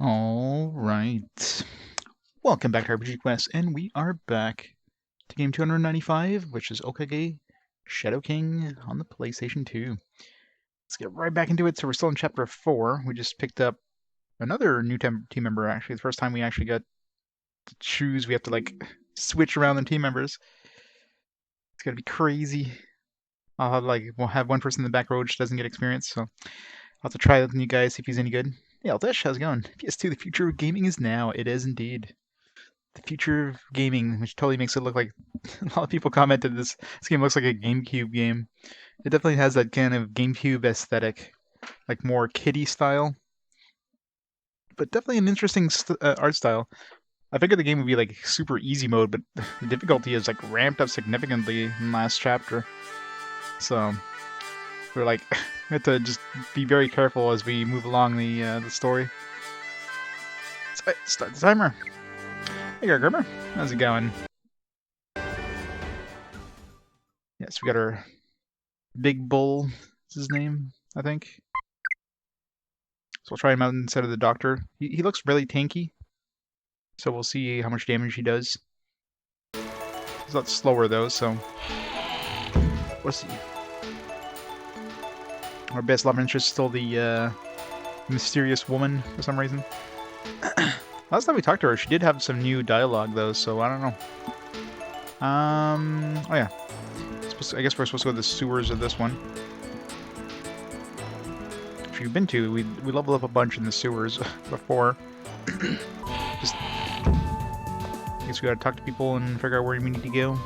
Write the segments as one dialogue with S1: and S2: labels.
S1: Alright. Welcome back to RPG Quest, and we are back to game 295, which is Okage Shadow King on the PlayStation 2. Let's get right back into it. So we're still in Chapter 4. We just picked up another new team member, actually. The first time we actually got to choose. We have to, like, switch around the team members. It's gonna be crazy. We'll have one person in the back row which doesn't get experience, so I'll have to try with you guys, see if he's any good. Hey, Aldesh, how's it going? PS2, the future of gaming is now. It is indeed. The future of gaming, which totally makes it look like a lot of people commented this game looks like a GameCube game. It definitely has that kind of GameCube aesthetic, like more kiddie style, but definitely an interesting art style. I figured the game would be like super easy mode, but the difficulty is like ramped up significantly in the last chapter. So we're like we have to just be very careful as we move along the story. So, start the timer. Hey, Grimmer. How's it going? Yes, we got our Big Bull. Is his name, I think. So we'll try him out instead of the doctor. He looks really tanky. So we'll see how much damage he does. He's a lot slower though, so we'll see. Our best love interest is still the mysterious woman for some reason. Last time we talked to her, she did have some new dialogue though, so I don't know. Oh yeah. I guess we're supposed to go to the sewers of this one. If you've been to, we leveled up a bunch in the sewers before. Just, I guess we gotta talk to people and figure out where we need to go.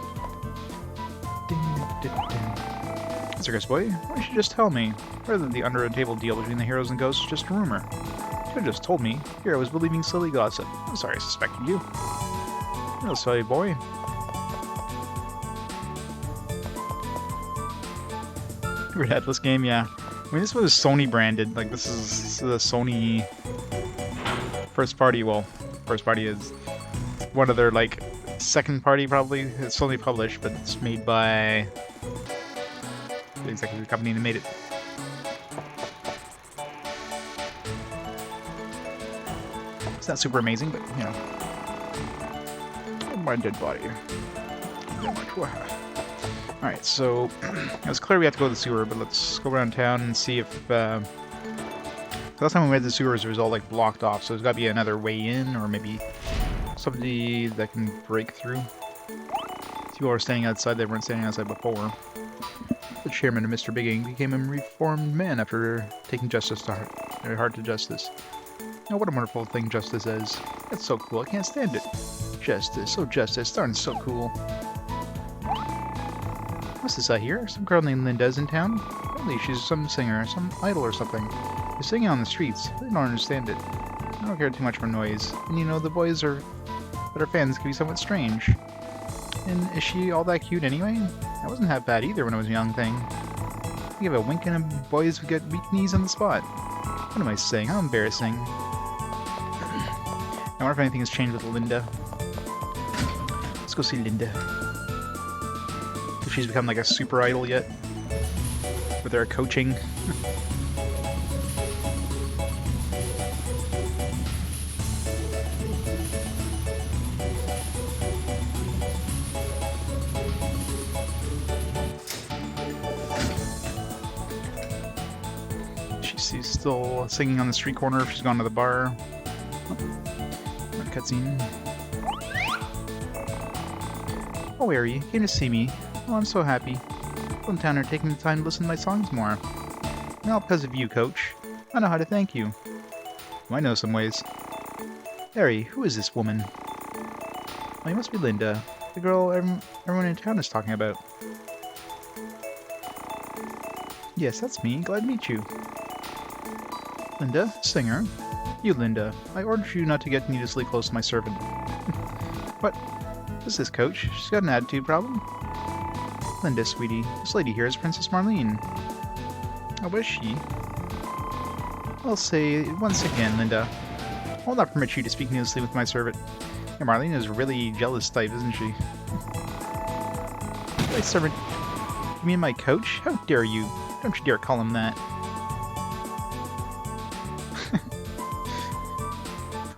S1: Circus boy, why don't you just tell me? Rather the under-the-table deal between the heroes and ghosts is just a rumor. You could have just told me. Here I was believing silly gossip. I'm sorry I suspected you. Hello, silly boy. Weird headless game, yeah. I mean, this was Sony branded. Like, this is the Sony first party. Well, first party is one of their, like, second party, probably. It's Sony published, but it's made by the executive company that made it. It's not super amazing, but, you know. My dead body. Alright, so it was clear we have to go to the sewer, but let's go around town and see if last time we went to the sewers it was all like blocked off, so there's gotta be another way in, or maybe somebody that can break through. People are standing outside, they weren't standing outside before. The chairman of Mr. Bigging became a reformed man after taking justice to heart. Very hard to justice. Oh, what a wonderful thing justice is. That's so cool, I can't stand it. Justice, oh justice, darn so cool. What's this I hear? Some girl named Linda's in town? Probably she's some singer, some idol or something. She's singing on the streets. I don't understand it. I don't care too much for noise. And you know, the boys that are fans can be somewhat strange. And is she all that cute anyway? I wasn't half bad either when I was a young thing. You give a wink and boys would get weak knees on the spot. What am I saying? How embarrassing. I wonder if anything has changed with Linda. Let's go see Linda. If she's become like a super idol yet with her coaching. She's still singing on the street corner if she's gone to the bar. Cutscene. Oh, Ari, came to see me. Oh, I'm so happy. People in town are taking the time to listen to my songs more. And all because of you, Coach. I know how to thank you. I know some ways. Harry, who is this woman? Oh, you must be Linda, the girl everyone in town is talking about. Yes, that's me. Glad to meet you. Linda, singer. You, Linda. I ordered you not to get needlessly close to my servant. What? What's this, Coach? She's got an attitude problem? Linda, sweetie, this lady here is Princess Marlene. Oh, was she? I'll say once again, Linda. I'll not permit you to speak needlessly with my servant. Yeah, Marlene is a really jealous type, isn't she? My servant? You mean my coach? How dare you? Don't you dare call him that.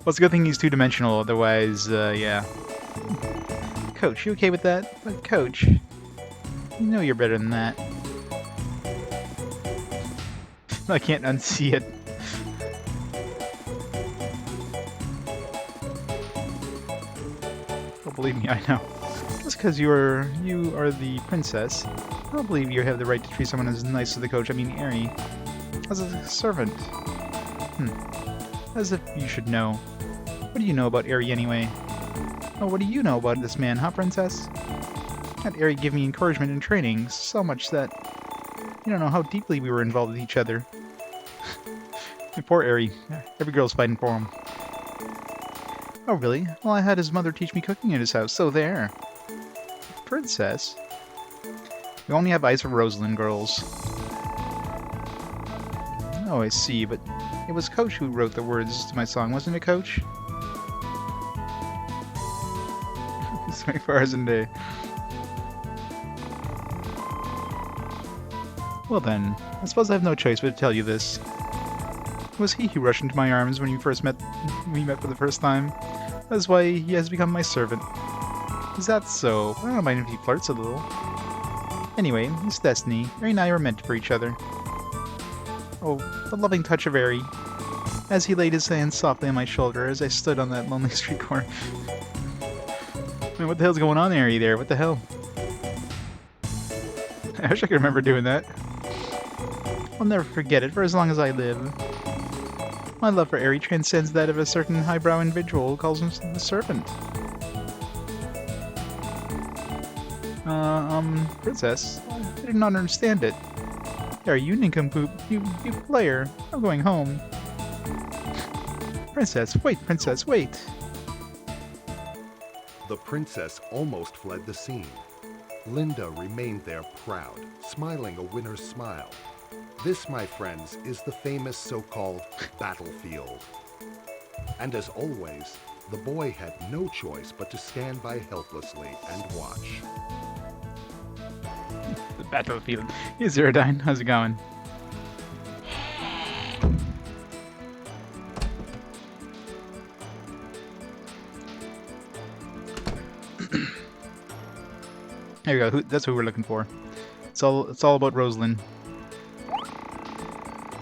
S1: it's a good thing he's two-dimensional, otherwise, yeah. Coach, you okay with that? But Coach, you know you're better than that. I can't unsee it. Oh, believe me, I know. Just because you are the princess, I don't believe you have the right to treat someone as nice as the coach. I mean, Eri, as a servant. As if you should know. What do you know about Eri anyway? Oh, what do you know about this man, huh, princess? Had Eri give me encouragement and training, so much that you don't know how deeply we were involved with each other. Poor Eri. Every girl's fighting for him. Oh, really? Well, I had his mother teach me cooking in his house, so there. Princess? We only have eyes for Rosalind girls. Oh, I see, but it was Coach who wrote the words to my song, wasn't it, Coach? It's 24 hours a day. Well then, I suppose I have no choice but to tell you this. It was he who rushed into my arms when we met for the first time. That's why he has become my servant. Is that so? I don't mind if he flirts a little. Anyway, it's destiny. Eri and I were meant for each other. Oh, the loving touch of Eri, as he laid his hand softly on my shoulder as I stood on that lonely street corner. Man, what the hell's going on, Eri, there? What the hell? I wish I could remember doing that. I'll never forget it for as long as I live. My love for Eri transcends that of a certain highbrow individual who calls himself the servant. Princess, I did not understand it. Eri, you nincompoop, you player. I'm going home. Princess, wait!
S2: The princess almost fled the scene. Linda remained there proud, smiling a winner's smile. This, my friends, is the famous so-called battlefield. And as always, the boy had no choice but to stand by helplessly and watch.
S1: The battlefield. Hey, Zerodine, how's it going? There we go. That's who we're looking for. It's all about Rosalind.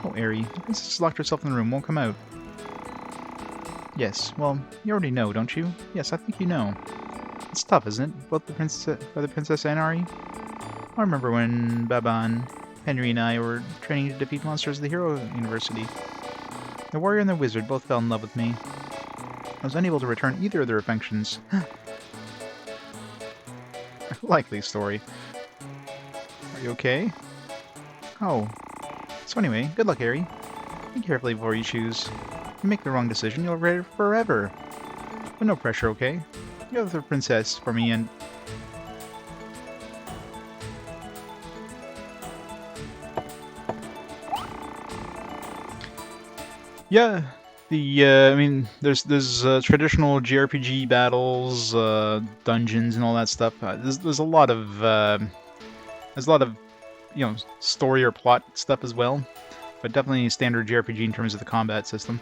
S1: Oh, Eri, the princess just locked herself in the room. Won't come out. Yes. Well, you already know, don't you? Yes, I think you know. It's tough, isn't it? Both the princess and Eri. I remember when Baban, Henry, and I were training to defeat monsters at the Hero University. The warrior and the wizard both fell in love with me. I was unable to return either of their affections. Likely story. Are you okay? Oh. So anyway, good luck, Eri. Think carefully before you choose. If you make the wrong decision, you'll regret it forever. But no pressure, okay? You have the princess for me and... Yeah, I mean, there's traditional JRPG battles, dungeons, and all that stuff. There's a lot of you know, story or plot stuff as well, but definitely standard JRPG in terms of the combat system.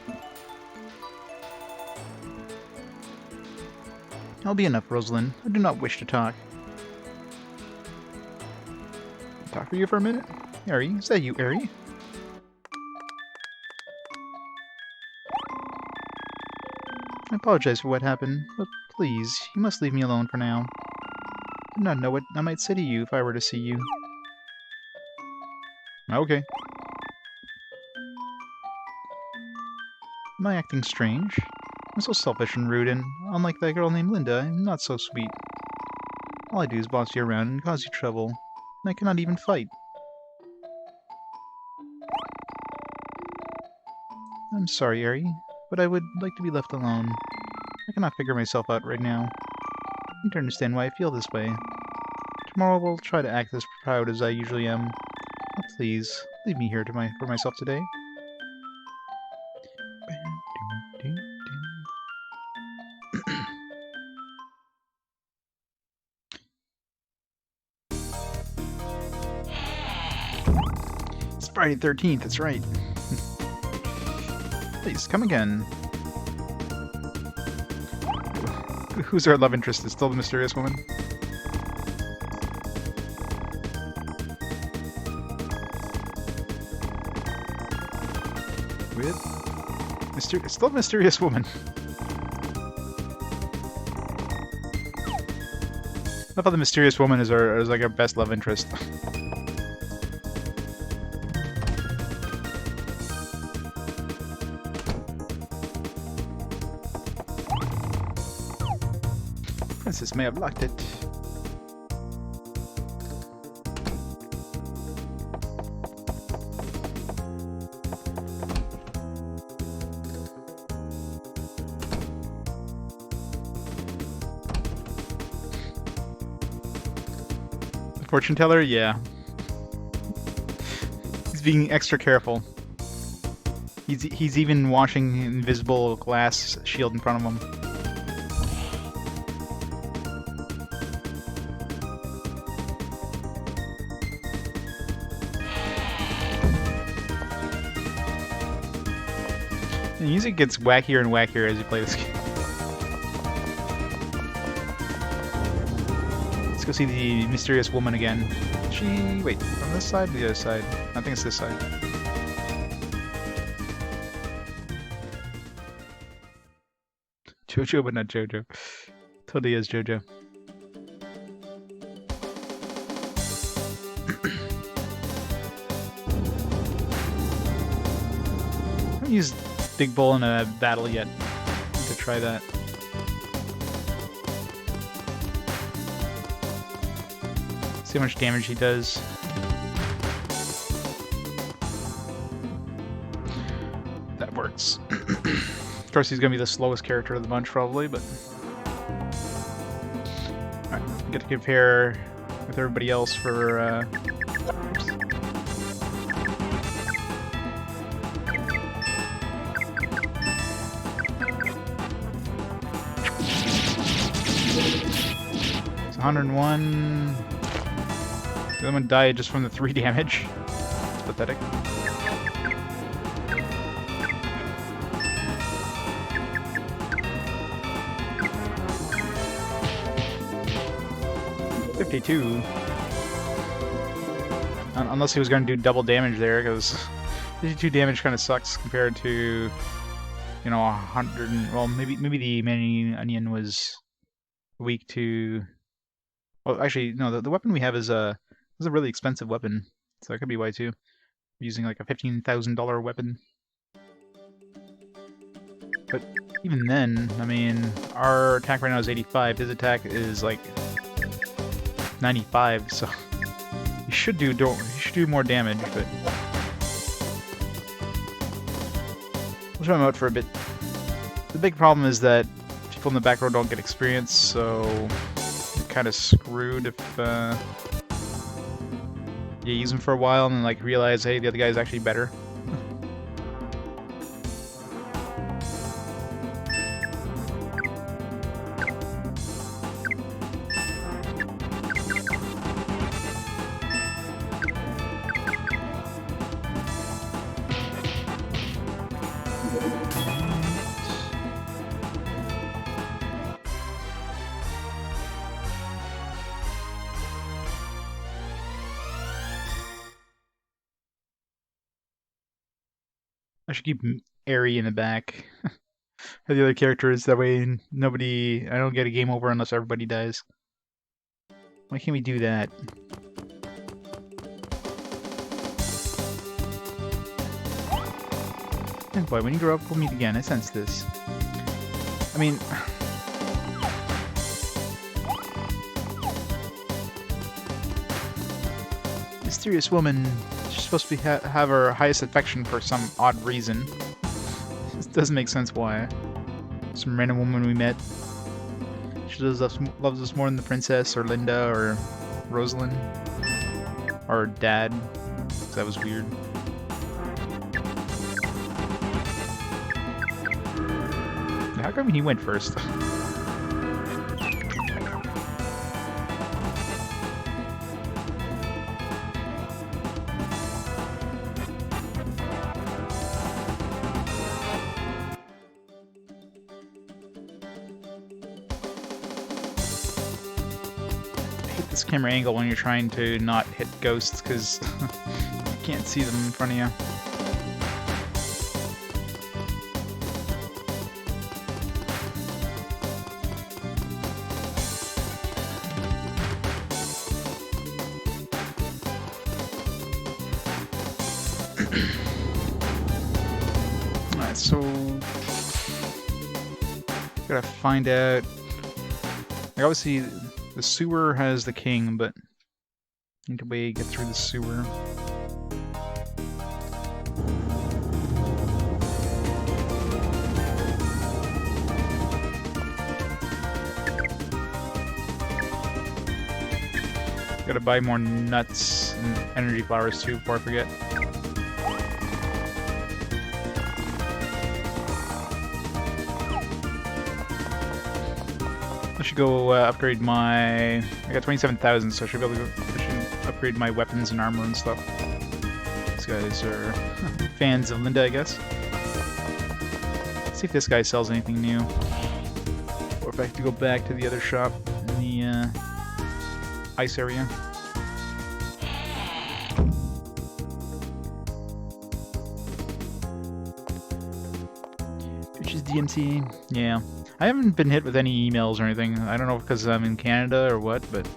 S1: That'll be enough, Rosalind. I do not wish to talk. Talk for you for a minute? Eri, is that you, Eri? I apologize for what happened, but please, you must leave me alone for now. I do not know what I might say to you if I were to see you. Okay. Am I acting strange? I'm so selfish and rude, and unlike that girl named Linda, I'm not so sweet. All I do is boss you around and cause you trouble, and I cannot even fight. I'm sorry, Eri, but I would like to be left alone. I cannot figure myself out right now. You need to understand why I feel this way. Tomorrow we'll try to act as proud as I usually am. Oh, please, leave me here for myself today. It's Friday the 13th, that's right. Please, come again. Who's our love interest? Is still the mysterious woman? With still a mysterious woman. I thought the mysterious woman is like our best love interest. Princess may have locked it. The fortune teller? Yeah. He's being extra careful. He's even washing invisible glass shield in front of him. The music gets wackier and wackier as you play this game. Let's go see the mysterious woman again. Wait, from this side or the other side? I think it's this side. Jojo, but not Jojo. Totally is Jojo. I haven't used Big Bull in a battle yet. I need to try that. See how much damage he does. That works. Of course, he's gonna be the slowest character of the bunch, probably, but... Alright, we get to compare with everybody else for, oops. It's 101... The other one died just from the 3 damage. It's pathetic. $52. Unless he was going to do double damage there, because 52 damage kind of sucks compared to, you know, 100. Well, maybe the mini onion was weak to. Well, actually, no. The weapon we have is a really expensive weapon, so that could be why too. We're using like a $15,000 weapon. But even then, I mean, our attack right now is 85. His attack is like 95, so you should do more damage, but we'll try him out for a bit. The big problem is that people in the back row don't get experience, so you're kind of screwed if you use him for a while and then like realize, hey, the other guy's actually better. I should keep Airy in the back. The other characters, that way I don't get a game over unless everybody dies. Why can't we do that? And boy, when you grow up, we'll meet again. I sense this. I mean... Mysterious woman. She's supposed to have her highest affection for some odd reason. This doesn't make sense why. Some random woman we met. She loves us more than the princess, or Linda, or Rosalind. Or Dad. That was weird. How come he went first? this camera angle when you're trying to not hit ghosts, because you can't see them in front of you. Alright, so gotta find out. Like, obviously, the sewer has the king, but need a way to get through the sewer. Gotta buy more nuts and energy flowers too before I forget. I should go upgrade my... I got 27,000, so I should be able to upgrade my weapons and armor and stuff. These guys are fans of Linda, I guess. Let's see if this guy sells anything new. Or if I have to go back to the other shop in the ice area. Which is DMC. Yeah. I haven't been hit with any emails or anything. I don't know if because I'm in Canada or what, but...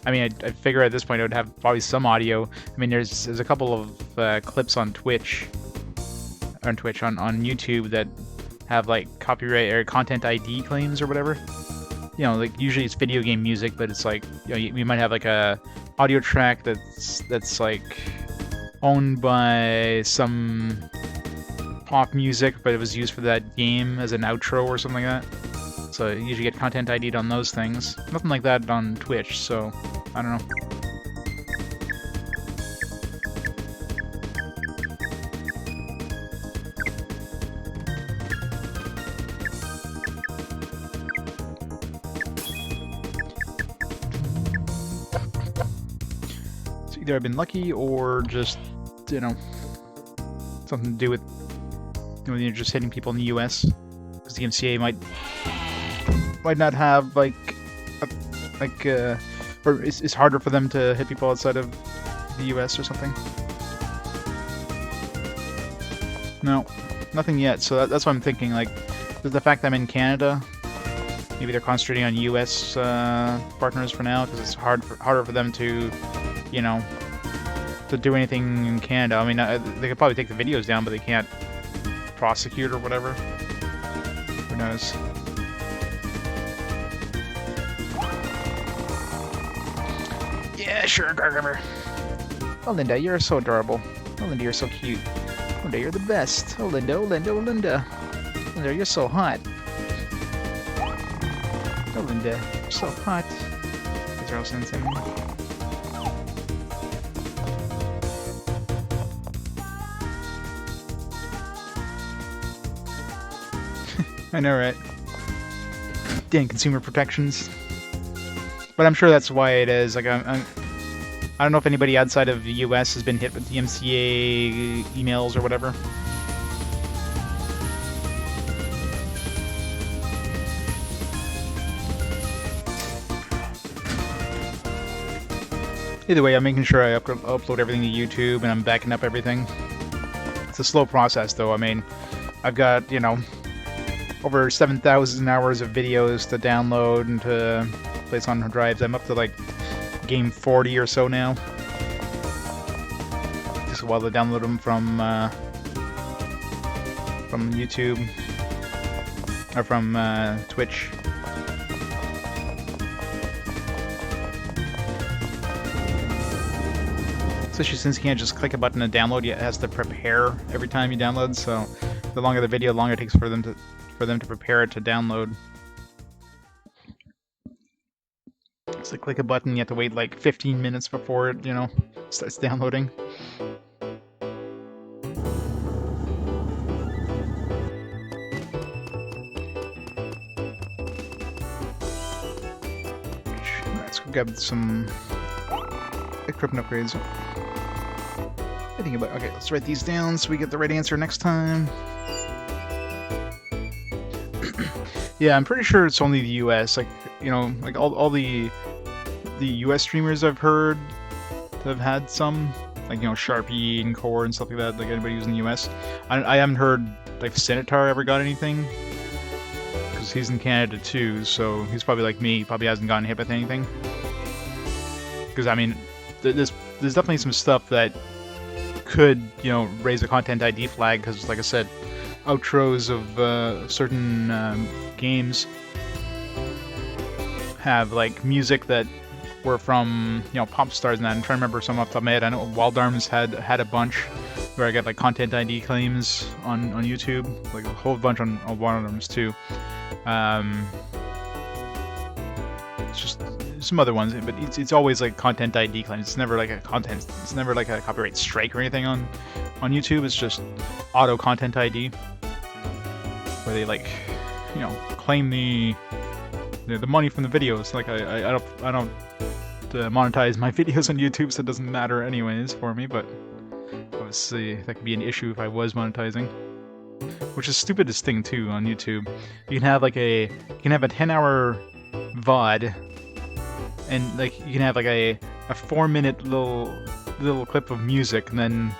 S1: I mean, I figure at this point I would have probably some audio. I mean, there's a couple of clips on Twitch, on YouTube that have like copyright or content ID claims or whatever. You know, like usually it's video game music, but it's like, you know, you might have like a audio track that's like owned by some pop music, but it was used for that game as an outro or something like that. So you usually get content ID'd on those things. Nothing like that on Twitch, so I don't know. So either I've been lucky or just, you know, something to do with, you know, you're just hitting people in the US, because the MCA might not have like or it's harder for them to hit people outside of the US or something. No, nothing yet. So that's what I'm thinking. Like, the fact that I'm in Canada, maybe they're concentrating on US partners for now, because it's harder for them to, you know, to do anything in Canada. I mean, they could probably take the videos down, but they can't prosecute or whatever. Who knows? Yeah, sure, Gargammer. Oh, Linda, you're so adorable. Oh, Linda, you're so cute. Oh, Linda, you're the best. Oh, Linda, oh, Linda, oh, Linda. Linda, you're so hot. Oh, Linda, you're so hot. Is there else in I know, right? Dang, consumer protections. But I'm sure that's why it is. Like, I don't know if anybody outside of the US has been hit with the MCA emails or whatever. Either way, I'm making sure I upload everything to YouTube, and I'm backing up everything. It's a slow process, though. I mean, I've got, you know, over 7,000 hours of videos to download and to place on drives. I'm up to like game 40 or so now. Just while they download them from YouTube or from Twitch. Especially since you can't just click a button and download, it has to prepare every time you download. So the longer the video, the longer it takes for them to prepare it to download. So click a button, you have to wait like 15 minutes before it, you know, starts downloading. Let's go grab some encryption upgrades. I think about, okay, let's write these down so we get the right answer next time. Yeah, I'm pretty sure it's only the US. Like, you know, like all the the US streamers I've heard have had some, like, you know, Sharpie and Core and stuff like that, like anybody who's in the US. I haven't heard, like, Sinitar ever got anything, because he's in Canada too, so he's probably like me, probably hasn't gotten hit with anything. Because, I mean, there's definitely some stuff that could, you know, raise a content ID flag, because, like I said, outros of certain games have, like, music that were from, you know, pop stars and that. I'm trying to remember some off the top of my head. I know Wild Arms had a bunch where I got, like, content ID claims on YouTube, like a whole bunch on Wild Arms too. It's just some other ones, but it's always like content ID claims. It's never like a it's never like a copyright strike or anything on YouTube. It's just auto content ID, where they, like, you know, claim the money from the videos. Like, I don't monetize my videos on YouTube, so it doesn't matter anyways for me. But obviously that could be an issue if I was monetizing, which is the stupidest thing too on YouTube. You can have like a 10-hour VOD, and like you can have like a 4-minute little clip of music, and then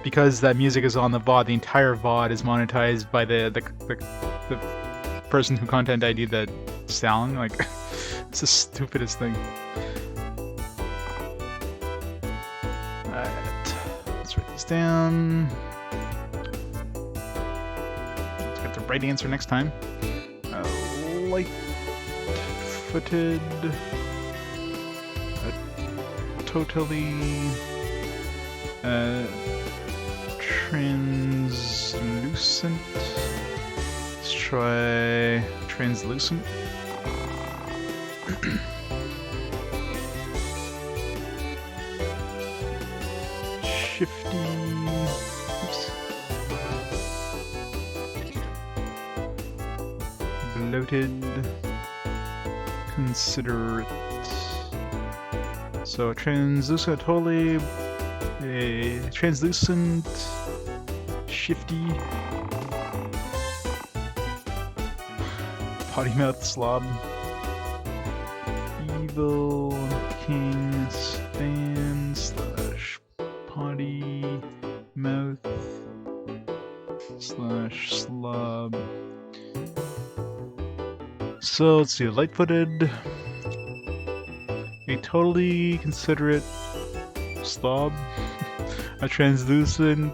S1: because that music is on the VOD, the entire VOD is monetized by the person who content ID'd that sound. Like, it's the stupidest thing. Alright, let's write this down. Let's get the right answer next time. Light-footed, totally translucent. Let's try translucent. Shifty. Oops. Bloated. Considerate. So translucent, totally. A translucent. Shifty. Potty mouth slob. Evil king stan slash potty mouth slash slob. So let's see, light-footed, a totally considerate slob, a translucent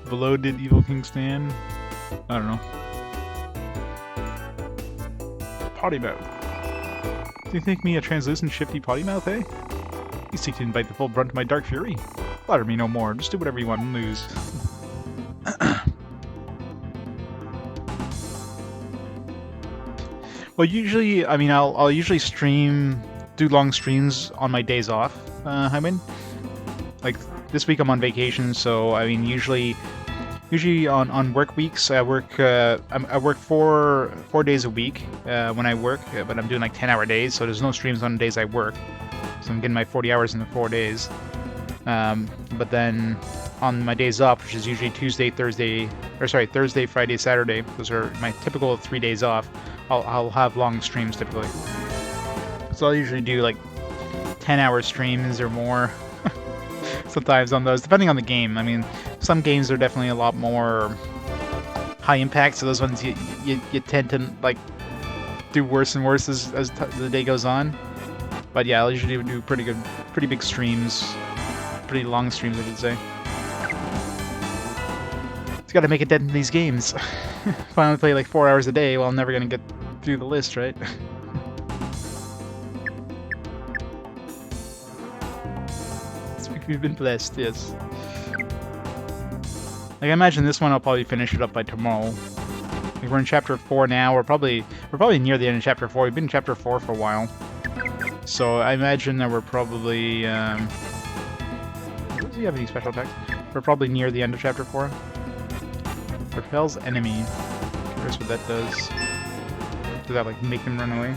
S1: bloated evil king stan. I don't know. Potty mouth. Do you think me a translucent, shifty potty mouth, eh? You seek to invite the full brunt of my dark fury. Flatter me no more. Just do whatever you want and lose. Well, usually, I mean, I'll usually do long streams on my days off, Hyman. Like, this week I'm on vacation, so, I mean, usually on work weeks, I work 4 days a week when I work, but I'm doing like 10-hour days, so there's no streams on the days I work. So I'm getting my 40 hours in the 4 days. But then on my days off, which is usually Thursday, Friday, Saturday, those are my typical 3 days off, I'll have long streams typically. So I'll usually do like 10-hour streams or more. Sometimes on those, depending on the game. I mean, some games are definitely a lot more high impact, so those ones you tend to like do worse and worse as the day goes on. But yeah, I'll usually do pretty big streams, pretty long streams, I should say. It's got to make a dent in these games. If I only play like 4 hours a day, well, I'm never gonna get through the list, right? We've been blessed, yes. Like, I imagine this one I'll probably finish it up by tomorrow. Like, we're in chapter 4 now. We're probably near the end of chapter 4. We've been in chapter 4 for a while. So I imagine that we're probably does he have any special attacks? We're probably near the end of chapter 4. Repels enemy. Curious what that does. Does that like make them run away?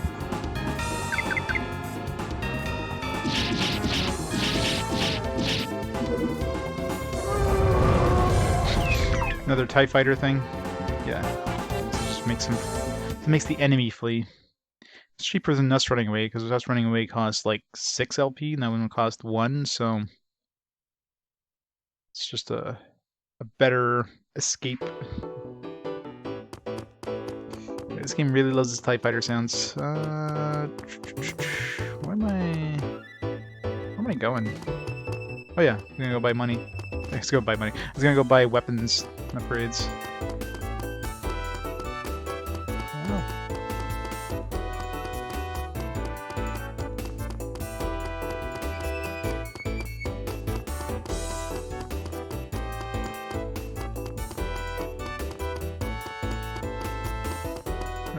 S1: Another TIE fighter thing? Yeah. So just makes the enemy flee. It's cheaper than us running away, because us running away costs like 6 LP, and that one would cost 1, so it's just a better escape. This game really loves its TIE Fighter sounds. Where am I going? Oh yeah, I'm gonna go buy money. Let's go buy money. I was gonna go buy weapons upgrades. Oh.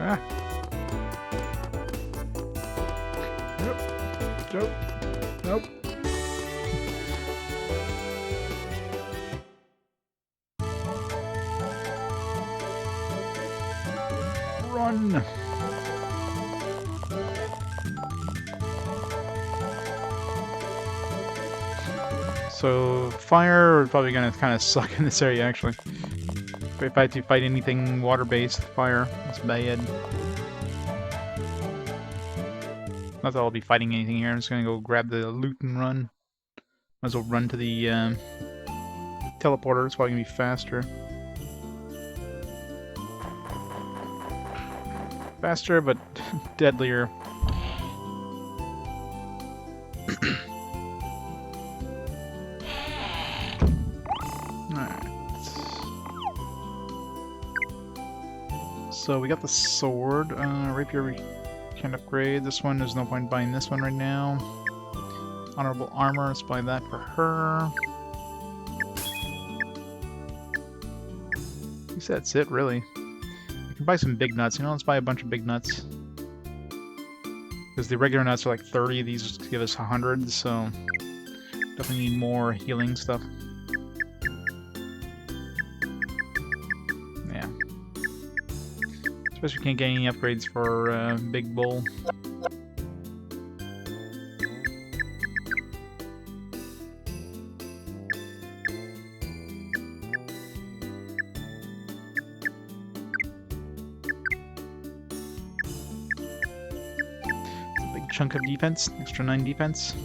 S1: Ah. Nope. Nope. Run. So fire are probably gonna kind of suck in this area actually. If I had to fight anything water-based, fire is bad. Not that I'll be fighting anything here. I'm just gonna go grab the loot and run. Might as well run to the teleporter. It's probably gonna be faster. Faster, but deadlier. Alright. So we got the sword. Rapier we can upgrade. This one, there's no point buying this one right now. Honorable armor, let's buy that for her. I guess that's it, really. I can buy some big nuts. You know, let's buy a bunch of big nuts. Because the regular nuts are like 30, these just give us 100, so definitely need more healing stuff. Yeah. Especially can't get any upgrades for Big Bull. Chunk of defense, extra 9 defense.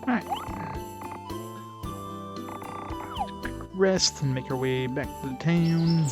S1: Alright. Rest and make our way back to the town.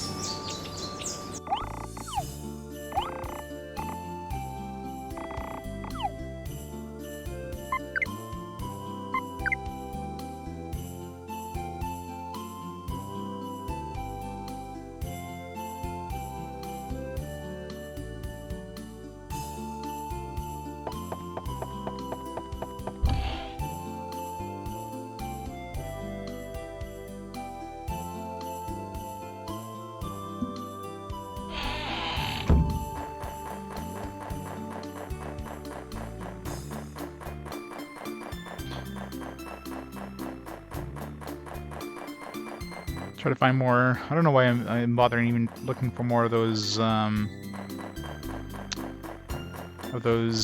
S1: Try to find more. I don't know why I'm bothering even looking for more of those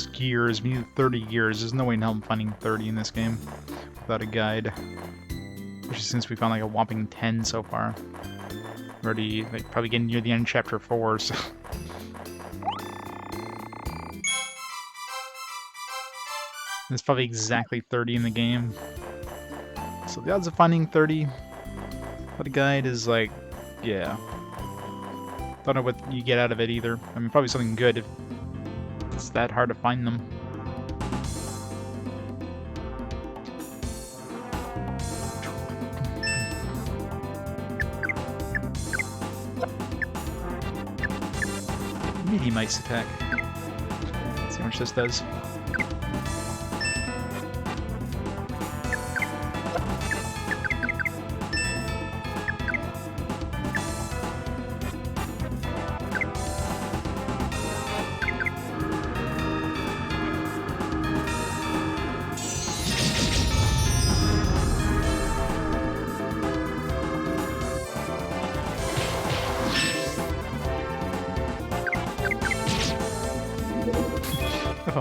S1: gears. We need 30 gears. There's no way in hell I'm finding 30 in this game without a guide. Especially since we found like a whopping 10 so far. We're already like probably getting near the end of chapter 4, so there's probably exactly 30 in the game. So the odds of finding 30 but a guide is like, yeah. Don't know what you get out of it either. I mean, probably something good if it's that hard to find them. Midi Mice attack. Let's see how much this does.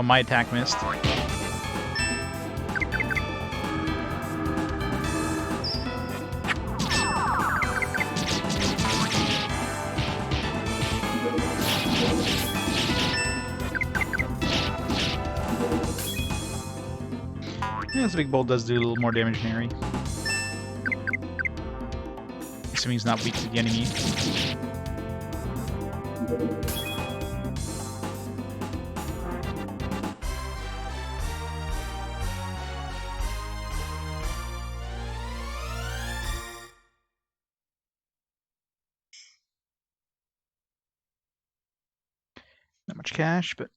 S1: Oh, my attack missed. Yeah, this big bolt does do a little more damage than Harry. Assuming he's not weak to the enemy. Not much cash, but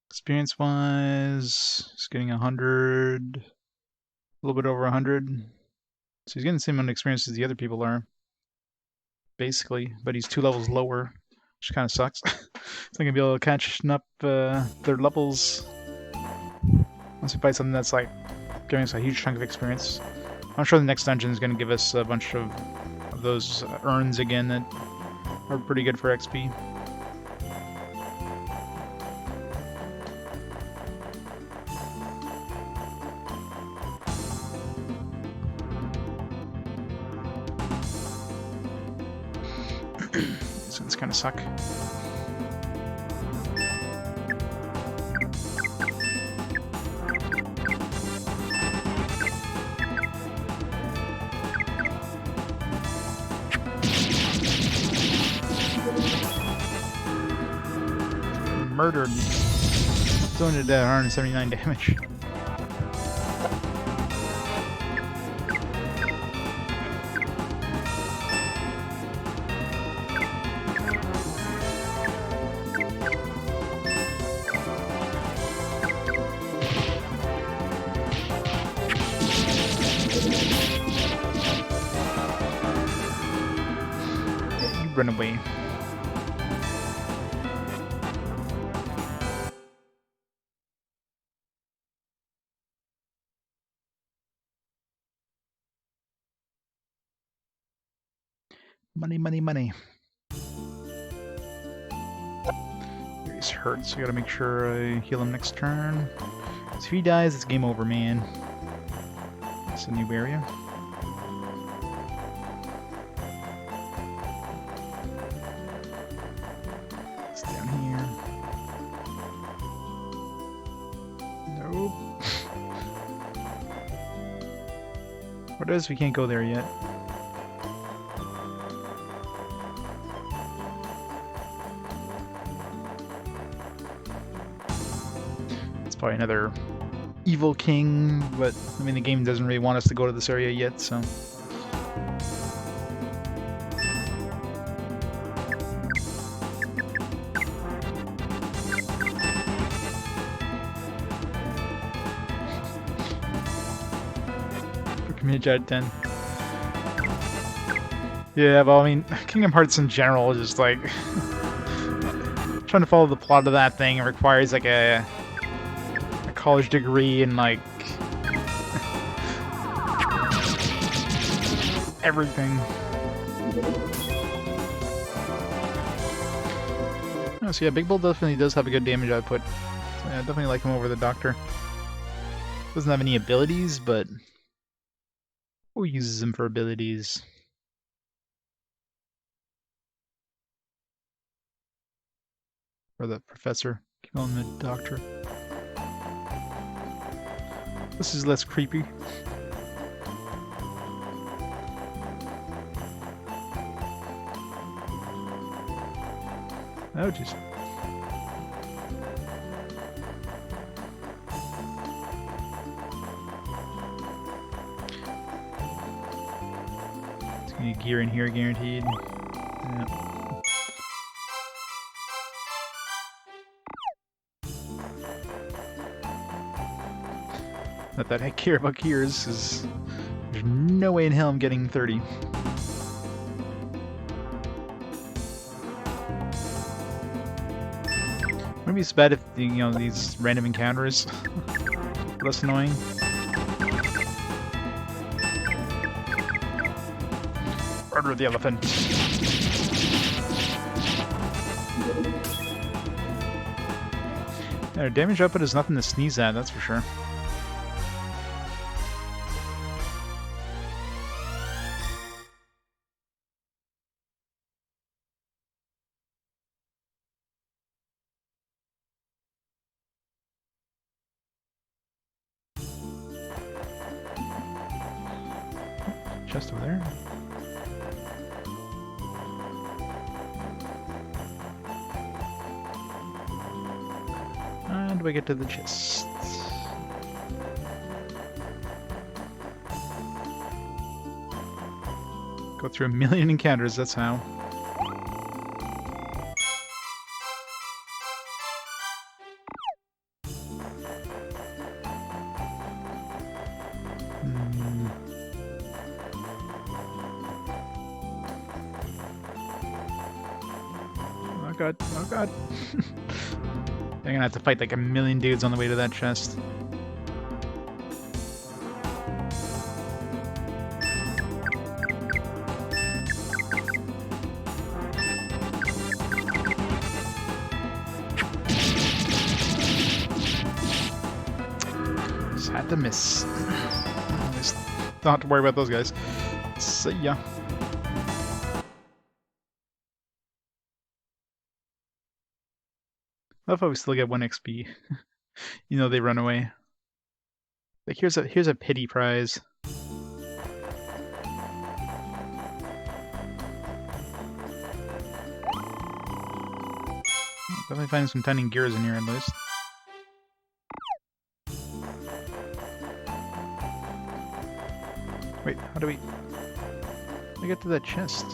S1: experience-wise, he's getting 100, a little bit over 100. So he's getting the same amount of experience as the other people are, basically, but he's 2 levels lower, which kind of sucks. He's not gonna be able to catch up their levels once we fight something that's like giving us a huge chunk of experience. I'm sure the next dungeon is gonna give us a bunch of those urns again that are pretty good for XP. These ones kind of suck. Murdered. Still did 179 damage. You run away. Money, money, money. He's hurt, so I gotta make sure I heal him next turn. So if he dies, it's game over, man. It's a new area. It's down here. Nope. What is? We can't go there yet. Probably another evil king, but I mean the game doesn't really want us to go to this area yet, so. Image out of 10. Yeah, well, I mean, Kingdom Hearts in general is just like trying to follow the plot of that thing. It requires like a college degree and like everything. Oh, so yeah, Big Bull definitely does have a good damage output. So yeah, I definitely like him over the Doctor. Doesn't have any abilities, but who uses him for abilities? Or the Professor. Keep on the Doctor. This is less creepy. Oh, jeez. It's gonna be gear in here, guaranteed. Yeah. Not that I care about gears, because there's no way in hell I'm getting 30. Maybe it's bad if the, these random encounters are less annoying. Murder the elephant. Yeah, damage output is nothing to sneeze at, that's for sure. Chest over there. And we get to the chest. Go through 1,000,000 encounters, that's how. Oh god, oh god. They're gonna have to fight like 1,000,000 dudes on the way to that chest. Just had to miss. Just don't have to worry about those guys. See ya. I love how we still get 1 XP. You know they run away. Like here's a pity prize. Definitely finding some tiny gears in here at least. Wait, how do we get to that chest?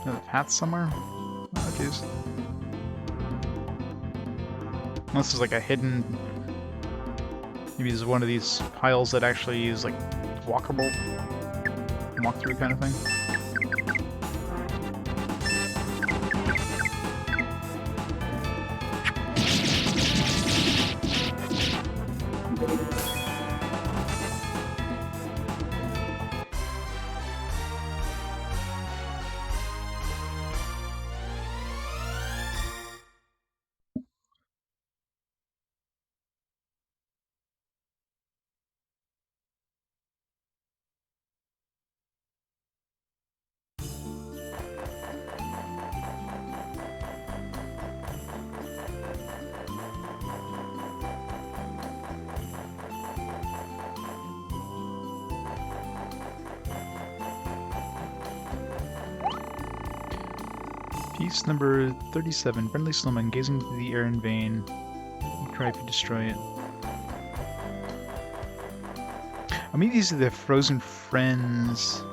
S1: Another path somewhere? Oh jeez. Unless there's like a hidden... Maybe there's one of these piles that actually is like walkable, walk through kind of thing. Piece number 37. Friendly snowman gazing into the air in vain. You try to destroy it. I mean, these are the frozen friends.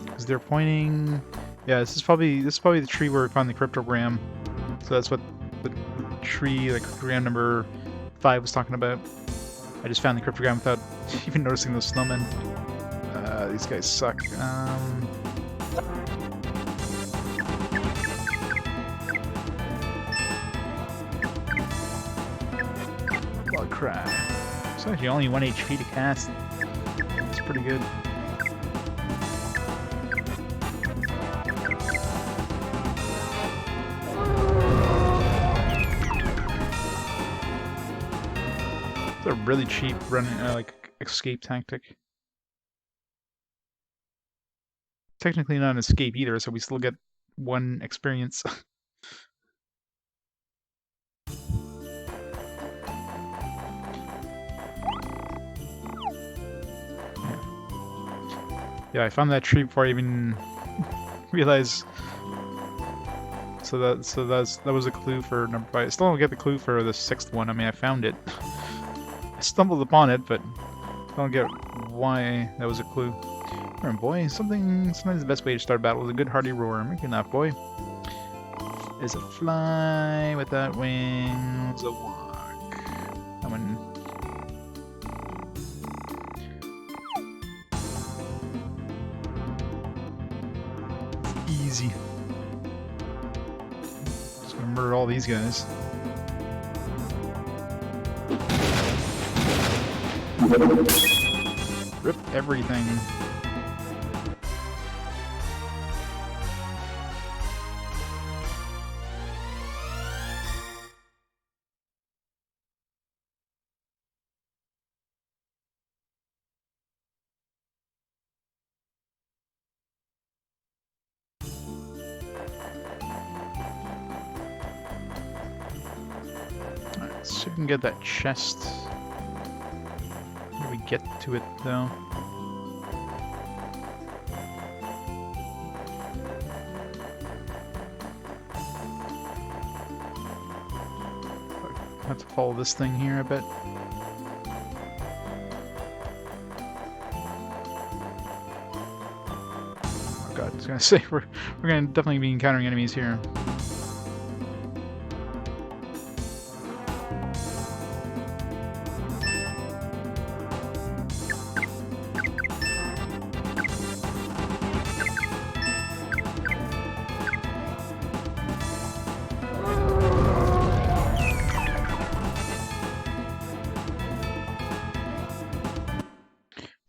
S1: Because they're pointing... Yeah, this is probably the tree where we found the cryptogram. So that's what the tree, like cryptogram number 5 was talking about. I just found the cryptogram without even noticing those snowmen. These guys suck. Blood cry. It's actually only 1 HP to cast. That's pretty good. It's a really cheap running, like escape tactic. Technically not an escape either, so we still get 1 experience. Yeah, I found that tree before I even realized. So that was a clue for number 5. I still don't get the clue for the 6th one. I mean, I found it. I stumbled upon it, but I don't get why that was a clue. Alright, boy. Sometimes the best way to start a battle is a good hearty roar. Make you laugh, boy. Is a fly without wings, a walk. That one. Easy. Just gonna murder all these guys. Rip everything. Let's see if we can get that chest. How do we get to it, though? I have to follow this thing here, I bet. Oh god, I was gonna say, we're gonna definitely be encountering enemies here.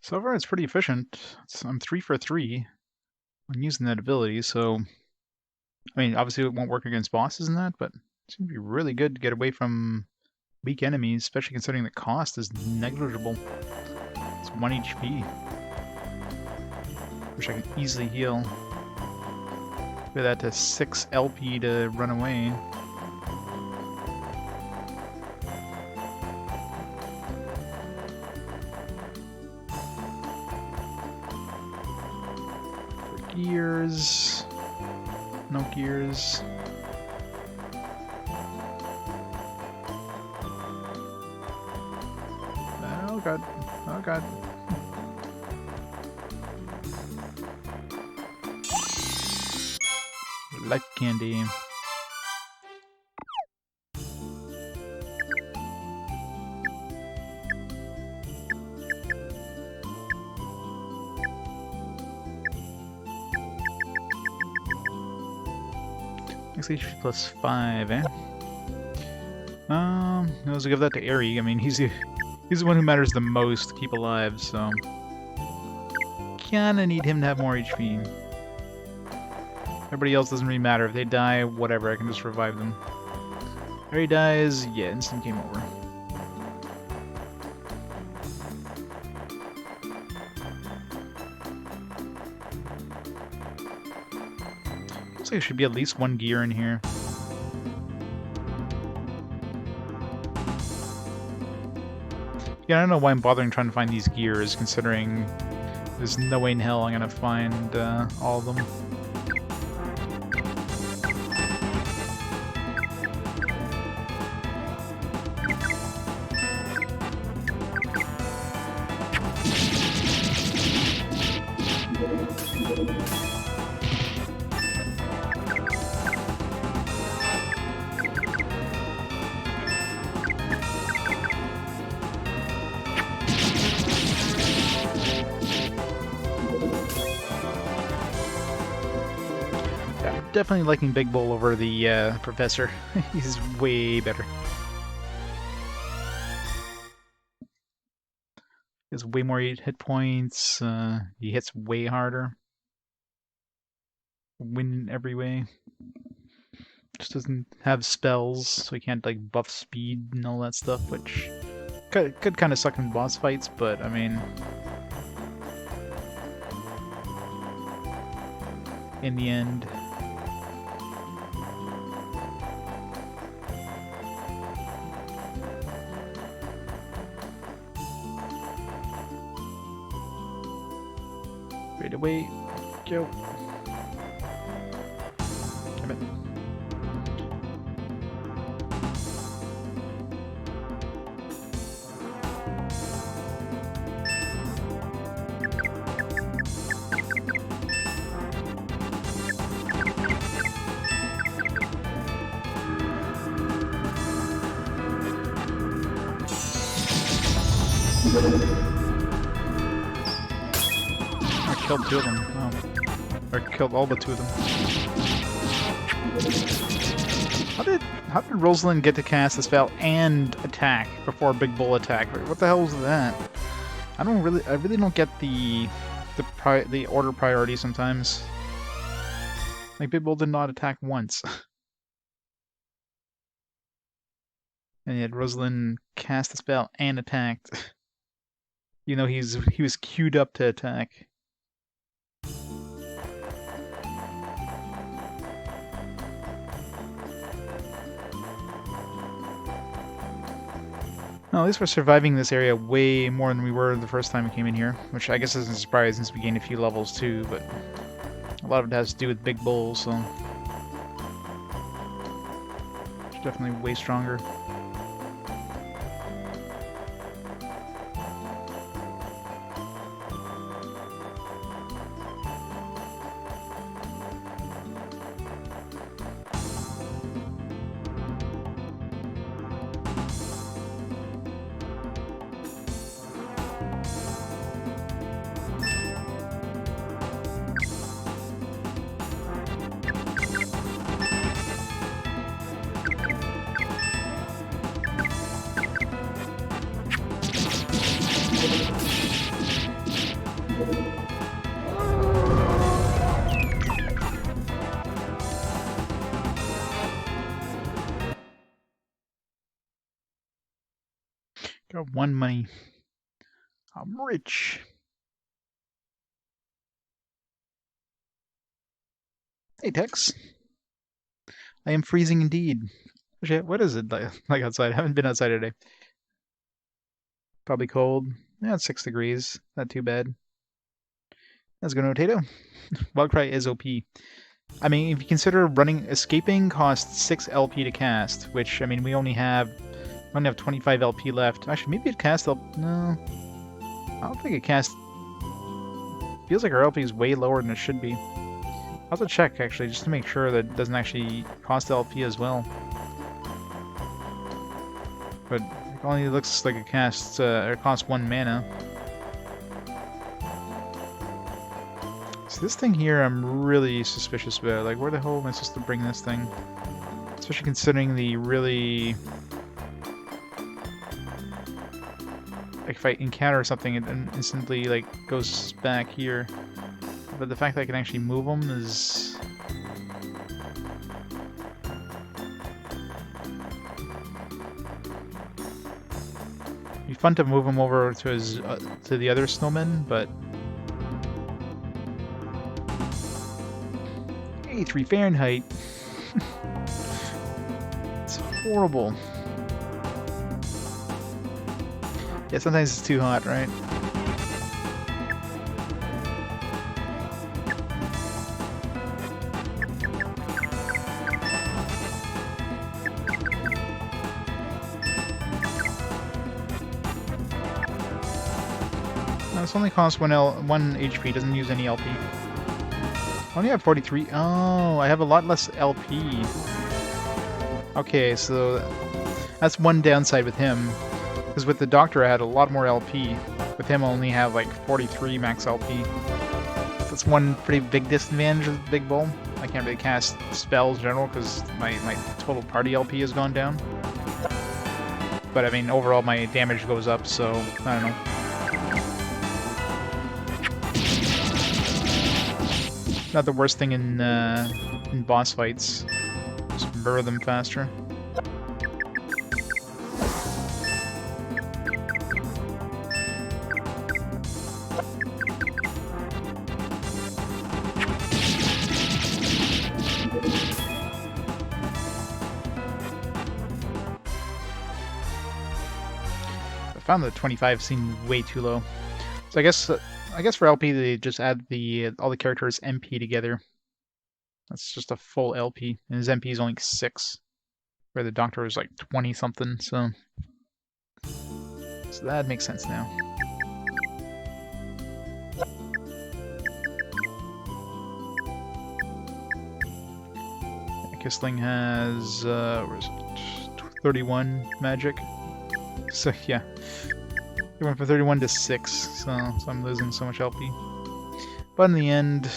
S1: So far, it's pretty efficient. I'm 3 for 3 on using that ability, so... I mean, obviously it won't work against bosses and that, but it's going to be really good to get away from weak enemies, especially considering the cost is negligible. It's 1 HP. Wish I could easily heal. Put that to 6 LP to run away. Gears. No gears. Oh god. Oh god. Light candy. HP plus 5, eh? I'll give that to Airy. I mean, he's the one who matters the most to keep alive, so... Kinda need him to have more HP. Everybody else doesn't really matter. If they die, whatever, I can just revive them. Airy dies, yeah, instant game over. Looks like there should be at least 1 gear in here. Yeah, I don't know why I'm bothering trying to find these gears, considering there's no way in hell I'm gonna find all of them. Definitely liking Big Bull over the Professor. He's way better. He has way more hit points. He hits way harder. Win every way. Just doesn't have spells, so he can't like buff speed and all that stuff, which could kind of suck in boss fights. But I mean, in the end. Right away. Go. Damn it. Killed 2 of them. Oh. Or killed all but 2 of them. How did Rosalind get to cast the spell and attack before Big Bull attack? What the hell was that? I really don't get the order priority sometimes. Like Big Bull did not attack once. And yet Rosalind cast the spell and attacked. You know he was queued up to attack. Well, at least we're surviving this area way more than we were the first time we came in here, which I guess isn't a surprise since we gained a few levels too, but a lot of it has to do with big bulls, so it's definitely way stronger. Got 1 money. I'm rich. Hey, Tex. I am freezing indeed. Shit, what is it like outside? I haven't been outside today. Probably cold. Yeah, it's 6 degrees. Not too bad. Let's go, Notato. Wildcry is OP. I mean, if you consider escaping costs 6 LP to cast, which, I mean, we only have 25 LP left. Actually, maybe it cast no. I don't think it cast. Feels like our LP is way lower than it should be. I'll have to check, actually, just to make sure that it doesn't actually cost LP as well. But it only looks like it casts, or costs 1 mana. So this thing here, I'm really suspicious about. Like, where the hell am I supposed to bring this thing? Especially considering the really... Like, if I encounter something, it instantly, like, goes back here. But the fact that I can actually move them is... It'd be fun to move him over to his to the other snowman, but 83 Fahrenheit. It's horrible. Yeah, sometimes it's too hot, right? This only costs 1 HP, doesn't use any LP. I only have 43. Oh, I have a lot less LP. Okay, so that's one downside with him. Because with the Doctor I had a lot more LP. With him I only have like 43 max LP. That's one pretty big disadvantage of the Big Bull. I can't really cast spells in general because my total party LP has gone down. But I mean, overall my damage goes up, so I don't know. Not the worst thing in boss fights. Just murder them faster. I found the 25 seemed way too low. So I guess for LP they just add all the characters MP together. That's just a full LP, and his MP is only 6, where the Doctor is like 20 something. So that makes sense now. Kissling has where is it? 31 magic. So yeah. It went from 31 to 6, so I'm losing so much LP. But in the end,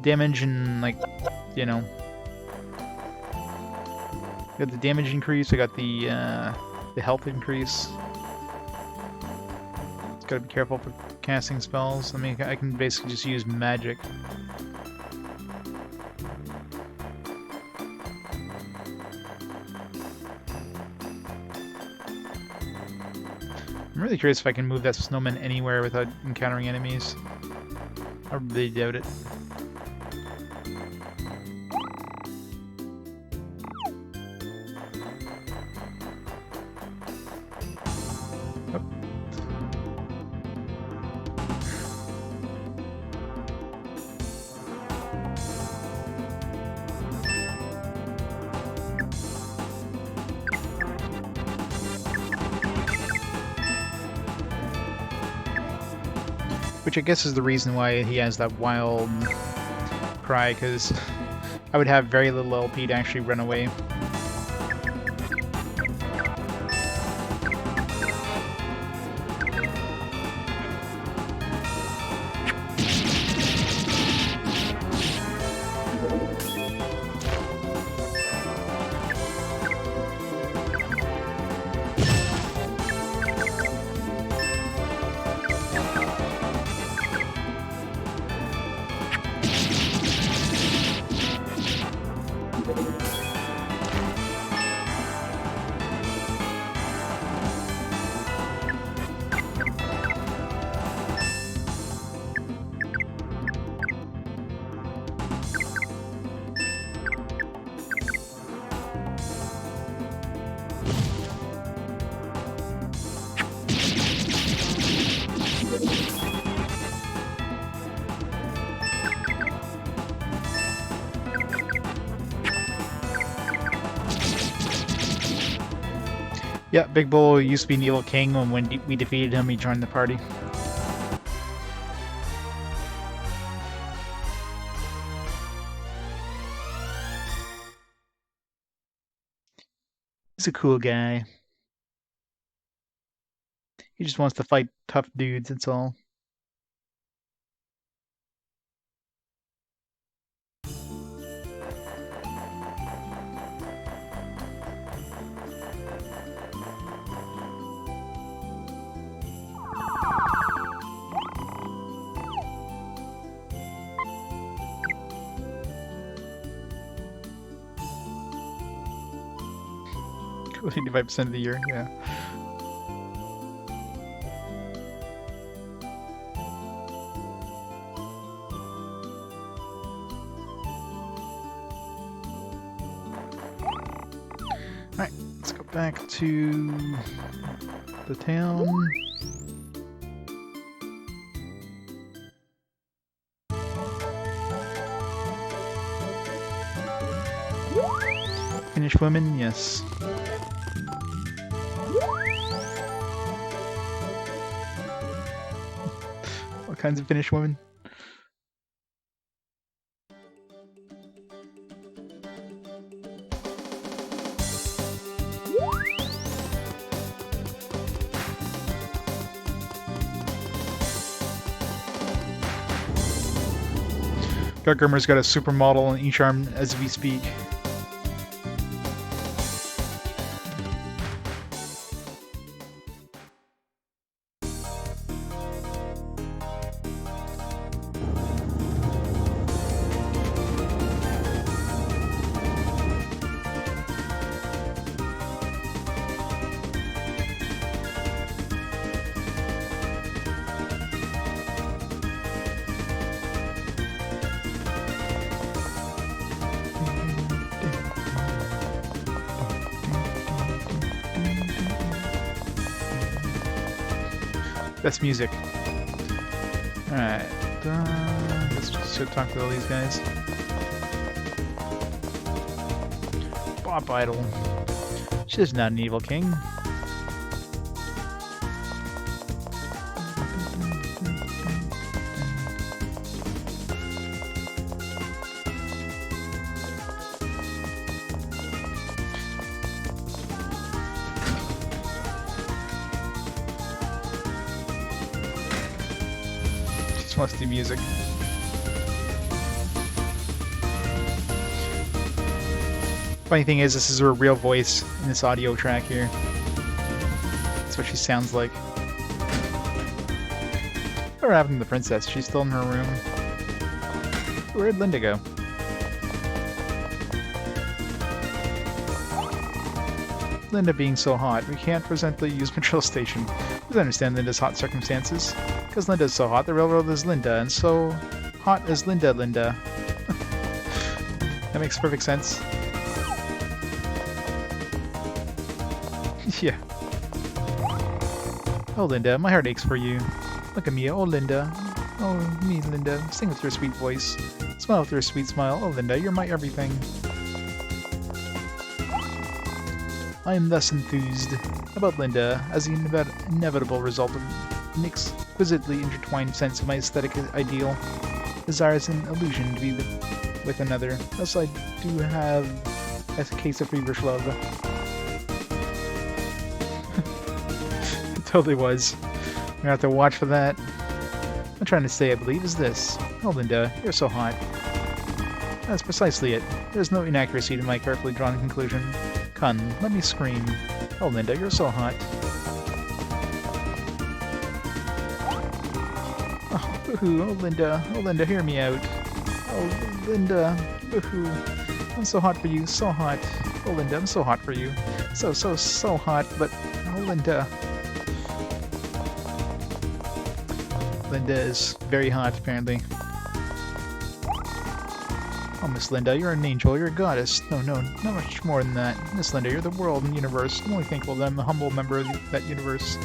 S1: damage and, like, you know... I got the damage increase, I got the health increase. Just gotta be careful for casting spells. I mean, I can basically just use magic. I'm really curious if I can move that snowman anywhere without encountering enemies. I really doubt it. Which I guess is the reason why he has that wild cry, because I would have very little LP to actually run away. Yeah, Big Bull used to be an evil king, and when we defeated him, he joined the party. He's a cool guy. He just wants to fight tough dudes, that's all. Cool, 85% of the year, yeah. Alright, let's go back to the town. Finnish women, yes. What kinds of Finnish women? Dark Armor's got a supermodel in each arm as we speak. Best music. Alright, let's just talk to all these guys. Bop Idol. She's not an evil king. Musty music. Funny thing is, this is her real voice in this audio track here. That's what she sounds like. What happened to the princess? She's still in her room. Where'd Linda go? Linda being so hot, we can't presently use Control Station. Please understand Linda's hot circumstances. Because Linda's so hot, the railroad is Linda, and so hot is Linda. That makes perfect sense. Yeah. Oh, Linda, my heart aches for you. Look at me, oh, Linda. Oh, me, Linda. Sing with your sweet voice. Smile with your sweet smile. Oh, Linda, you're my everything. I am thus enthused about Linda as the inevitable result of an exquisitely intertwined sense of my aesthetic ideal. Desire is an illusion to be with another. Thus I do have a case of feverish love. It totally was. I'm gonna have to watch for that. I'm trying to say, I believe, is this. Oh, Linda, you're so hot. That's precisely it. There's no inaccuracy to my carefully drawn conclusion. Come, let me scream. Oh, Linda, you're so hot. Oh, boo-hoo. Oh, Linda, hear me out. Oh, Linda, boo-hoo. I'm so hot for you, so hot. Oh, Linda, I'm so hot for you. So hot, but... Oh, Linda. Linda is very hot, apparently. Oh, Miss Linda, you're an angel, you're a goddess. No, not much more than that. Miss Linda, you're the world and universe. I'm only thankful that I'm a humble member of that universe.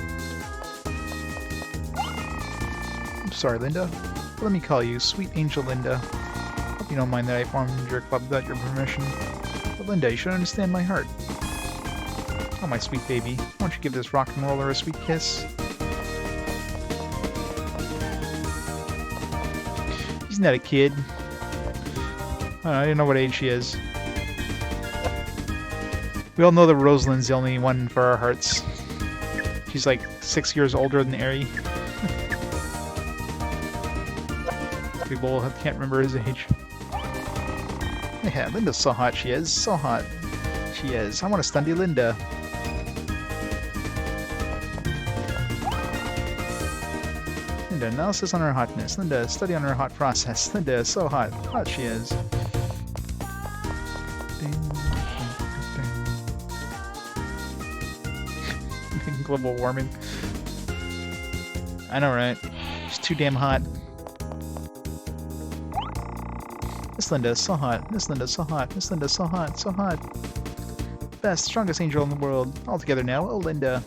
S1: I'm sorry, Linda. But let me call you Sweet Angel Linda. Hope you don't mind that I formed your club without your permission. But Linda, you should understand my heart. Oh, my sweet baby. Why don't you give this rock and roller a sweet kiss? Isn't that a kid? I don't know what age she is. We all know that Rosalind's the only one for our hearts. She's like 6 years older than Aerie. People can't remember his age. Yeah, Linda's so hot she is. So hot. She is. I want to stundy Linda. Linda, analysis on her hotness. Linda, study on her hot process. Linda is so hot. Hot she is. Global warming. I know, right? She's too damn hot. Miss Linda is so hot. Miss Linda is so hot. Miss Linda is so hot. So hot. Best, strongest angel in the world. All together now. Oh, Linda.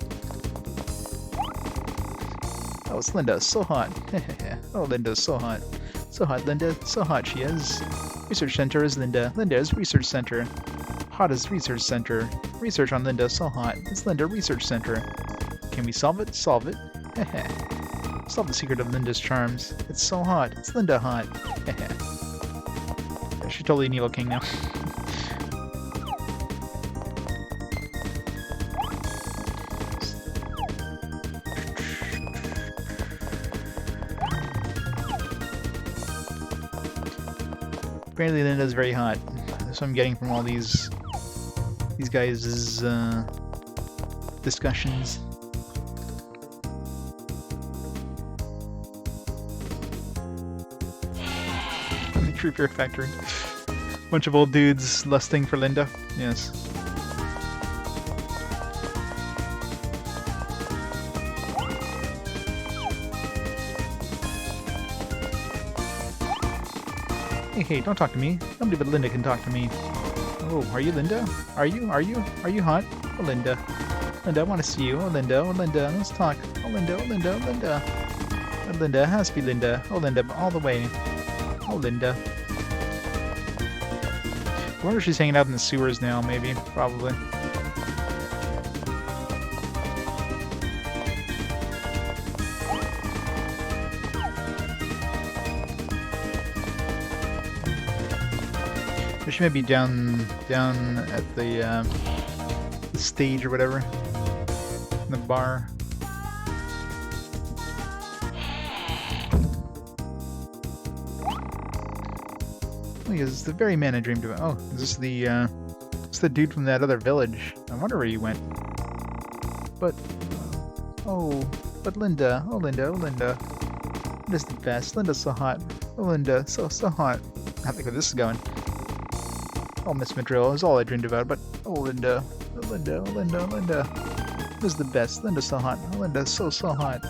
S1: Oh, it's Linda. So hot. Oh, Linda is so hot. So hot, Linda. So hot she is. Research center is Linda. Linda is research center. Hot is research center. Research on Linda. So hot. It's Linda Research Center. Can we solve it? Solve it. Solve the secret of Linda's charms. It's so hot. It's Linda hot. Yeah, she's totally an evil king now. Apparently Linda's very hot. That's what I'm getting from all these guys' discussions. The True Fear Factory. Bunch of old dudes lusting for Linda. Yes. Hey, don't talk to me. Nobody but Linda can talk to me. Oh, are you Linda? Are you hot? Oh, Linda. Linda, I want to see you. Oh, Linda, let's talk. Oh, Linda. Oh, Linda, it has to be Linda. Oh, Linda, all the way. Oh, Linda. I wonder if she's hanging out in the sewers now, maybe. Probably. She might be down at the stage or whatever, in the bar. Look, it's the very man I dreamed about. Oh, is this it's the dude from that other village? I wonder where he went. But Linda, oh Linda, Linda's the best. Linda's so hot. Oh Linda, so hot. I think where this is going. Oh, Miss Madrill is all I dreamed about, but oh, Linda. Linda's the best. Linda's so hot. Oh, Linda's so hot.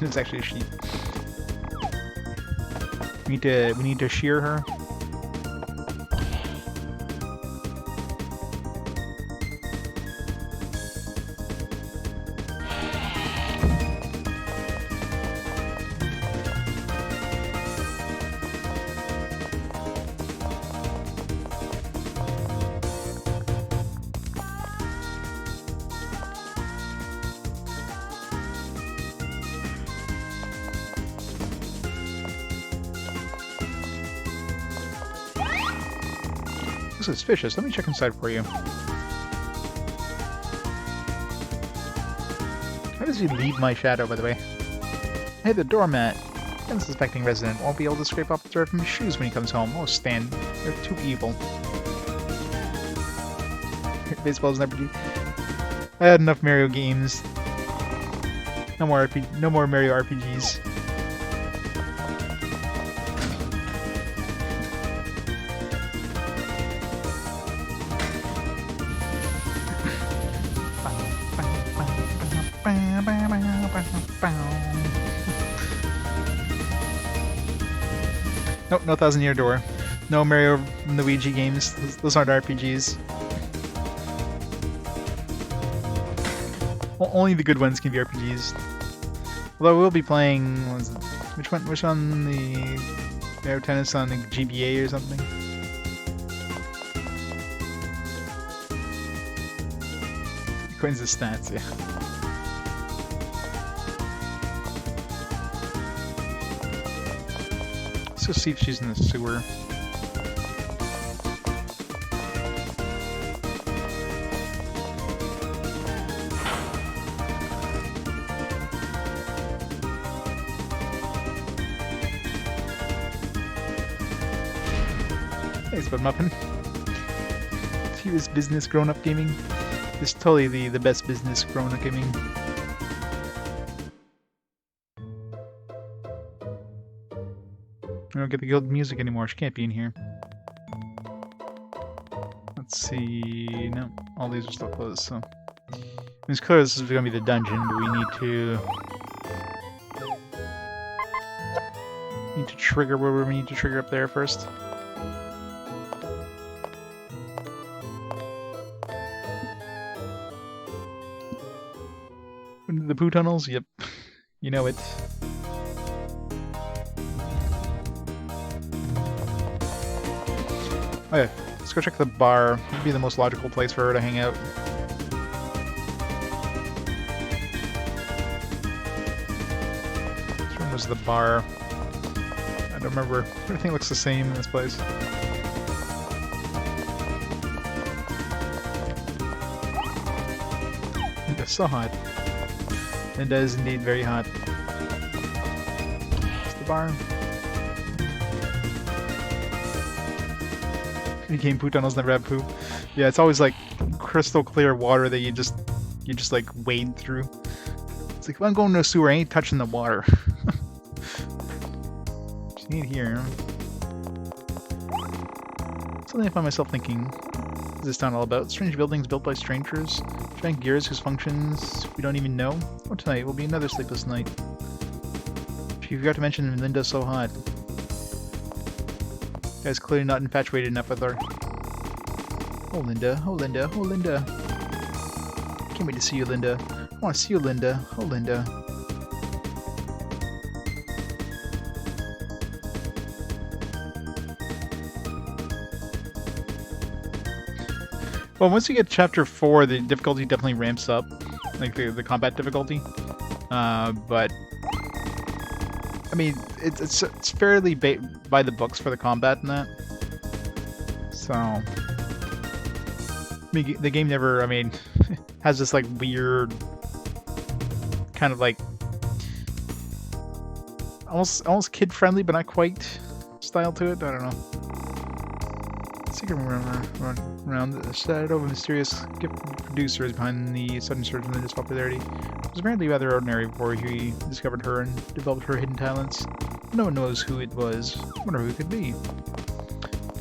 S1: It's actually a sheep. We need to shear her. This is suspicious. Let me check inside for you. How does he leave my shadow, by the way? Hey, the doormat. Unsuspecting resident won't be able to scrape off the dirt from his shoes when he comes home. Oh, Stan, you're too evil. Baseball's an RPG. I had enough Mario games. No more Mario RPGs. Nope, no Thousand Year Door. No Mario and Luigi games. Those aren't RPGs. Only the good ones can be RPGs. Although we'll be playing, which one? The Mario Tennis on the GBA or something? Coins the stats, yeah. Let's go see if she's in the sewer. Thanks, Bud Muffin. Serious business grown-up gaming. It's totally the best business grown-up gaming. I don't get the guild music anymore. She can't be in here. Let's see. No, all these are still closed. So it's clear this is going to be the dungeon, but we need to trigger where we need to trigger up there first. The poo tunnels? Yep. You know it. Okay, let's go check the bar. It'd be the most logical place for her to hang out. This room was the bar. I don't remember. Everything looks the same in this place. It's so hot. Linda is indeed very hot. It's the bar. Any game poo tunnels never have poo. Yeah, it's always like crystal clear water that you just like wade through. It's like if I'm going to a sewer, I ain't touching the water. Just need here. Suddenly I find myself thinking, what is this town all about? Strange buildings built by strangers? Giant gears whose functions we don't even know? Oh, tonight will be another sleepless night. She forgot to mention Linda's so hot. Guy's clearly not infatuated enough with her. Oh Linda, oh Linda, oh Linda. Can't wait to see you, Linda. I want to see you, Linda. Oh Linda. Well, once you get chapter 4, the difficulty definitely ramps up, like the combat difficulty. But I mean, it's fairly by the books for the combat in that. So, I mean, the game never, I mean, has this like weird kind of like almost kid friendly, but not quite style to it. I don't know. Secret run around the shadow of a mysterious gift producer is behind the sudden surge in Linda's popularity. It was apparently rather ordinary before he discovered her and developed her hidden talents. No one knows who it was. I wonder who it could be.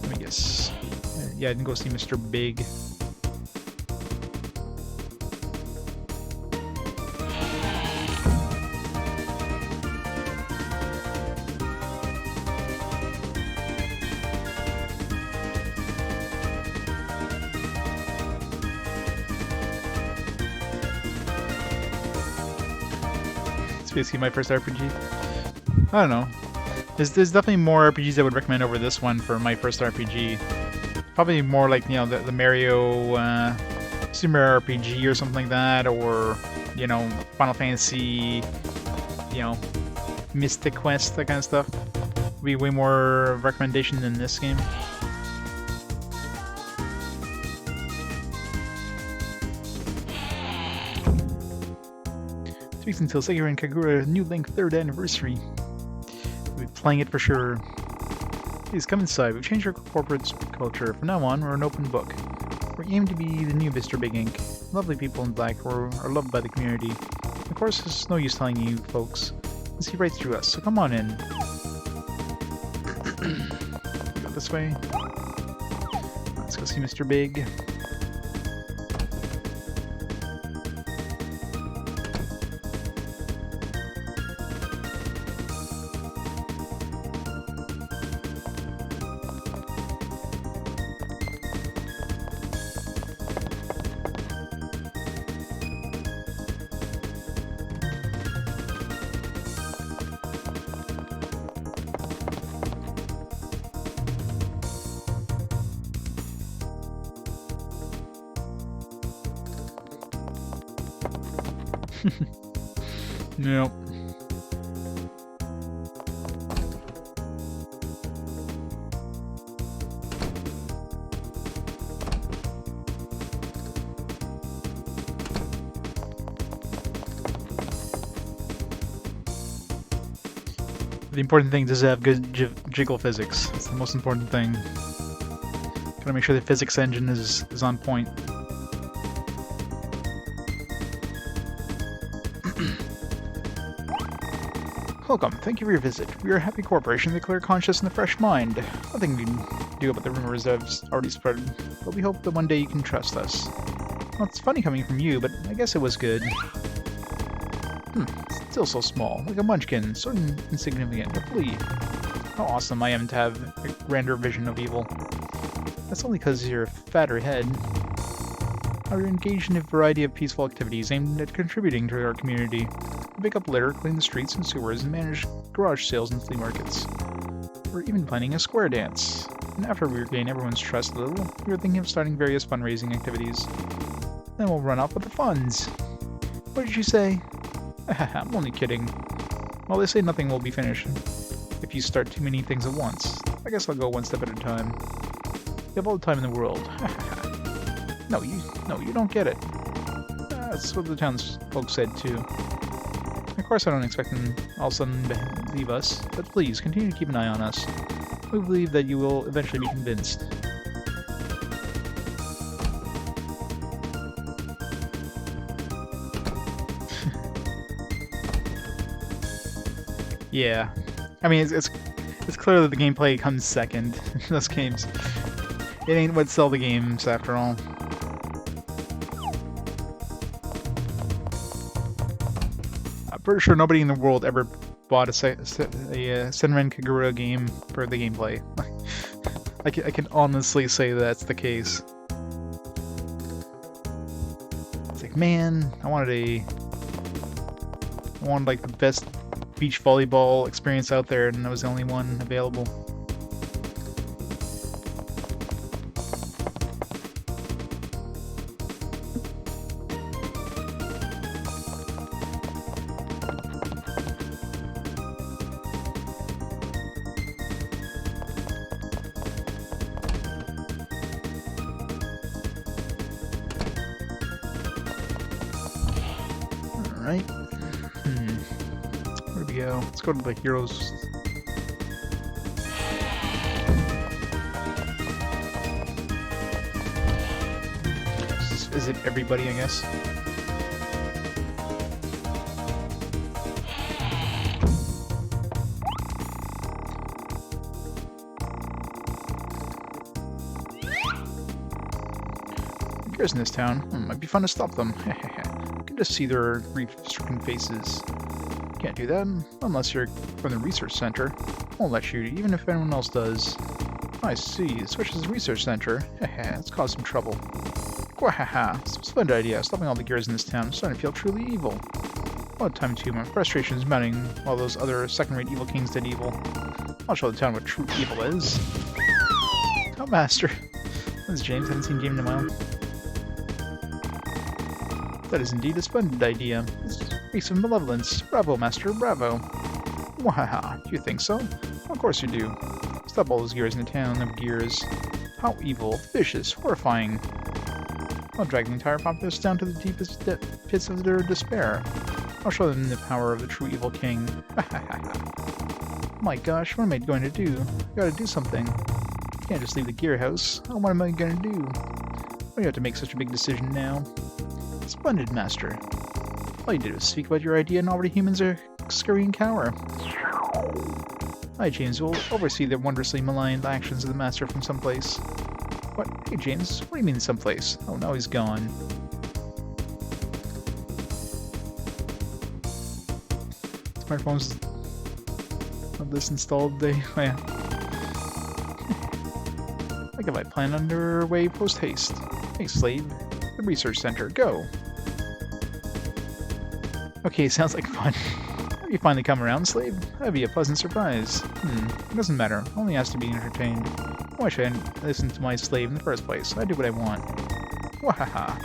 S1: Let me guess. Yeah, I didn't go see Mr. Big. Basically my first RPG. I don't know. There's definitely more RPGs I would recommend over this one for my first RPG. Probably more like, you know, the Mario, Super Mario RPG or something like that, or, you know, Final Fantasy, you know, Mystic Quest, that kind of stuff. Would be way more recommendation than this game. Speaks until Sekiro and Kagura New Link 3rd anniversary. We'll be playing it for sure. Please come inside. We've changed our corporate culture. From now on, we're an open book. We aim to be the new Mr. Big Ink. Lovely people in black who are loved by the community. Of course, it's no use telling you folks. You see right through us, so come on in. Go this way. Let's go see Mr. Big. Nope. The important thing is to have good jiggle physics. That's the most important thing. Gotta make sure the physics engine is on point. Welcome. Thank you for your visit. We are a happy corporation with a clear conscience and a fresh mind. Nothing we can do about the rumors that have already spread, but we hope that one day you can trust us. Well, it's funny coming from you, but I guess it was good. Still so small, like a munchkin, so insignificant, a flea. How awesome I am to have a grander vision of evil. That's only because you're a fatter head. We're engaged in a variety of peaceful activities aimed at contributing to our community. We pick up litter, clean the streets and sewers, and manage garage sales and flea markets. We're even planning a square dance. And after we regain everyone's trust a little, we are thinking of starting various fundraising activities. Then we'll run off with the funds. What did you say? I'm only kidding. Well, they say nothing will be finished if you start too many things at once. I guess I'll go one step at a time. You have all the time in the world. No, you don't get it. That's what the townsfolk said too. Of course I don't expect them all of a sudden to leave us, but please, continue to keep an eye on us. We believe that you will eventually be convinced. Yeah. I mean, it's clear that the gameplay comes second in those games. It ain't what sell the games, after all. I'm pretty sure nobody in the world ever bought a Senran Kagura game for the gameplay. I can honestly say that's the case. It's like, man, I wanted like the best beach volleyball experience out there, and I was the only one available. Alright. Where do we go? Let's go to the heroes. Is it everybody, I guess? Gears in this town. Might be fun to stop them. You can just see their grief-stricken faces. Can't do that unless you're from the research center. Won't let you, even if anyone else does. I see. Switch to the research center. It's caused some trouble. Gwahaha. Splendid idea. Stopping all the gears in this town. I'm starting to feel truly evil. What time too? My frustration is mounting while those other second-rate evil kings did evil. I'll show the town what true evil is. Oh, Master. This is James. Haven't seen James in a while. That is indeed a splendid idea. It speaks of malevolence. Bravo, Master, bravo. Wahaha, do you think so? Of course you do. Stop all those gears in the town of gears. How evil, vicious, horrifying. I'll drag the entire populace down to the deepest pits of their despair. I'll show them the power of the true evil king. My gosh, what am I going to do? I gotta do something. I can't just leave the gear house. Oh, what am I gonna do? Why do you have to make such a big decision now? Splendid, Master. All you did was speak about your idea and already humans are scurry and cower. I, James, will oversee the wondrously maligned actions of the Master from someplace. What? Hey, James, what do you mean someplace? Oh, now he's gone. Smartphones have this installed, they... Oh, yeah. I got my plan underway post-haste. Hey, slave. The research center, go! Okay, sounds like fun. You finally come around, slave? That'd be a pleasant surprise. It doesn't matter. Only has to be entertained. Why should I listen to my slave in the first place? I do what I want. Wahaha.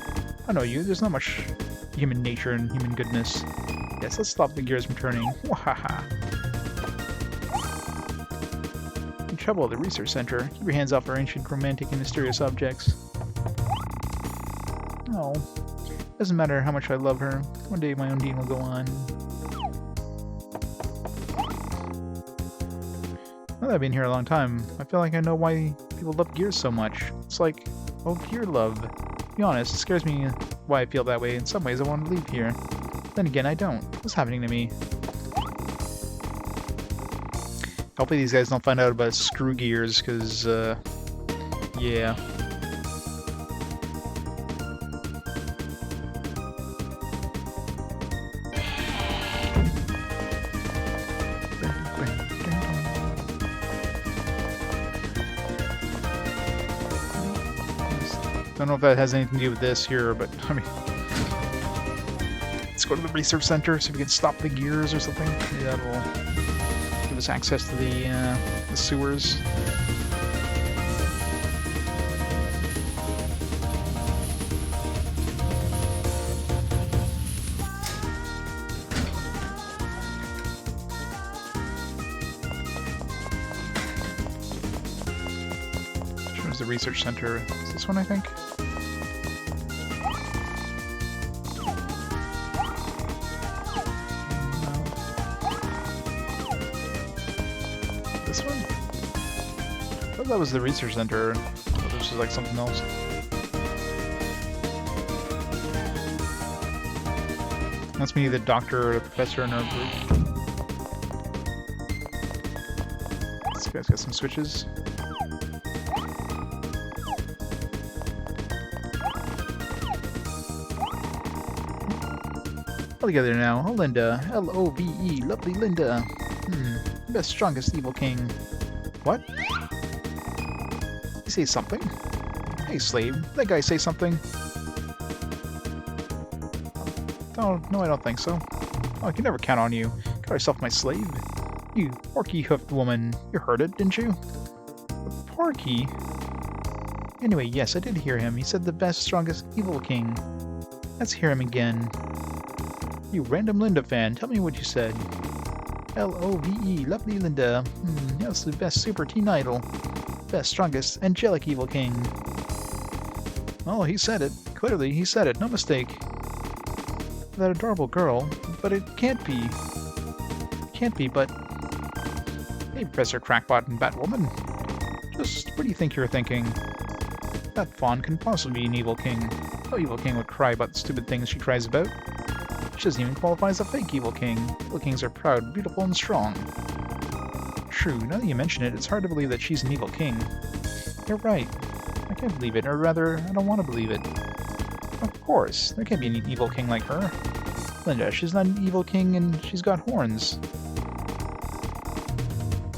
S1: I know you. There's not much human nature and human goodness. Yes, let's stop the gears from turning. Wahaha. In trouble at the research center. Keep your hands off our ancient, romantic, and mysterious objects. Oh. Doesn't matter how much I love her. One day my own deed will go on. Now that I've been here a long time, I feel like I know why people love gears so much. It's like, oh, gear love. To be honest, it scares me why I feel that way. In some ways, I want to leave here. Then again, I don't. What's happening to me? Hopefully these guys don't find out about screw gears, because, yeah. Don't know if that has anything to do with this here, but I mean, let's go to the research center so we can stop the gears or something. Maybe that will give us access to the sewers. Where's the research center? Is this one, I think? This one? I thought that was the research center. But this is like something else. That's me, the doctor or the professor in our group. This guy's got some switches. All together now. Oh, Linda. L-O-V-E. Lovely Linda. Best, strongest evil king. What? You say something? Hey, slave. Did that guy say something? Oh, no, I don't think so. Oh, I can never count on you. Call yourself my slave. You porky-hoofed woman. You heard it, didn't you? Porky? Anyway, yes, I did hear him. He said the best, strongest evil king. Let's hear him again. You random Linda fan, tell me what you said. L-O-V-E, lovely Linda. That's the best super teen idol. Best, strongest, angelic evil king. Oh, he said it. Clearly, he said it. No mistake. That adorable girl. But it can't be. It can't be, but... Hey, Professor Crackpot and Batwoman. Just what do you think you're thinking? That fawn can possibly be an evil king. No evil king would cry about the stupid things she cries about. She doesn't even qualify as a fake evil king. Evil kings are proud, beautiful, and strong. True, now that you mention it, it's hard to believe that she's an evil king. You're right. I can't believe it, or rather, I don't want to believe it. Of course, there can't be an evil king like her. Linda, she's not an evil king, and she's got horns.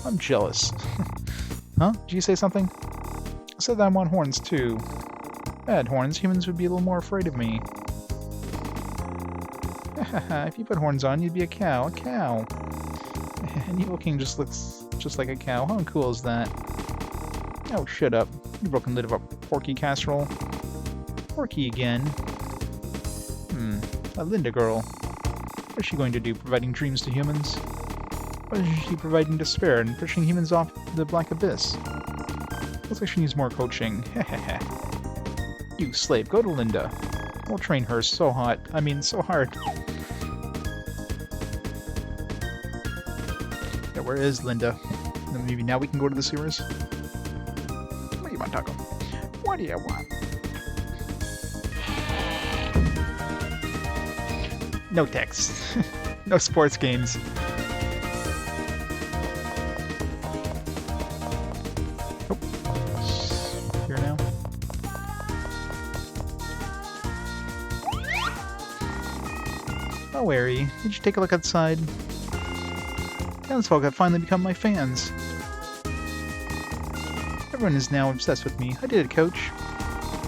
S1: I'm jealous. Huh? Did you say something? I said that I want horns, too. If I had horns, humans would be a little more afraid of me. If you put horns on, you'd be a cow. A cow. An evil king just looks just like a cow. How cool is that? Oh, shut up. You broken lid of a porky casserole. Porky again. A Linda girl. What is she going to do, providing dreams to humans? What is she providing despair and pushing humans off the black abyss? Looks like she needs more coaching. You slave, go to Linda. We'll train her so hot. I mean, so hard. where is Linda? Then maybe now we can go to the sewers? What do you want, Taco? What do you want? No text. No sports games. Oh. Here now. Oh, Airy, did you take a look outside? Townsfolk have finally become my fans. Everyone is now obsessed with me. I did it, Coach.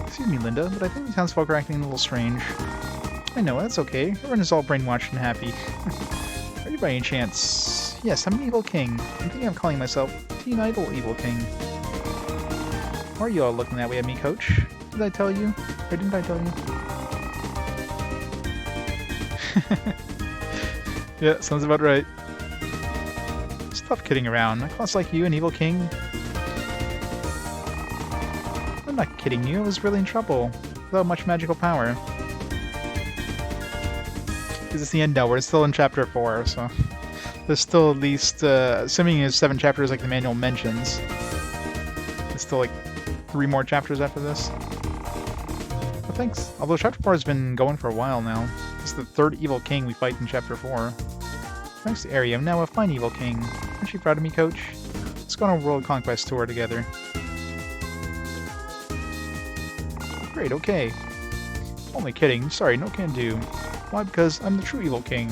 S1: Excuse me, Linda, but I think the townsfolk are acting a little strange. I know, that's okay. Everyone is all brainwashed and happy. Are you by any chance? Yes, I'm an evil king. I'm thinking of calling myself Teen Idol Evil King. Why are you all looking that way at me, Coach? Did I tell you? Or didn't I tell you? Yeah, sounds about right. Stop kidding around. A class like you, an evil king? I'm not kidding you, I was really in trouble. Without much magical power. Is this the end? No, we're still in chapter 4, so... There's still at least, assuming it's 7 chapters like the manual mentions. There's still like 3 more chapters after this. But thanks. Although chapter 4 has been going for a while now. It's the 3rd evil king we fight in chapter 4. Thanks to Ari, I'm now a fine evil king. Aren't you proud of me, Coach? Let's go on a world conquest tour together. Great, okay. Only kidding. Sorry, no can do. Why? Because I'm the true evil king.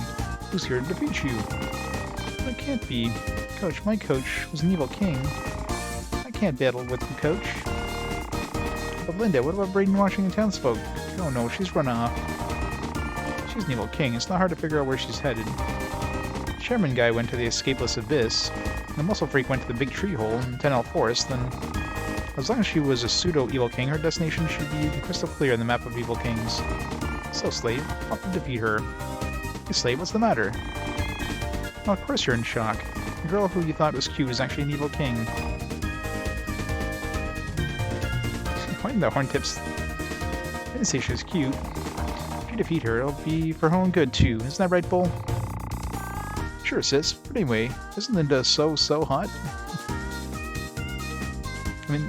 S1: Who's here to defeat you? That can't be. Coach, my coach was an evil king. I can't battle with you, Coach. But Linda, what about brainwashing the townsfolk? Oh no, she's run off. She's an evil king. It's not hard to figure out where she's headed. The chairman guy went to the escapeless abyss, and the muscle freak went to the big tree hole in Tenel Forest, then... As long as she was a pseudo-evil king, her destination should be crystal clear on the map of evil kings. So, Slave, I'll have to defeat her. Hey, Slave, what's the matter? Oh, of course you're in shock. The girl who you thought was cute is actually an evil king. Why didn't the horn tips... I didn't say she was cute. If you defeat her, it'll be for her own good, too. Isn't that right, Bull? Sure, sis. But anyway, isn't Linda so hot? I mean,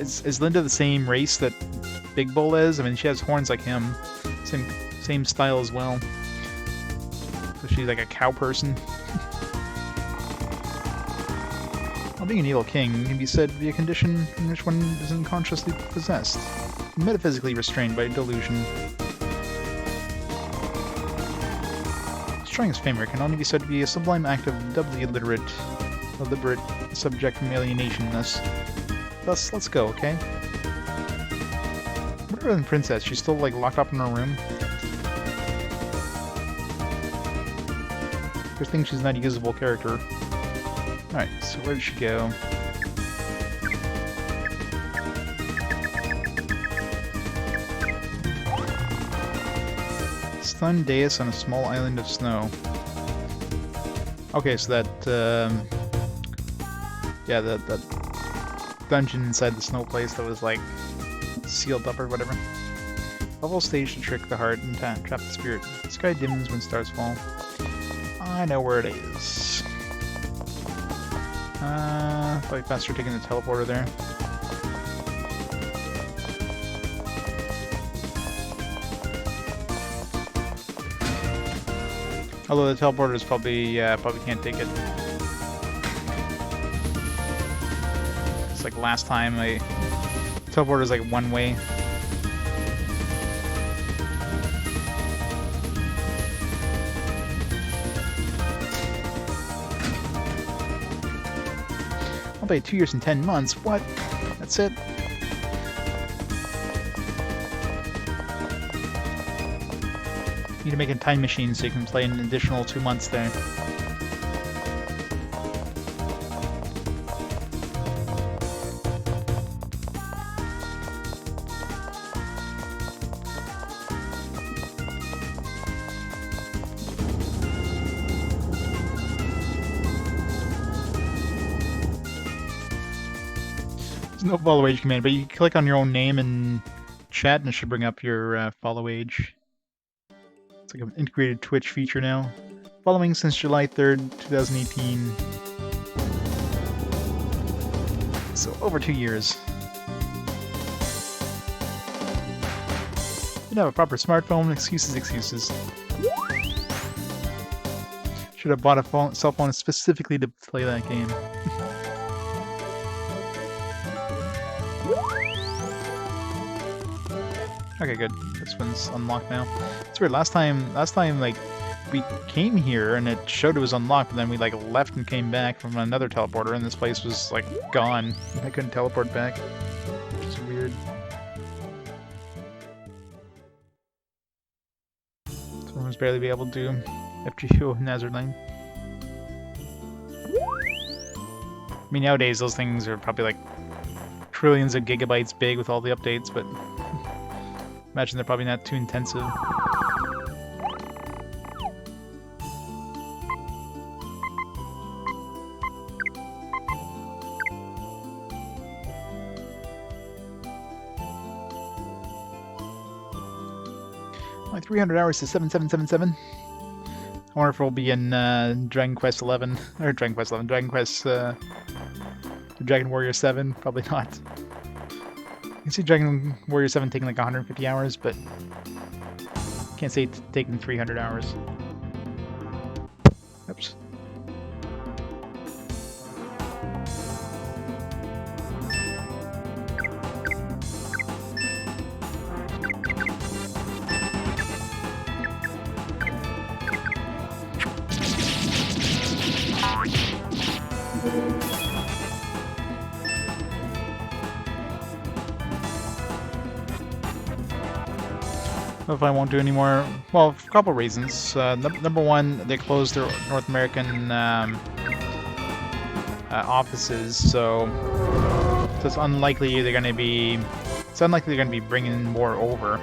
S1: is Linda the same race that Big Bull is? I mean, she has horns like him. Same style as well. So she's like a cow person. While being an evil king can be said to be a condition in which one is unconsciously possessed, metaphysically restrained by delusion. Destroying his family can only be said to be a sublime act of doubly deliberate subject from alienation-ness. Thus, let's go, okay? What about the princess? She's still, like, locked up in her room? I think she's not a usable character. Alright, so where did she go? Stunned dais on a small island of snow. Okay, so that, yeah, that dungeon inside the snow place that was, like, sealed up or whatever. Level stage to trick the heart and trap the spirit. The sky dims when stars fall. I know where it is. Probably faster taking the teleporter there. Although the teleporter is probably can't take it. It's like last time, teleporter is like one way. I'll play 2 years and 10 months. What? That's it? You need to make a time machine so you can play an additional 2 months there. No follow age command, but you click on your own name in chat and it should bring up your follow age. It's like an integrated Twitch feature now. Following since July 3rd, 2018. So over 2 years. Didn't have a proper smartphone. Excuses, excuses. Should have bought a cell phone specifically to play that game. Okay, good. This one's unlocked now. It's weird. Last time, like, we came here and it showed it was unlocked, but then we like left and came back from another teleporter, and this place was like gone. I couldn't teleport back. It's weird. Someone was barely be able to do FGO Nazarline. I mean, nowadays those things are probably like trillions of gigabytes big with all the updates, but imagine they're probably not too intensive. My 300 hours to 7777. I wonder if we'll be in Dragon Quest 11 or Dragon Quest 11, Dragon Warrior 7. Probably not. I can see Dragon Warrior 7 taking like 150 hours, but can't say it's taking 300 hours. Oops. If I won't do any more, well, for a couple reasons. Number one, they closed their North American offices, so it's unlikely they're going to be. It's unlikely they're going to be bringing more over.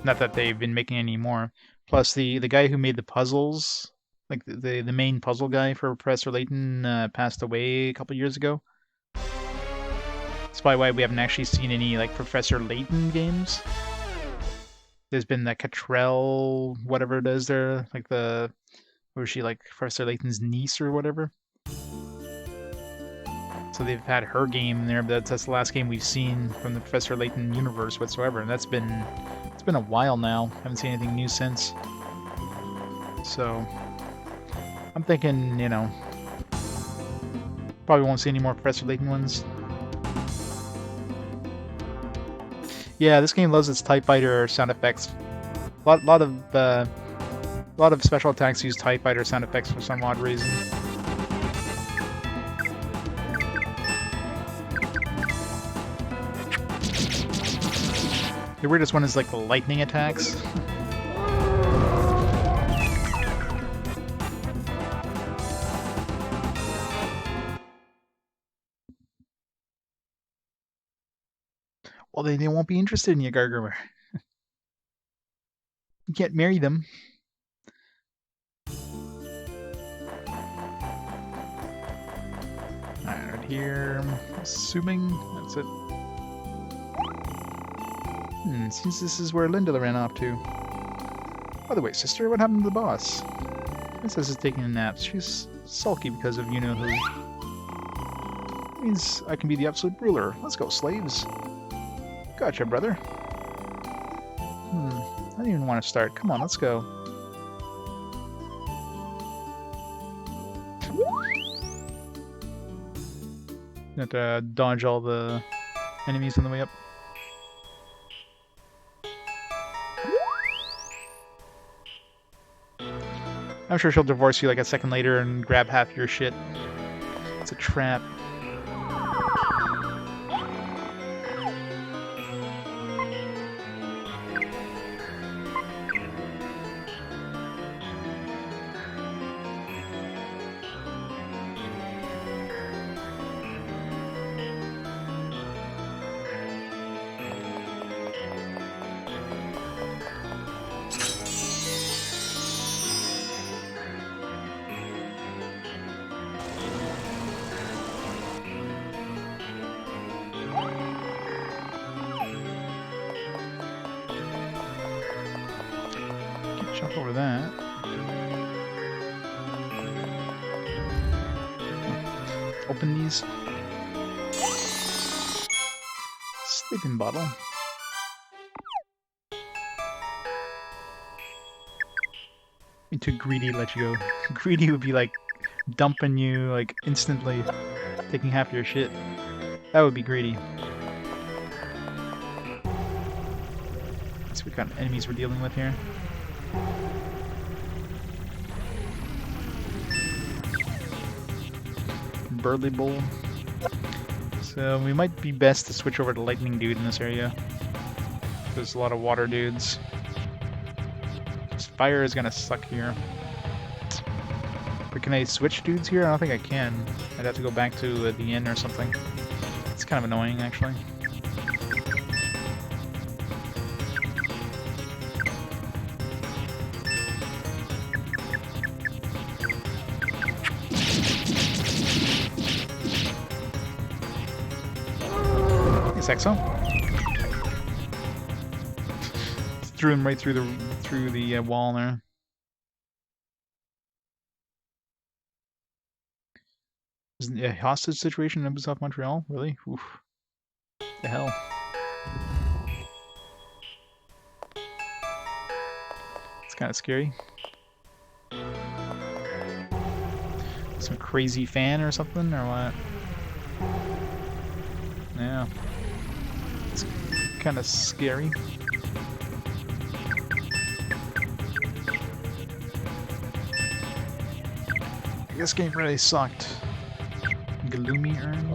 S1: Not that they've been making any more. Plus, the guy who made the puzzles, like the main puzzle guy for Professor Layton, passed away a couple years ago. That's probably why we haven't actually seen any like Professor Layton games. There's been that Cottrell, whatever it is there, like the, was she like Professor Layton's niece or whatever? So they've had her game there, but that's the last game we've seen from the Professor Layton universe whatsoever, and it's been a while now. Haven't seen anything new since. So I'm thinking, you know, probably won't see any more Professor Layton ones. Yeah, this game loves its TIE Fighter sound effects. A lot of special attacks use TIE Fighter sound effects for some odd reason. The weirdest one is like the lightning attacks. Well, they won't be interested in you, Gargrimmer. You can't marry them. Alright, right here. Assuming that's it. Seems this is where Linda ran off to. By the way, sister, what happened to the boss? Princess is taking a nap. She's sulky because of you-know-who. Means I can be the absolute ruler. Let's go, slaves. Gotcha, brother. I didn't even want to start. Come on, let's go. You have to dodge all the enemies on the way up. I'm sure she'll divorce you like a second later and grab half your shit. It's a trap. Jump over that. Open these. Sleeping bottle. Too greedy let you go. Greedy would be like dumping you like instantly, taking half your shit. That would be greedy. Let's see what kind of enemies we're dealing with here. Burly Bull. So we might be best to switch over to Lightning Dude in this area. There's a lot of water dudes. This fire is gonna suck here. But can I switch dudes here? I don't think I can. I'd have to go back to the inn or something. It's kind of annoying, actually. Exo. Threw him right through the wall there. Isn't it a hostage situation in Ubisoft Montreal? Really? Oof. The hell. It's kind of scary. Some crazy fan or something, or what? Yeah. It's kind of scary. This game really sucked. Gloomy Urn?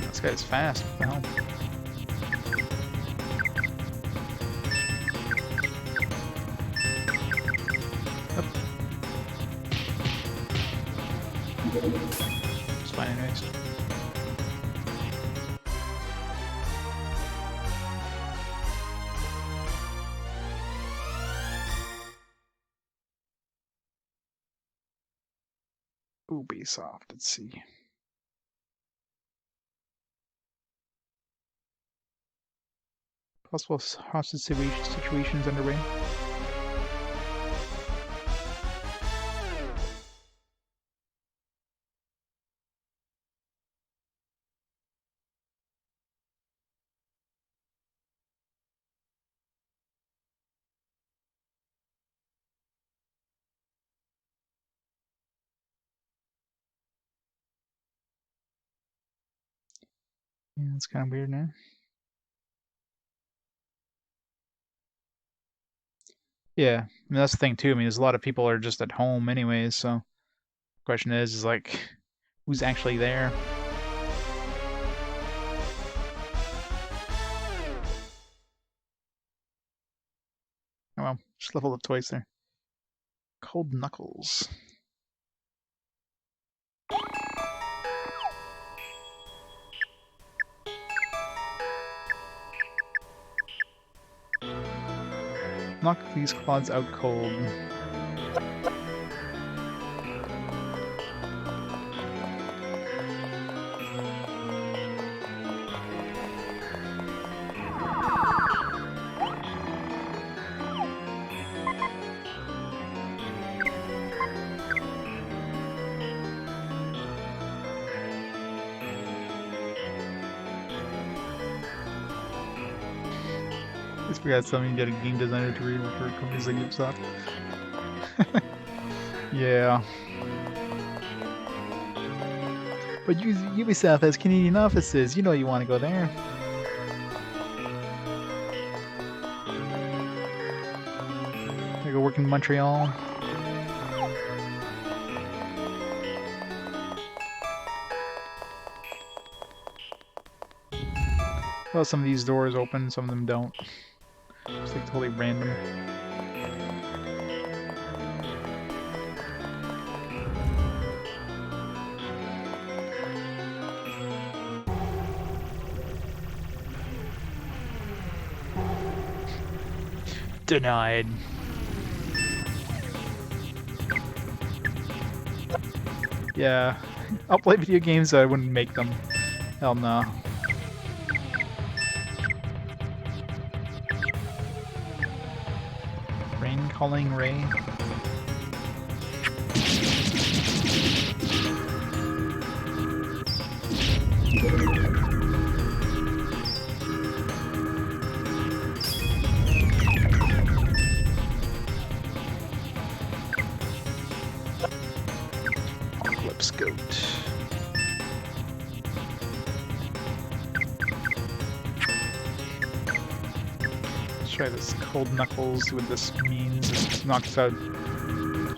S1: This guy's fast. What the hell? It's fine anyways. Ubisoft, let's see. Possible hostage situations underway. Yeah, it's kind of weird now. Yeah, I mean, that's the thing too. I mean, there's a lot of people are just at home anyways, so the question is like, who's actually there? Oh well, just leveled up twice there. Cold Knuckles. Knock these clods out cold. I forgot something get a game designer to read for companies like Ubisoft. Yeah. But Ubisoft has Canadian offices. You know you want to go there. I go work in Montreal. Well, some of these doors open, some of them don't. It's like totally random. Denied. Yeah, I'll play video games, so I wouldn't make them. Hell no. Rain calling Ray. Scout. Let's try this Cold Knuckles, see what this means. It knocks out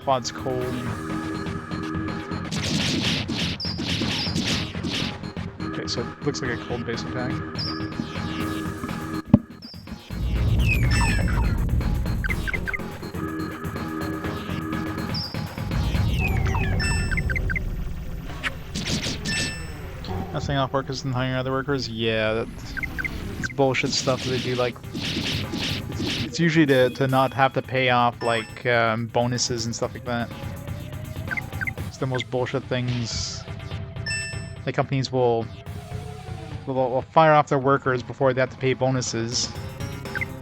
S1: Quad's cold. Okay, so it looks like a cold base attack. Messing off workers and hiring other workers? Yeah, it's bullshit stuff that they do. Like, it's usually to not have to pay off, like, bonuses and stuff like that. It's the most bullshit things. The companies will fire off their workers before they have to pay bonuses.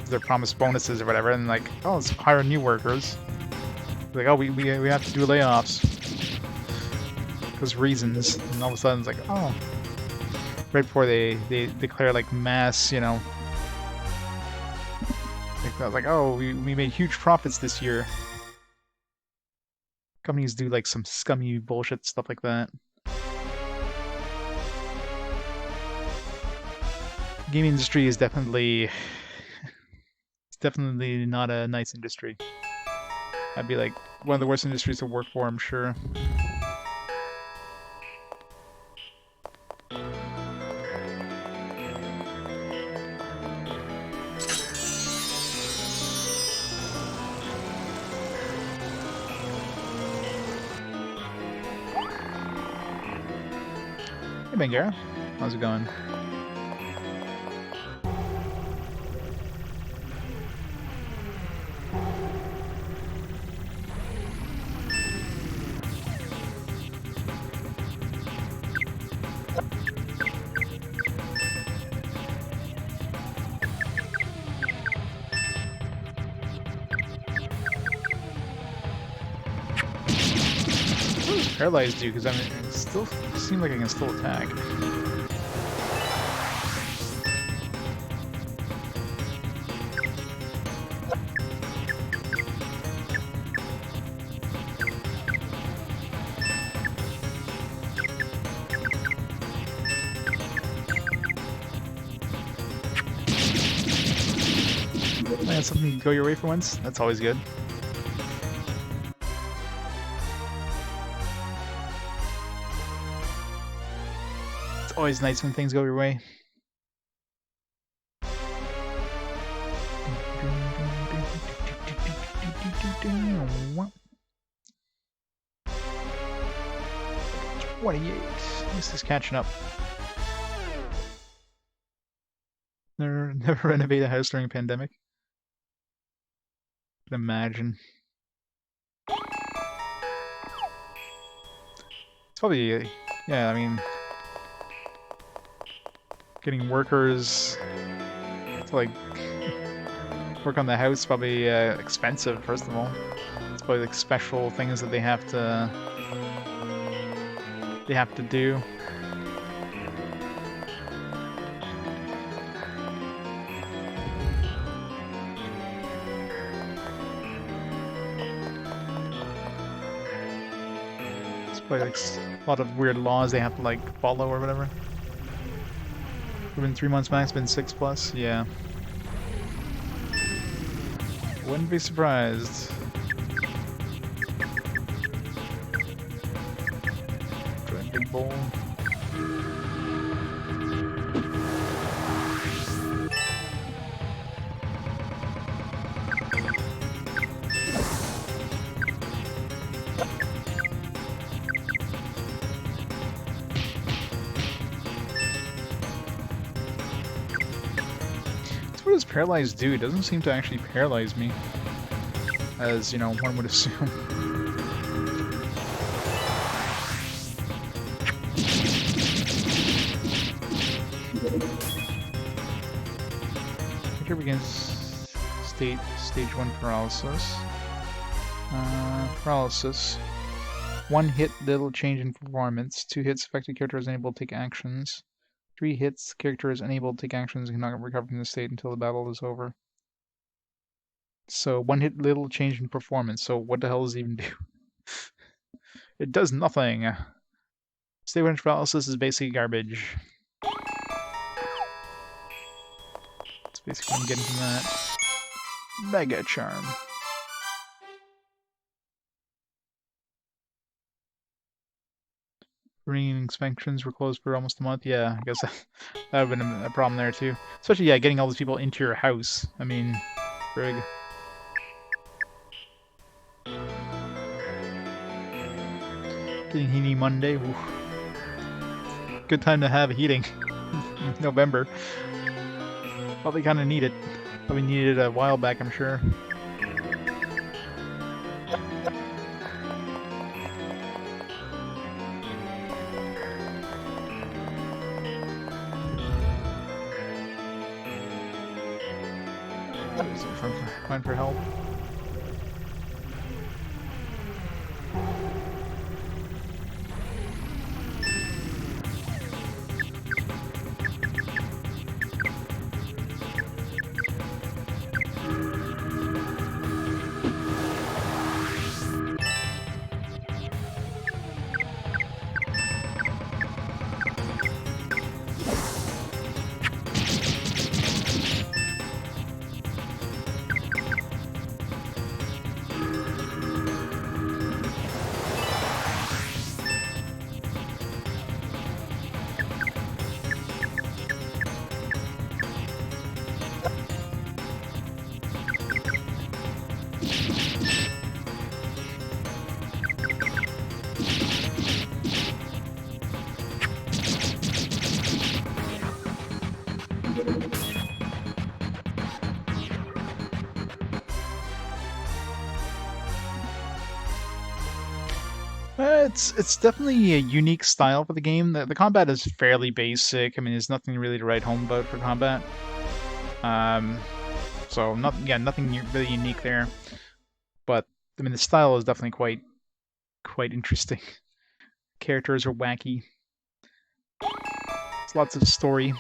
S1: Their promised bonuses or whatever, and like, oh, let's hire new workers. Like, oh, we have to do layoffs. Because reasons. And all of a sudden it's like, oh. Right before they declare like mass, you know, like oh, we made huge profits this year. Companies do like some scummy bullshit stuff like that. Gaming industry is definitely not a nice industry. I'd be like one of the worst industries to work for, I'm sure. Hey Bangara, how's it going? Paralyzed you because I mean, it still seems like I can still attack. I had something go your way for once. That's always good. Always nice when things go your way. This is catching up. Never renovate a house during a pandemic. Imagine. It's probably, yeah, I mean, getting workers to like work on the house probably expensive. First of all, it's probably like special things that they have to do. It's probably like a lot of weird laws they have to like follow or whatever. Been 3 months max, been 6+. Yeah. Wouldn't be surprised. Try a big bowl. What does paralyze do? It doesn't seem to actually paralyze me, as, you know, one would assume. Here begins stage 1 paralysis. Paralysis. 1 hit, little change in performance. 2 hits, affected character is unable to take actions. 3 hits, character is unable to take actions and cannot recover from the state until the battle is over. So 1 hit, little change in performance. So what the hell does it even do? It does nothing. Stable energy paralysis is basically garbage. That's basically what I'm getting from that. Mega Charm. Green inspections were closed for almost a month. Yeah, I guess that would have been a problem there too. Especially, yeah, getting all these people into your house. I mean, frig. Getting heating Monday. Oof. Good time to have heating. November. Probably kind of need it. Probably needed it a while back, I'm sure. What is it from? Find for help. It's definitely a unique style for the game. The combat is fairly basic. I mean, there's nothing really to write home about for combat. So nothing really unique there. But I mean, the style is definitely quite interesting. Characters are wacky. It's lots of story.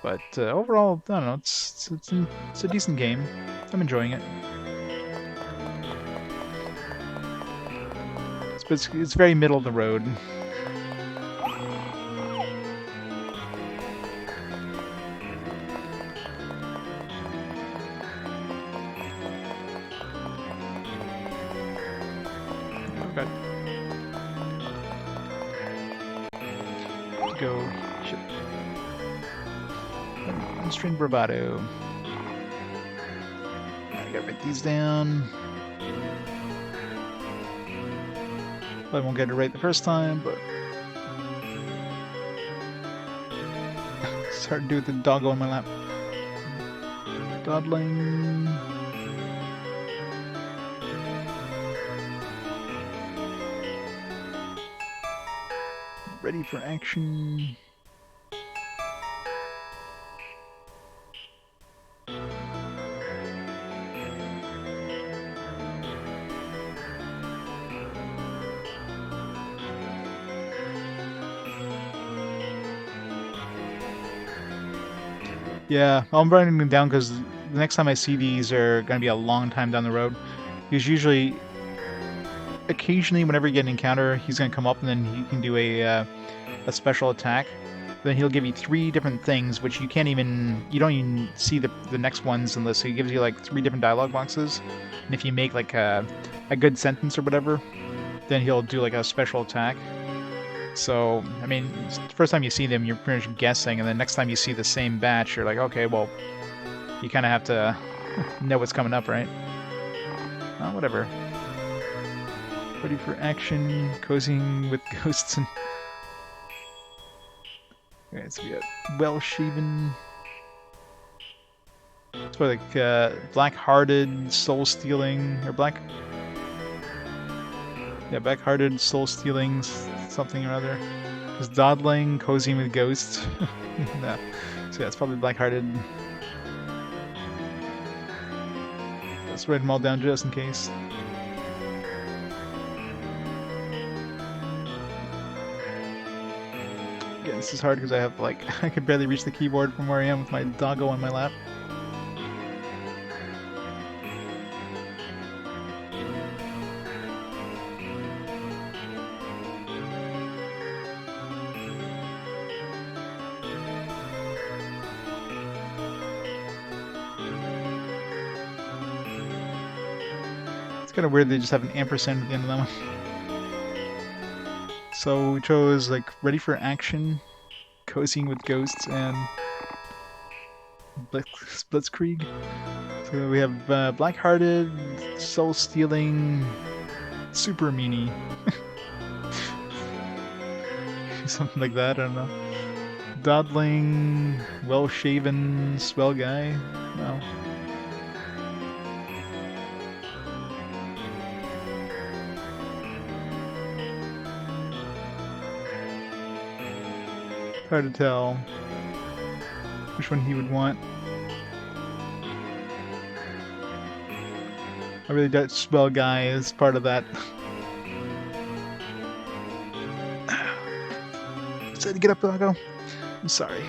S1: But overall, I don't know. It's a decent game. I'm enjoying it. It's very middle of the road. Okay. Go. Shit. Unstrained bravado. I gotta write these down. I won't get it right the first time, but it's hard to do with the doggo in my lap. Dodling. Ready for action. Yeah, I'm writing them down because the next time I see these are going to be a long time down the road. Because usually, occasionally, whenever you get an encounter, he's going to come up and then he can do a special attack. Then he'll give you 3 different things, which you don't even see the next ones unless he gives you like 3 different dialogue boxes. And if you make like a good sentence or whatever, then he'll do like a special attack. So, I mean, the first time you see them, you're pretty much guessing, and then next time you see the same batch, you're like, okay, well, you kind of have to know what's coming up, right? Whatever. Ready for action, cozying with ghosts and... Okay, so we got well-shaven... It's more like black-hearted, soul-stealing, or black... Yeah, black-hearted, soul-stealing, something or other. There's dawdling, cozying with ghosts. No. So yeah, it's probably black-hearted. Let's write them all down just in case. Again, this is hard because I have like I could barely reach the keyboard from where I am with my doggo on my lap. Kind of weird they just have an ampersand at the end of that one. So we chose like Ready for Action, Cozying with Ghosts, and Blitzkrieg. So we have Black-Hearted, Soul-Stealing, Super Meanie. Something like that, I don't know. Dodling, Well-Shaven, Swell Guy. No. Hard to tell which one he would want. I really doubt Swell Guy is part of that. Said to get up, Doggo. I'm sorry.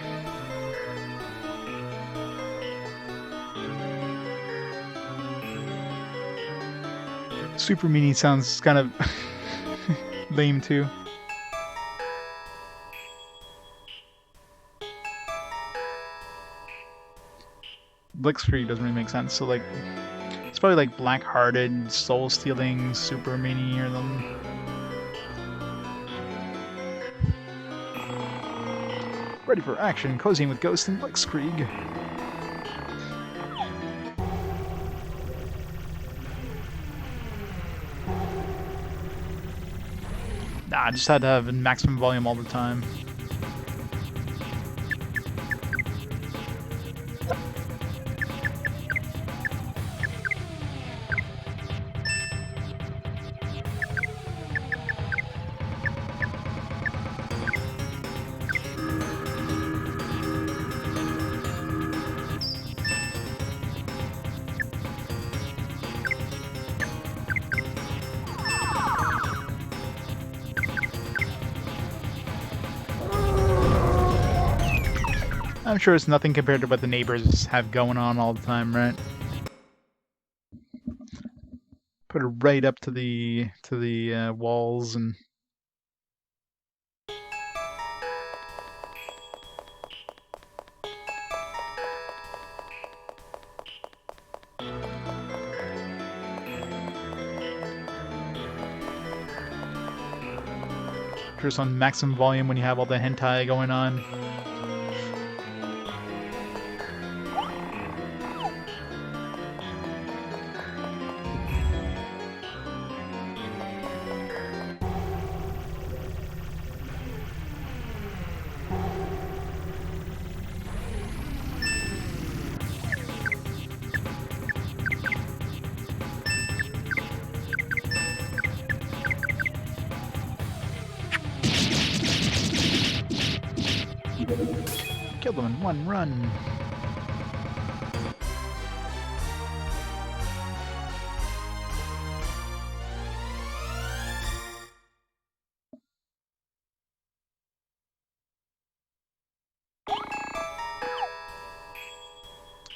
S1: Super Meanie sounds kind of lame too. Blitzkrieg doesn't really make sense, so like it's probably like Black-Hearted, Soul-Stealing, Super Meanie or something. Ready for Action, Cozying with Ghosts, and Blitzkrieg. Nah, I just had to have maximum volume all the time. I'm sure it's nothing compared to what the neighbors have going on all the time, right? Put it right up to the walls and just on maximum volume when you have all the hentai going on. Kill them in one run.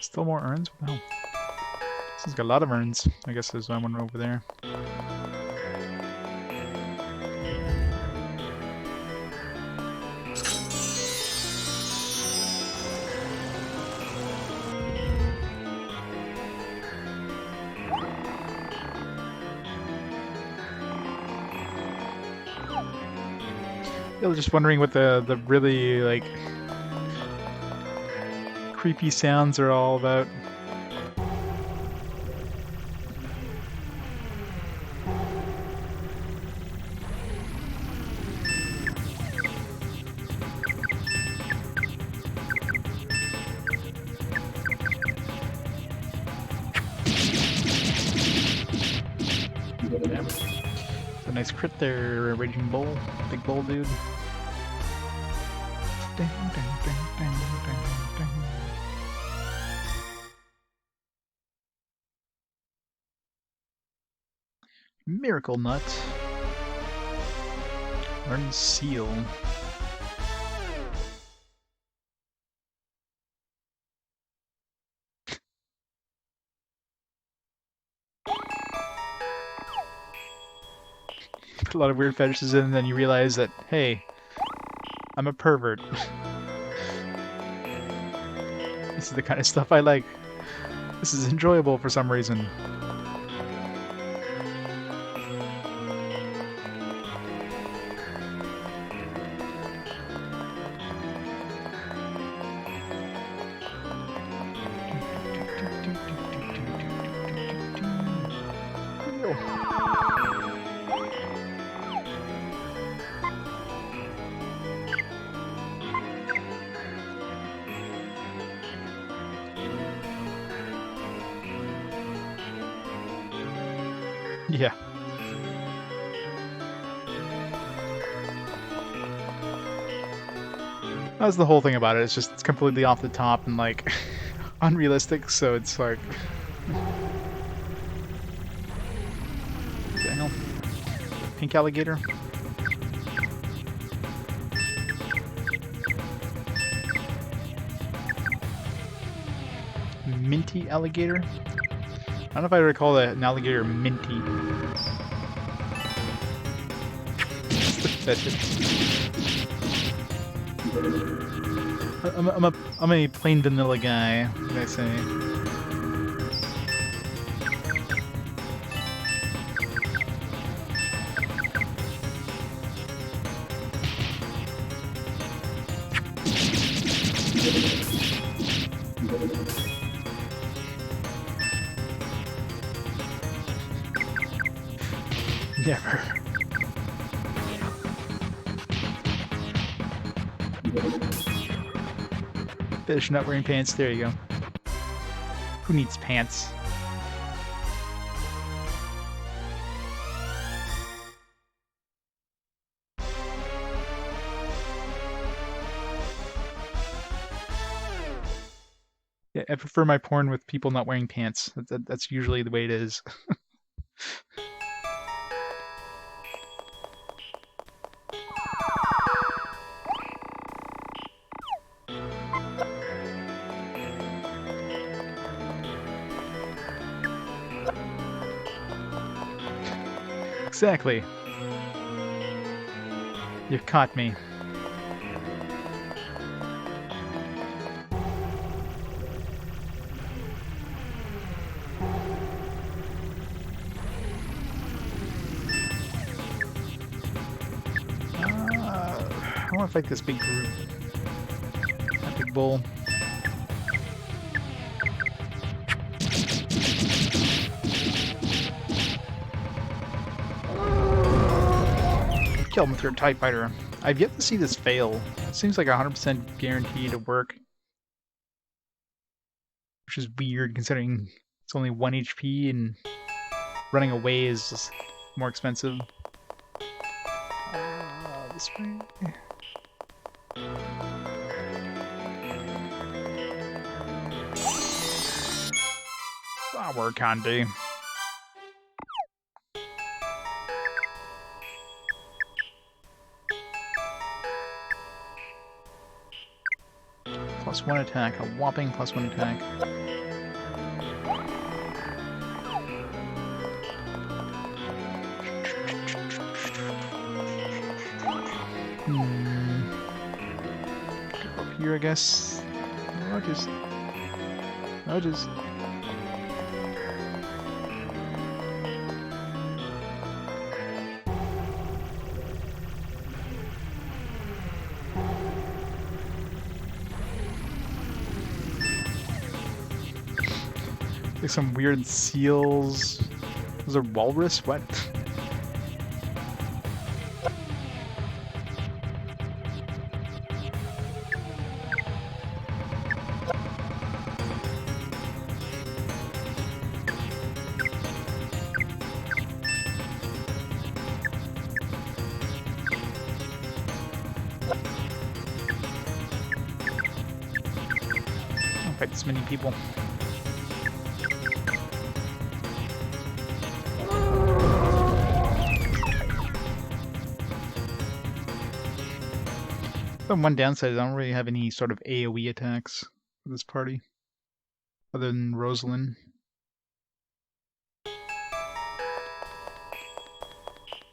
S1: Still more urns? Wow. This has got a lot of urns. I guess there's one over there. I was just wondering what the really, like, creepy sounds are all about. It's a nice crit there, Raging Bull. Big bull dude. Ding, ding, ding, ding, ding, ding. Miracle Nut. Learn Seal. Put a lot of weird fetishes in, and then you realize that, hey, I'm a pervert. This is the kind of stuff I like. This is enjoyable for some reason. Yeah. That's the whole thing about it. It's completely off the top and like unrealistic. So it's like, what the hell? Pink alligator. Minty alligator. I don't know if I recall an alligator minty. That's it. I'm a plain vanilla guy, what I say. Never. Fish not wearing pants. There you go. Who needs pants? Yeah, I prefer my porn with people not wearing pants. That's usually the way it is. Exactly. You've caught me. I want to fight this big group. That big bull. Kill him with your TIE fighter. I've yet to see this fail. It seems like 100% guaranteed to work. Which is weird considering it's only 1 HP and running away is more expensive. This way. Flower candy. +1 attack, a whopping +1 attack. Up here, I guess. Roaches. Like some weird seals. Those are walrus? What? I'll fight this many people. The one downside is I don't really have any sort of AoE attacks for this party, other than Rosalind.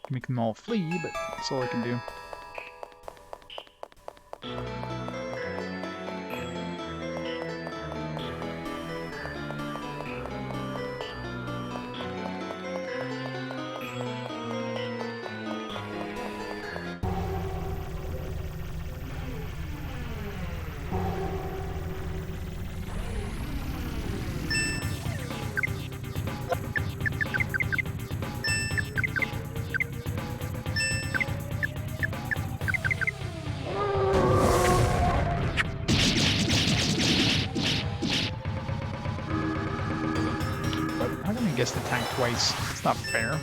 S1: Make them all flee, but that's all I can do. twice. It's not fair.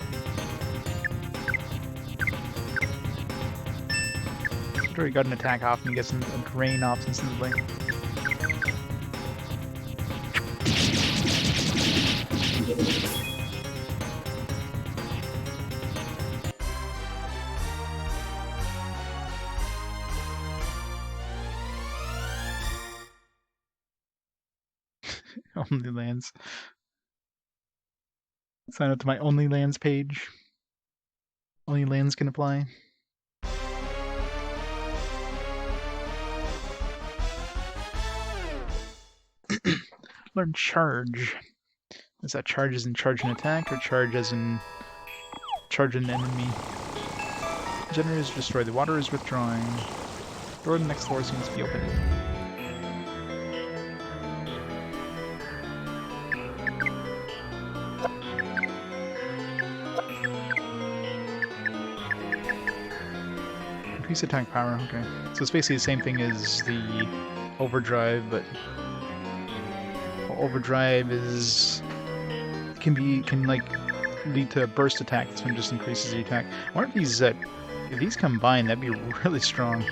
S1: After he got an attack off and he gets a drain off instantly. Only lands. Sign up to my Only Lands page. Only lands can apply. Learn charge. Is that charge as in charge an attack, or charge as in charge an enemy? Generators destroy. The water is withdrawing. Door to the next floor seems to be open. Increase attack power, okay. So it's basically the same thing as the overdrive, but overdrive is can like lead to a burst attack. This one just increases the attack. I wonder if these combine, that'd be really strong.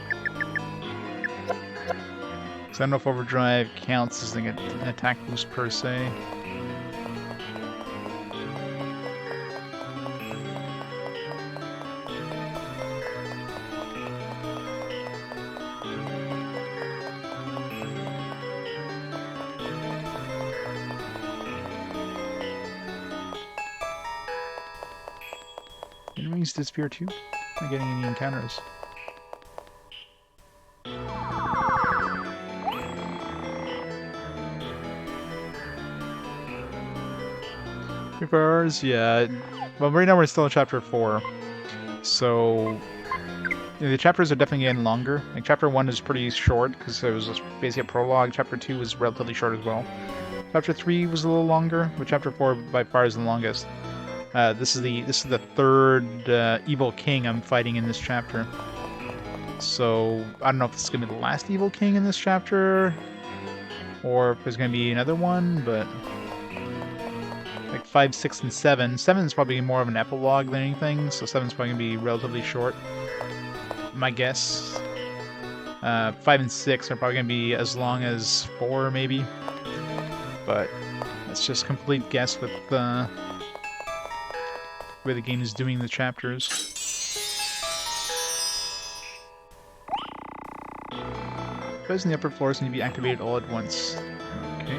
S1: So I don't know if overdrive counts as like an attack boost per se. Enemies disappear too? Am I getting any encounters? Hours, yeah. Well, right now we're still in chapter 4, so the chapters are definitely getting longer. Like chapter 1 is pretty short because it was basically a prologue. Chapter 2 was relatively short as well. Chapter 3 was a little longer, but chapter 4 by far is the longest. This is the third evil king I'm fighting in this chapter. So I don't know if this is gonna be the last evil king in this chapter, or if there's gonna be another one, but. Like 5, 6, and 7. 7 is probably more of an epilogue than anything, so 7 is probably going to be relatively short. My guess. 5 and 6 are probably going to be as long as 4, maybe. But it's just complete guess with the way the game is doing the chapters. Those in the upper floors need to be activated all at once. Okay.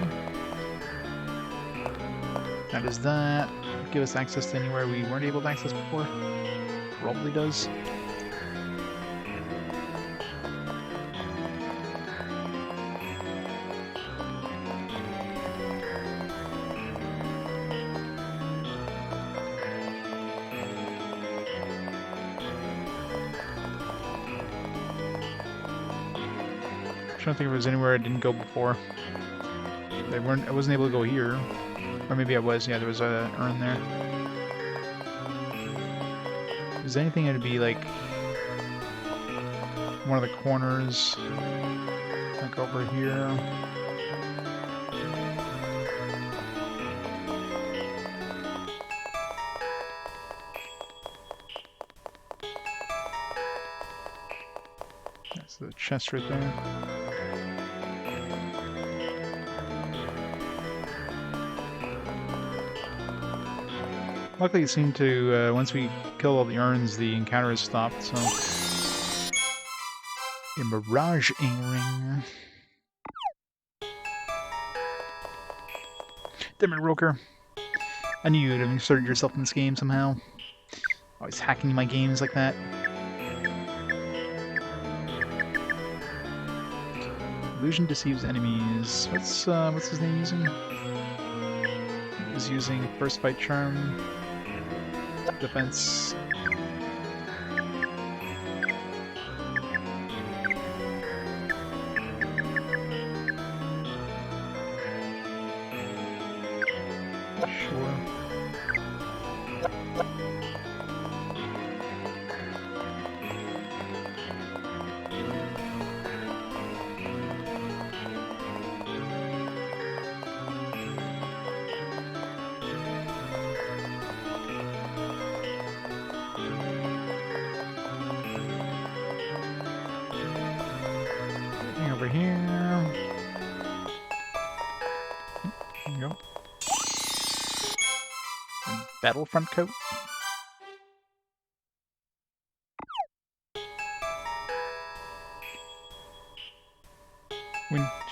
S1: How does that give us access to anywhere we weren't able to access before? Probably does. I'm trying to think if there's anywhere I didn't go before. I wasn't able to go here. Or maybe I was, yeah, there was an urn there. Is there anything that'd be like one of the corners? Like over here. That's the chest right there. Luckily it seemed to, once we kill all the urns, the encounter has stopped, so... A mirage ring. Damn it, Roker. I knew you'd have inserted yourself in this game somehow. Always hacking my games like that. Illusion deceives enemies. What's his name using? He's using First Fight Charm. Defense. Sure. over here. There you go. Battlefront coat.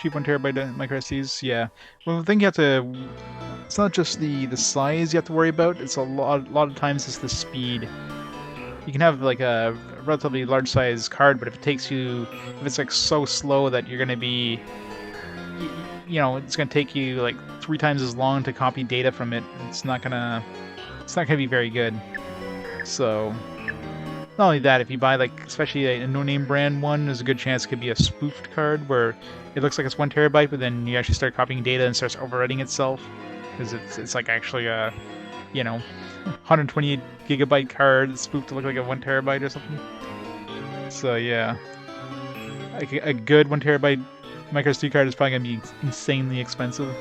S1: Cheap 1 terabyte micro SDs, yeah. Well, the thing you have to, it's not just the size you have to worry about. It's a lot of times it's the speed. You can have like a relatively large size card, but if it's like so slow that you're gonna be, you know, it's gonna take you like 3 times as long to copy data from it. It's not gonna be very good. So. Not only that, if you buy, like, especially a no-name brand one, there's a good chance it could be a spoofed card where it looks like it's 1 terabyte, but then you actually start copying data and starts overwriting itself. Because it's like actually a, you know, 128 gigabyte card spoofed to look like a 1 terabyte or something. So, yeah. Like a good 1 terabyte microSD card is probably going to be insanely expensive.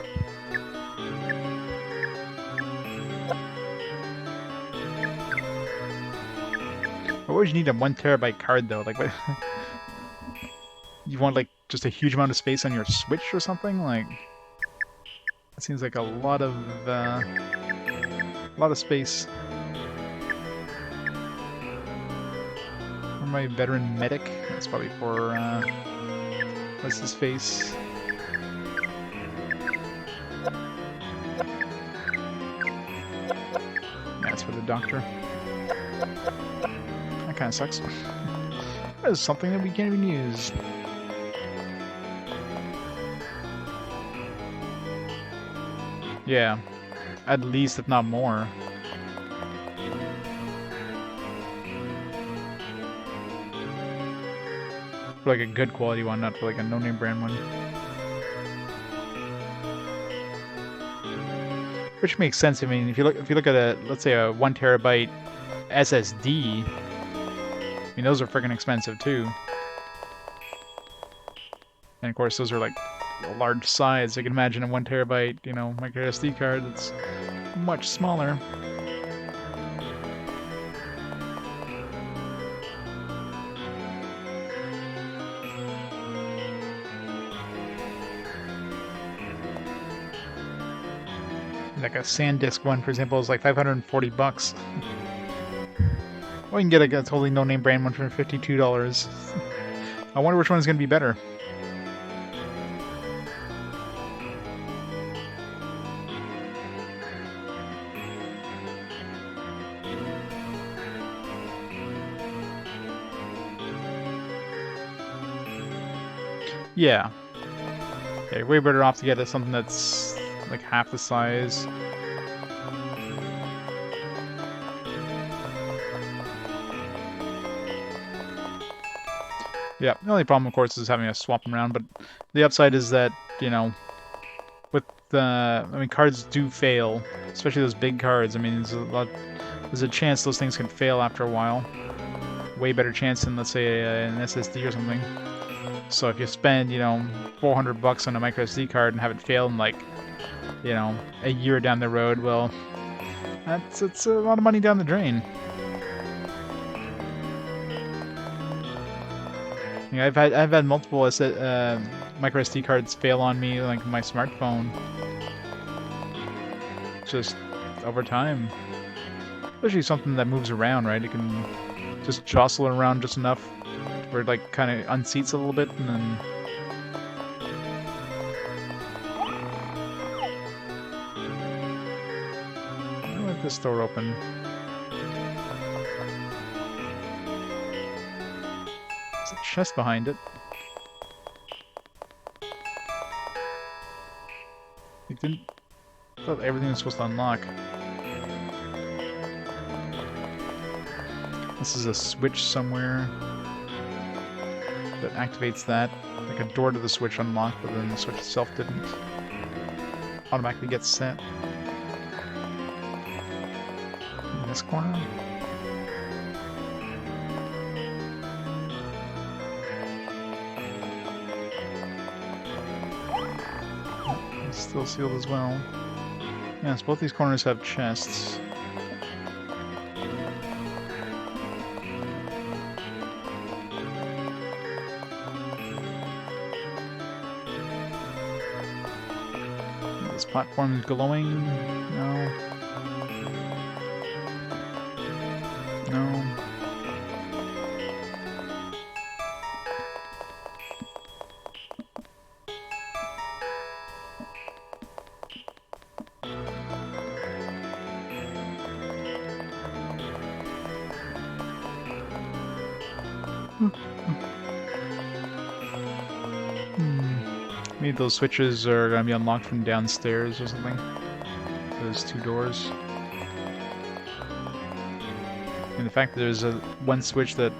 S1: What would you need a 1 terabyte card though? Like, what? You want like just a huge amount of space on your Switch or something? Like, that seems like a lot of space. For my veteran medic, that's probably for what's his face? Yeah, it's for the doctor. That kind of sucks. That is something that we can't even use. Yeah, at least, if not more. For like a good quality one, not for like a no-name brand one. Which makes sense. I mean, if you look at a, let's say, a 1 terabyte SSD, I mean, those are freaking expensive too. And of course, those are like a large size. I can imagine a 1 terabyte, you know, micro SD card that's much smaller. Like a SanDisk one, for example, is like $540. Or you can get a totally no-name brand one for $52. I wonder which one is going to be better. Yeah. Okay, way better off to get something that's like half the size. Yeah, the only problem, of course, is having to swap them around, but the upside is that, you know, with I mean, cards do fail, especially those big cards. I mean, there's a chance those things can fail after a while. Way better chance than, let's say, an SSD or something. So if you spend, you know, $400 on a micro SD card and have it fail in, like, you know, a year down the road, well, it's a lot of money down the drain. You know, I've had multiple micro SD cards fail on me, like my smartphone, just over time. Especially something that moves around, right? It can just jostle around just enough where it like kind of unseats a little bit, and then I'll let this door open. There's a chest behind it. I thought everything was supposed to unlock. This is a switch somewhere that activates that. Like a door to the switch unlocked, but then the switch itself didn't automatically get set. In this corner? Oh, it's still sealed as well. Yes, both these corners have chests. Platforms glowing? No. No. Maybe those switches are gonna be unlocked from downstairs or something. Those two doors. And the fact that there's one switch that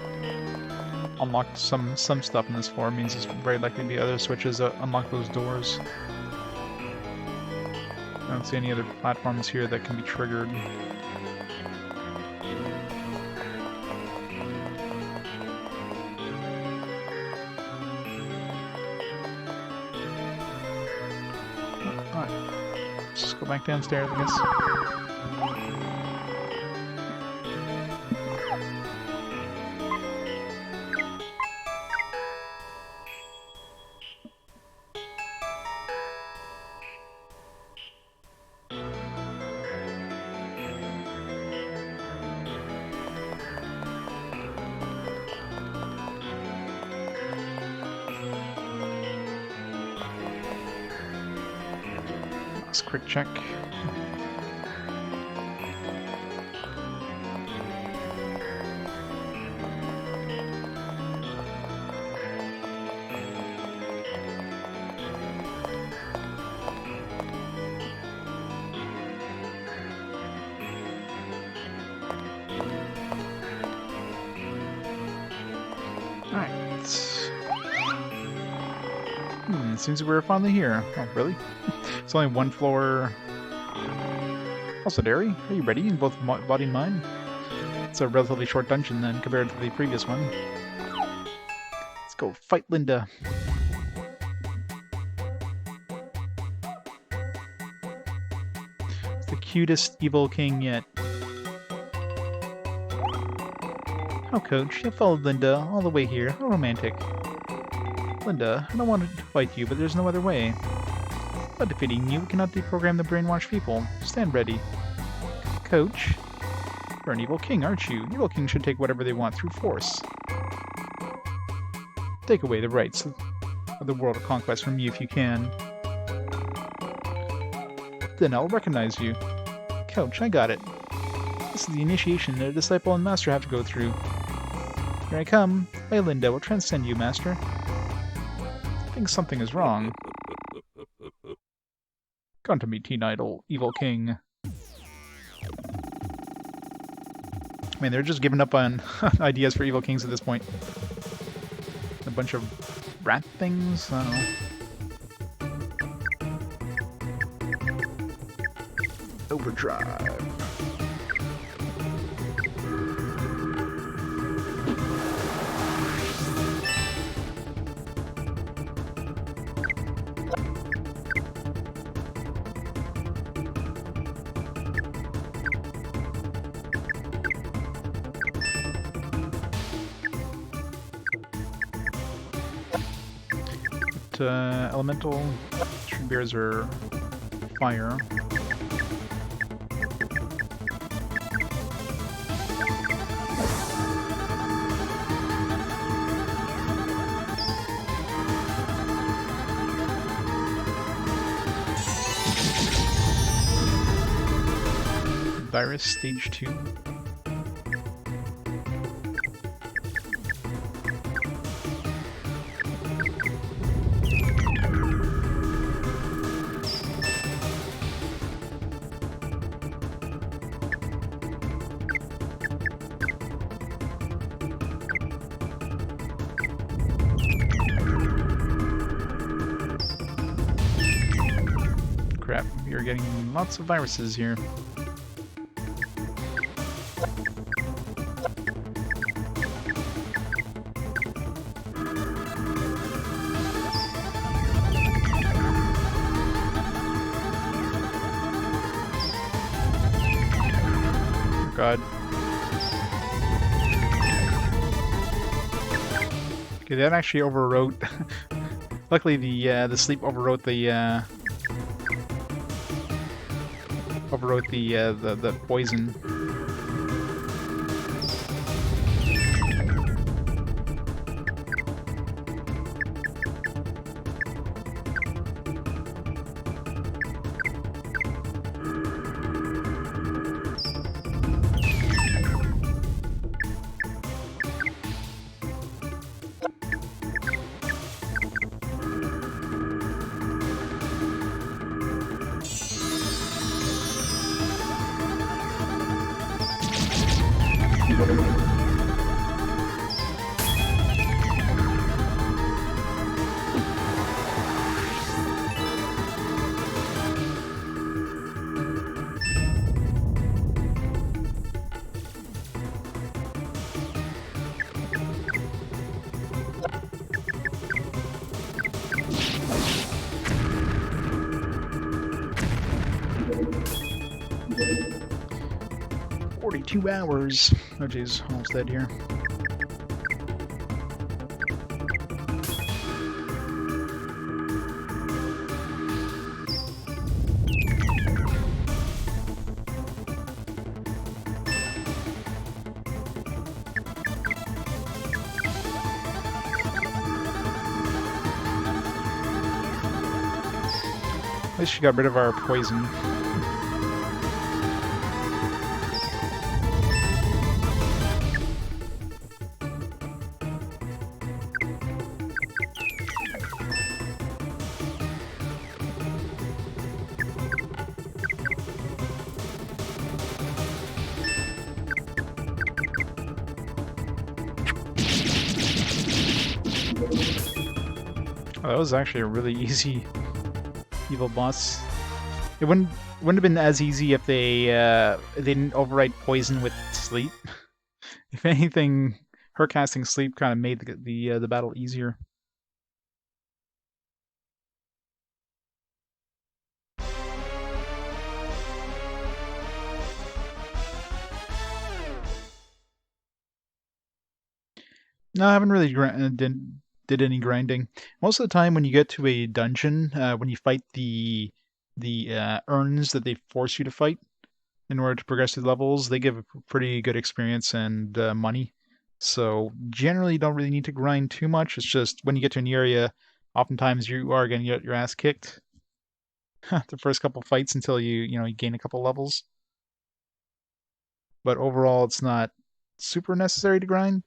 S1: unlocked some stuff in this floor means it's very likely to be other switches that unlock those doors. I don't see any other platforms here that can be triggered. Just go back downstairs, I guess. Last quick check. Alright. Seems we're finally here. Oh, really? It's only one floor. Also, Derry, are you ready in both body and mind? It's a relatively short dungeon then, compared to the previous one. Let's go fight Linda. It's the cutest evil king yet. Oh, Coach, you followed Linda all the way here. How romantic. Linda, I don't want to fight you, but there's no other way. By defeating you, we cannot deprogram the brainwashed people. Stand ready. Coach, you're an evil king, aren't you? Evil kings should take whatever they want through force. Take away the rights of the world of conquest from me if you can. Then I'll recognize you. Coach, I got it. This is the initiation that a disciple and master have to go through. Here I come. My Linda will transcend you, master. I think something is wrong. Come to me, teen-idol, evil king. Man, they're just giving up on ideas for evil kings at this point. A bunch of rat things? I don't know. Overdrive. Elemental tree bears are fire. Virus stage 2. Crap, we are getting lots of viruses here. God. Okay, that actually overwrote. Luckily, the sleep overwrote the overwrote the poison. Two hours. Oh jeez, almost dead here. At least she got rid of our poison. Oh, that was actually a really easy evil boss. It wouldn't have been as easy if they didn't override poison with sleep. If anything, her casting sleep kind of made the battle easier. No, I haven't really did any grinding. Most of the time, when you get to a dungeon, when you fight the urns that they force you to fight in order to progress through levels, they give a pretty good experience and money. So generally, you don't really need to grind too much. It's just when you get to an area, oftentimes you are going to get your ass kicked the first couple fights until you gain a couple levels. But overall, it's not super necessary to grind.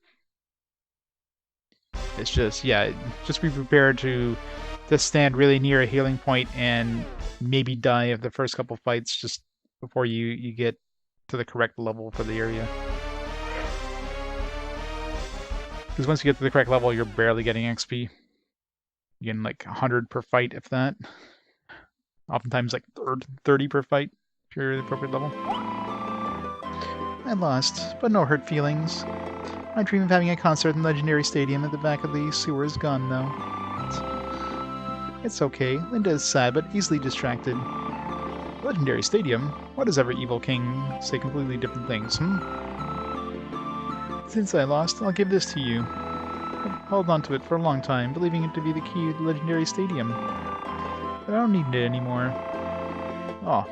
S1: It's just, yeah, just be prepared to stand really near a healing point and maybe die of the first couple fights just before you get to the correct level for the area. Because once you get to the correct level, you're barely getting XP. You're getting like 100 per fight, if that. Oftentimes like 30 per fight, if you're the appropriate level. I lost, but no hurt feelings. My dream of having a concert in the Legendary Stadium at the back of the sewer is gone now. It's okay. Linda is sad but easily distracted. Legendary Stadium? What does every evil king say completely different things, Since I lost, I'll give this to you. I've held on to it for a long time, believing it to be the key to the Legendary Stadium. But I don't need it anymore. Oh,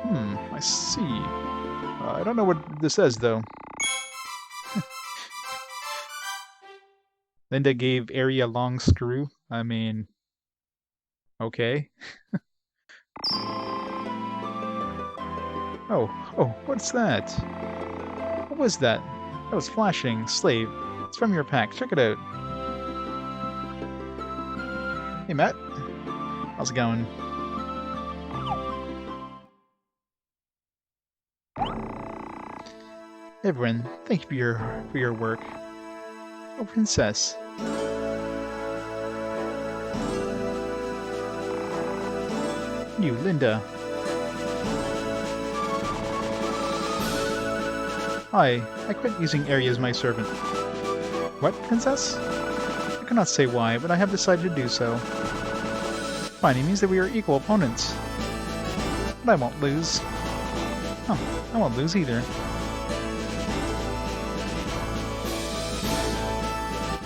S1: I see. I don't know what this says, though. Linda gave Ari a long screw. I mean, okay. Oh, what's that? What was that? That was flashing. Slave. It's from your pack. Check it out. Hey, Matt. How's it going? Everyone, thank you for your work. Oh, Princess. You, Linda. I quit using Ari as my servant. What, Princess? I cannot say why, but I have decided to do so. Fine, it means that we are equal opponents. But I won't lose. Oh, I won't lose either.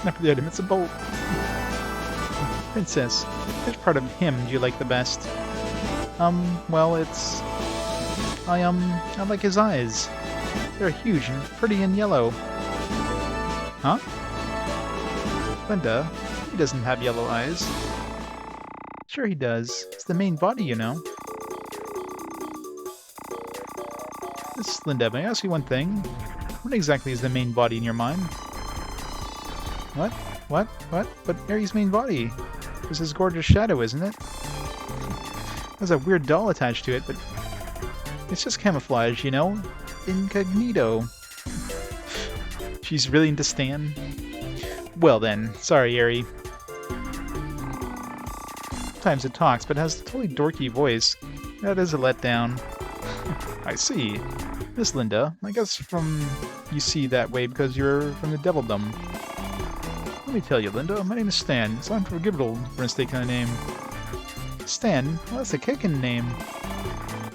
S1: After the item, it's a bolt. Princess, which part of him do you like the best? Well, it's... I like his eyes. They're huge and pretty and yellow. Huh? Linda, he doesn't have yellow eyes. Sure he does. It's the main body, you know. Miss Linda, may I ask you one thing? What exactly is the main body in your mind? What? What? What? But Aries' main body is his gorgeous shadow, isn't it? There's a weird doll attached to it, but it's just camouflage, you know? Incognito. She's really into Stan? Well then, sorry, Ari. Sometimes it talks, but has a totally dorky voice. That is a letdown. I see. Miss Linda, I guess you see that way because you're from the Devildom. Let me tell you, Linda, my name is Stan. It's unforgivable for a mistake on a name. Stan? Well, that's a kickin' name.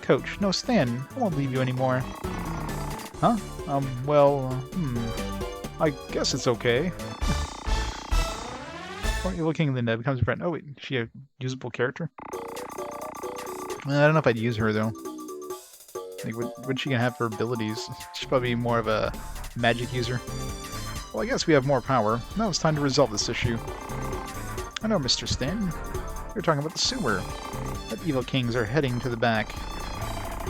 S1: Coach, no, Stan. I won't leave you anymore. Huh? I guess it's okay. Aren't you looking, Linda becomes a friend? Oh wait, is she a usable character? I don't know if I'd use her though. Like, what's she gonna have for abilities? She's probably more of a magic user. Well, I guess we have more power. Now it's time to resolve this issue. I know, Mr. Stan. You're talking about the sewer. That evil kings are heading to the back.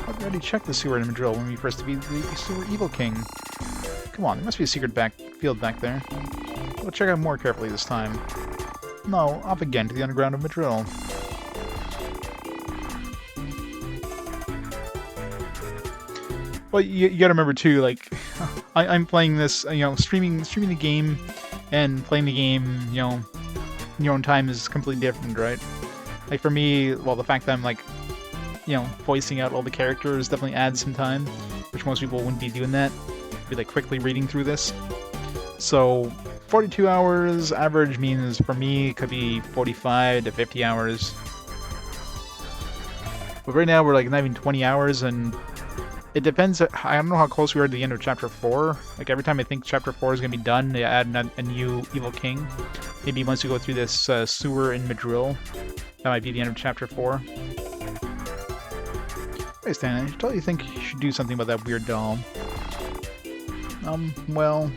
S1: I've already checked the sewer in Madrill when we first defeated the sewer evil king. Come on, there must be a secret field back there. We'll check out more carefully this time. No, off again to the underground of Madrill. Well, you gotta remember too, like, I'm playing this, you know, streaming the game and playing the game, you know, in your own time is completely different, right? Like for me, well, the fact that I'm like, you know, voicing out all the characters definitely adds some time, which most people wouldn't be doing that. Be like quickly reading through this. So 42 hours average means for me it could be 45 to 50 hours. But right now we're like not even 20 hours, and it depends. I don't know how close we are to the end of Chapter 4. Like every time I think Chapter 4 is going to be done, they add a new evil king. Maybe once we go through this sewer in Madrill, that might be the end of Chapter 4. Hey Stan, I totally think you should do something about that weird doll. Well...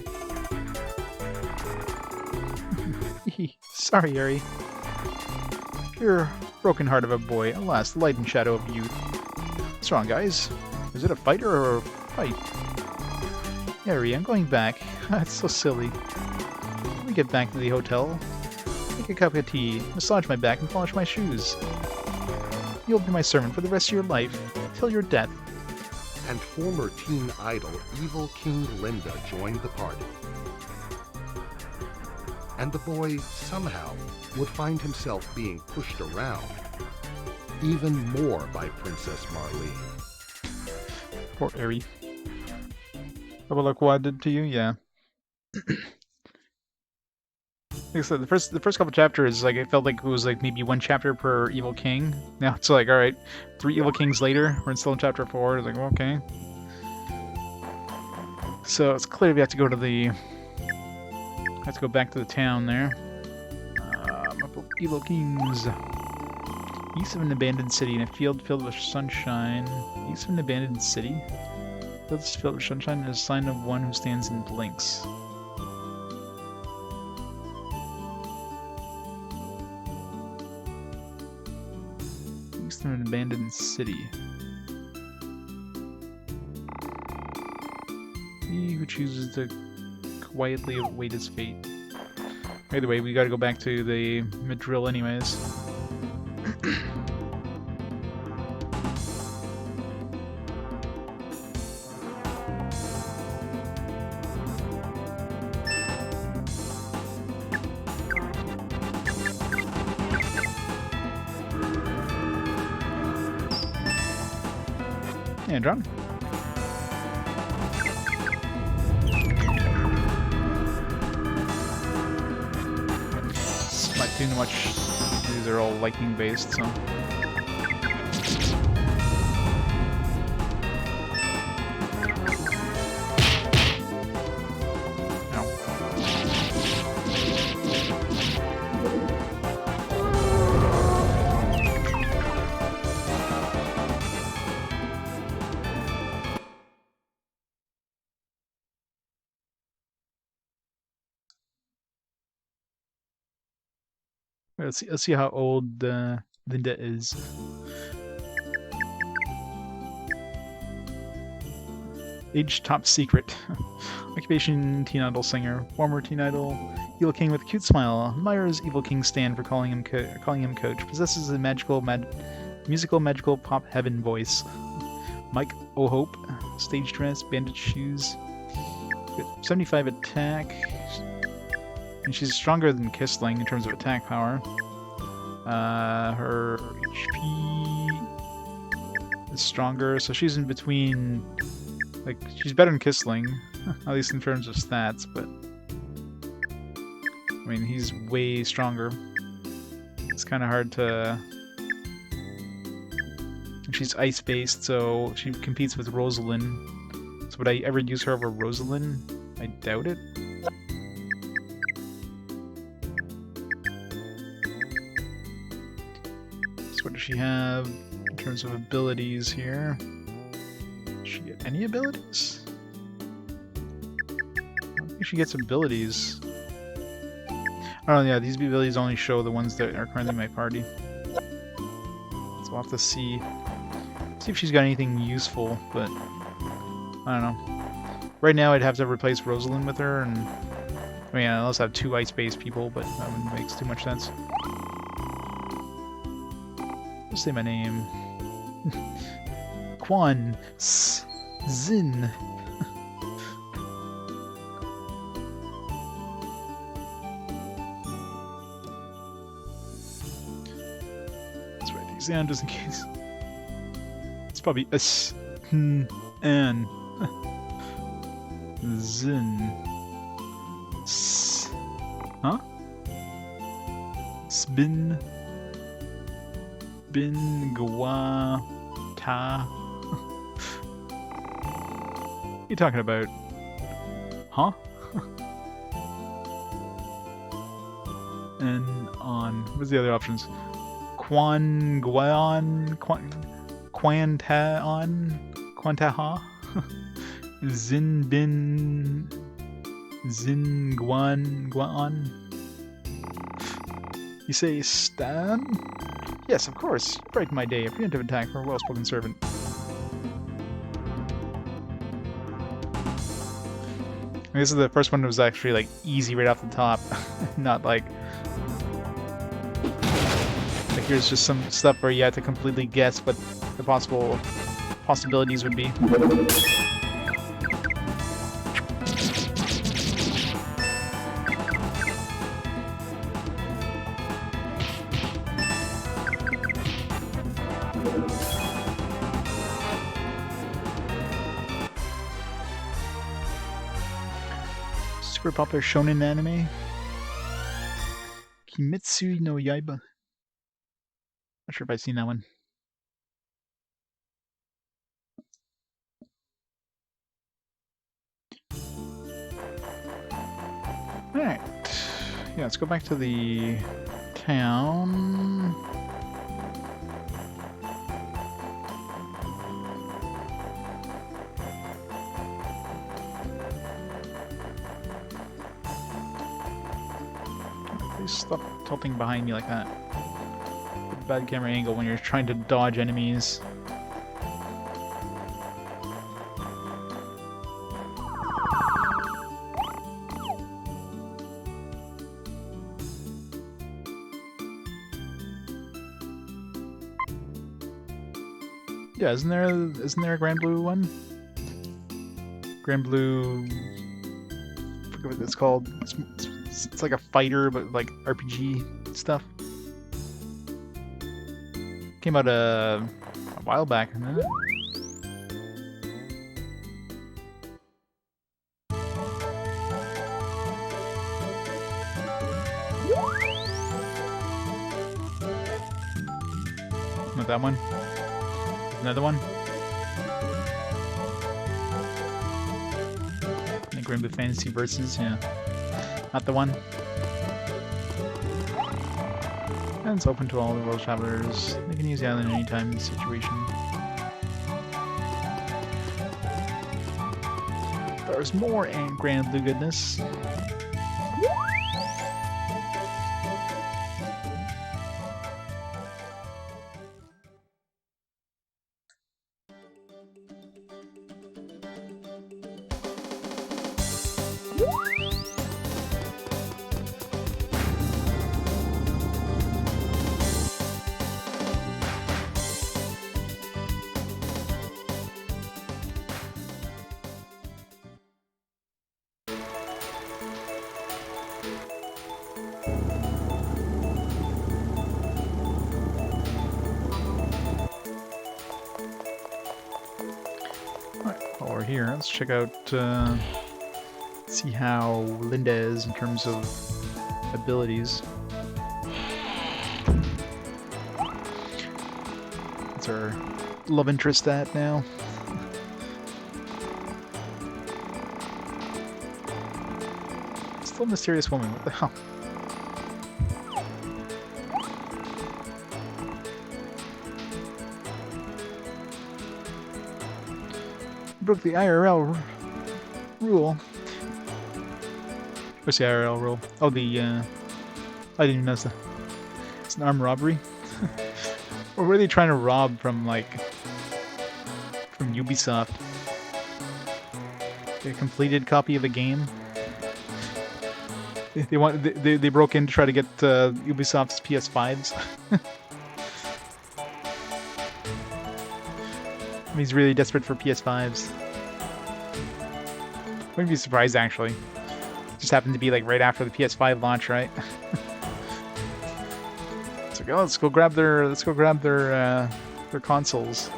S1: Sorry, Ari. You're a broken heart of a boy, alas, the light and shadow of youth. What's wrong, guys? Is it a fight or a fight? Ari, I'm going back. That's so silly. Let me get back to the hotel. Make a cup of tea, massage my back, and polish my shoes. You'll be my servant for the rest of your life, till your death.
S2: And former teen idol Evil King Linda joined the party. And the boy, somehow, would find himself being pushed around, even more by Princess Marlene.
S1: Poor Ari. Double like what I did to you? Yeah. Like I said, the first couple chapters, like it felt like it was like maybe one chapter per evil king. Now it's like, all right, 3 evil kings later, we're still in chapter 4. It's like, well, okay. So it's clear we have to go to the. Let's go back to the town there. Evil kings. East of an abandoned city in a field filled with sunshine. East of an abandoned city. Fields filled with sunshine and a sign of one who stands and blinks. East of an abandoned city. He who chooses to quietly await his fate. Either way, we gotta go back to the Madrill anyways. And John. Not too much. These are all lightning based, so. Let's see how old Linda is. Age top secret. Occupation teen idol singer. Former teen idol. Evil king with a cute smile. Admires evil king's stand for calling him coach. Possesses a musical magical pop heaven voice. Mike O'Hope. Stage dress. Bandit shoes. 75 attack. And she's stronger than Kissling in terms of attack power. Her HP is stronger, so she's in between. Like, she's better than Kissling, at least in terms of stats, but I mean, he's way stronger. It's kind of hard to. She's ice-based, so she competes with Rosalind. So would I ever use her over Rosalind? I doubt it. So what does she have in terms of abilities here? Does she get any abilities? I don't think she gets abilities. Oh yeah, these abilities only show the ones that are currently in my party. So we'll have to see if she's got anything useful, but I don't know. Right now I'd have to replace Rosalind with her, and I mean, unless I have two ice-based people, but that wouldn't make too much sense. Just say my name. Quan Zin. Let's write these down just in case. It's probably S N Zin. S. Huh? Spin. Bin Gwa Ta. What are you talking about? Huh? And on. What's the other options? Quan Guan Quanta on Quantaha Zin Bin Zin Guan. You say Stan? Yes, of course. Brighten my day. A preemptive attack for a well-spoken servant. This is the first one that was actually like easy right off the top, not like here's just some stuff where you have to completely guess what the possibilities would be. Super popular shonen anime. Kimetsu no Yaiba. Not sure if I've seen that one. Alright. Yeah, let's go back to the town. Please stop tilting behind me like that. Bad camera angle when you're trying to dodge enemies. Yeah, isn't there a Grand Blue one? Grand Blue, I forget what it's called. It's like a fighter, but like RPG stuff. Came out a while back, didn't it? Not that one. Another one. The Grand Blue Fantasy Versus, yeah. Not the one. And it's open to all the world travelers. They can use the island anytime in the situation. There's more and Grand Blue goodness. here. Let's check out, see how Linda is in terms of abilities. What's our love interest at now? Still mysterious woman, what the hell? Broke the IRL rule. What's the IRL rule? Oh, the, I didn't even notice that. It's an armed robbery? Or were they trying to rob from, like, from Ubisoft? A completed copy of the game? They broke in to try to get Ubisoft's PS5s. He's really desperate for PS5s. Wouldn't be surprised, actually. Just happened to be like right after the PS5 launch, right? It's like, oh, let's go grab their consoles.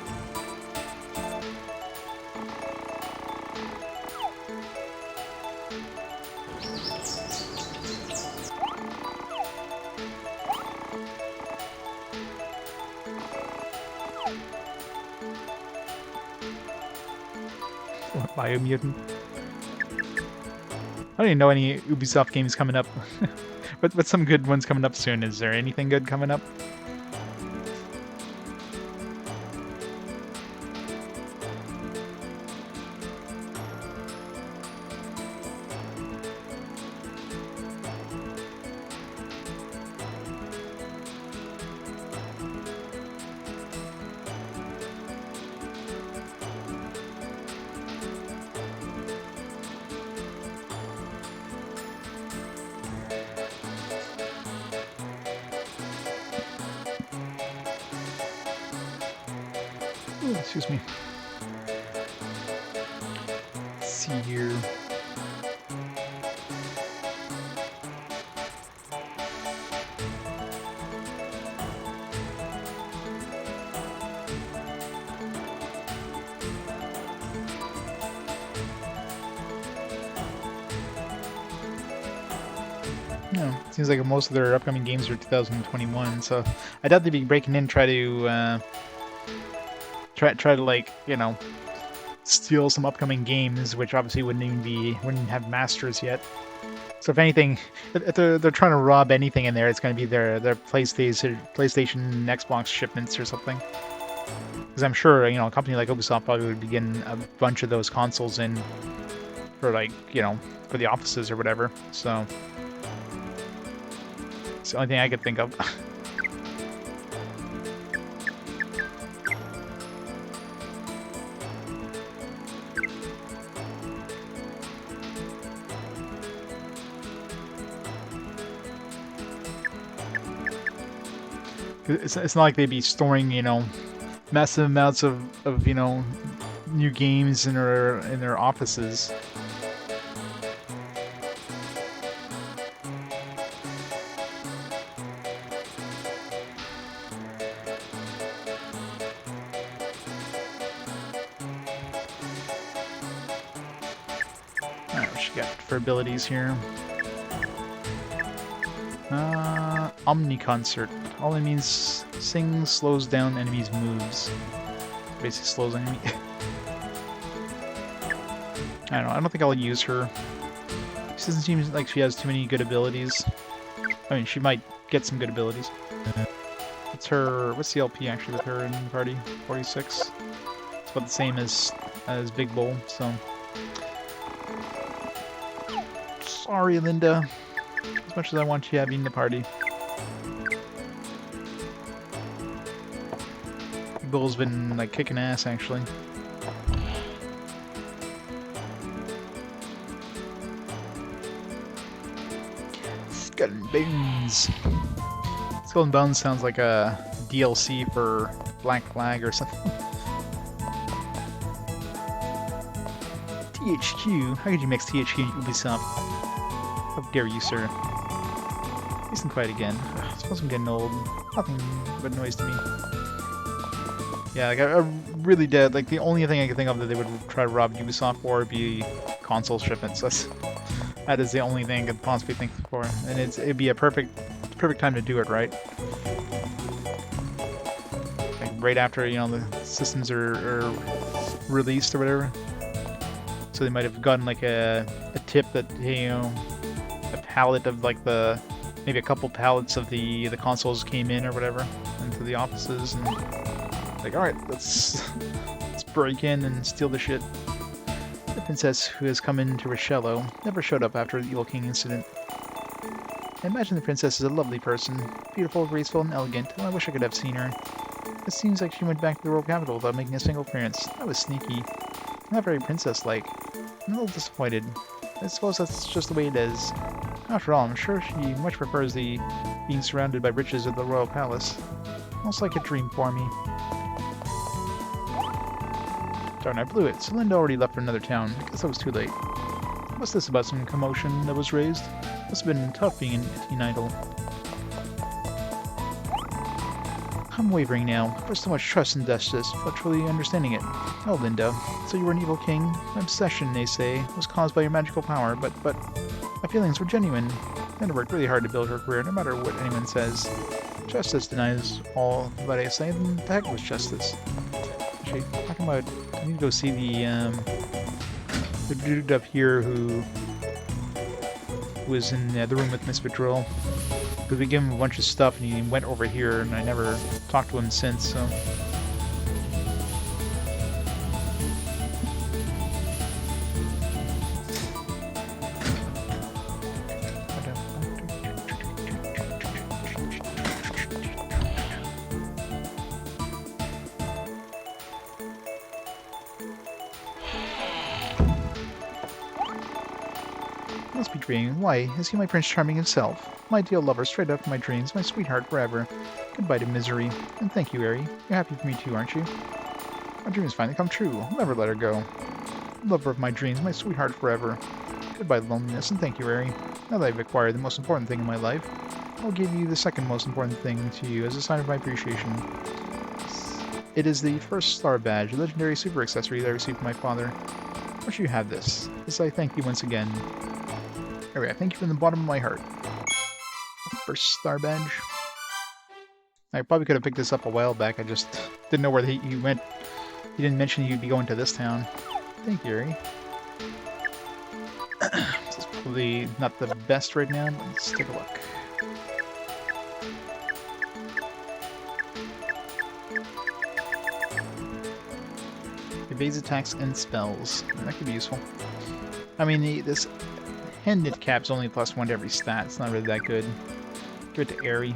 S1: What, Biomutant? I don't even know any Ubisoft games coming up. But some good ones coming up soon. Is there anything good coming up? Ooh, excuse me. Let's see here. No, seems like most of their upcoming games are 2021, so I doubt they'd be breaking in, try to like, you know, steal some upcoming games, which obviously wouldn't have masters yet. So if anything, if they're trying to rob anything in there, it's going to be their PlayStation, Xbox shipments or something. Because I'm sure, you know, a company like Ubisoft probably would be getting a bunch of those consoles in for, like, you know, for the offices or whatever. So it's the only thing I could think of. It's not like they'd be storing, you know, massive amounts of you know, new games in their offices. Alright, what she got for abilities here? Omni Concert. All it means, sings, slows down enemies' moves. Basically slows enemy. I don't know, I don't think I'll use her. She doesn't seem like she has too many good abilities. I mean, she might get some good abilities. What's the LP actually with her in the party? 46? It's about the same as Big Bull, so... Sorry, Linda. As much as I want you having the party. Big Bull's been, like, kicking ass, actually. Skull and Bones. Skull and Bones sounds like a DLC for Black Flag or something. THQ? How could you mix THQ and Ubisoft? How dare you, sir? Listen quiet again. I suppose I'm getting old. Nothing but noise to me. Yeah, like I really did. Like the only thing I could think of that they would try to rob Ubisoft for would be console shipments. That is the only thing I could possibly think for, and it'd be a perfect time to do it, right? Like right after the systems are released or whatever. So they might have gotten like a tip that hey, a pallet of like maybe a couple pallets of the consoles came in or whatever into the offices, and like, all right, let's break in and steal the shit. The princess who has come into Richello never showed up after the Evil King incident. I imagine the princess is a lovely person, beautiful, graceful, and elegant, and I wish I could have seen her. It seems like she went back to the royal capital without making a single appearance. That was sneaky. Not very princess-like. I'm a little disappointed. I suppose that's just the way it is. After all, I'm sure she much prefers the being surrounded by riches of the royal palace. Almost like a dream for me. Darn, I blew it. Celinda already left for another town. I guess I was too late. What's this about some commotion that was raised? Must have been tough being an teen idol. I'm wavering now. There's so much trust in justice, but truly understanding it. Oh, Linda, so you were an evil king? My obsession, they say, was caused by your magical power, but my feelings were genuine. Linda worked really hard to build her career, no matter what anyone says. Justice denies all that I say, then the heck was justice. Actually, talking about, I need to go see the dude up here who was in the room with Miss Patrol. Because we gave him a bunch of stuff and he went over here and I never talked to him since, so... Must be dreaming. Why, is he my Prince Charming himself? My ideal lover, straight up from my dreams, my sweetheart forever. Goodbye to misery. And thank you, Eri. You're happy for me too, aren't you? My dreams finally come true. I'll never let her go. Lover of my dreams, my sweetheart forever. Goodbye, loneliness, and thank you, Eri. Now that I've acquired the most important thing in my life, I'll give you the second most important thing to you as a sign of my appreciation. It is the first star badge, a legendary super accessory that I received from my father. Won't you have this? As I thank you once again. Eri, I thank you from the bottom of my heart. First star badge. I probably could have picked this up a while back, I just didn't know where he went. He didn't mention he'd be going to this town. Thank you, Eri. This is probably not the best right now, but let's take a look. Evades attacks and spells. That could be useful. I mean, this hand knit cap's only +1 to every stat. It's not really that good. Give it to Eri.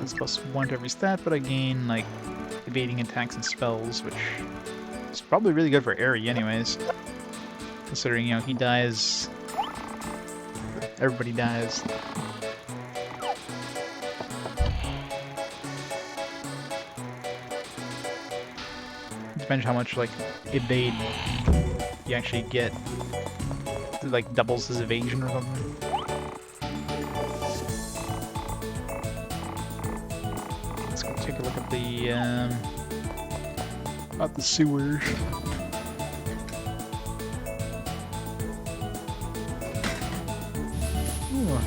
S1: It's +1 to every stat, but I gain, like, evading attacks and spells, which is probably really good for Eri anyways. Considering, he dies... Everybody dies. Depends how much, like, evade you actually get. It, like, doubles his evasion or something. Let's go take a look at the sewers. Ooh.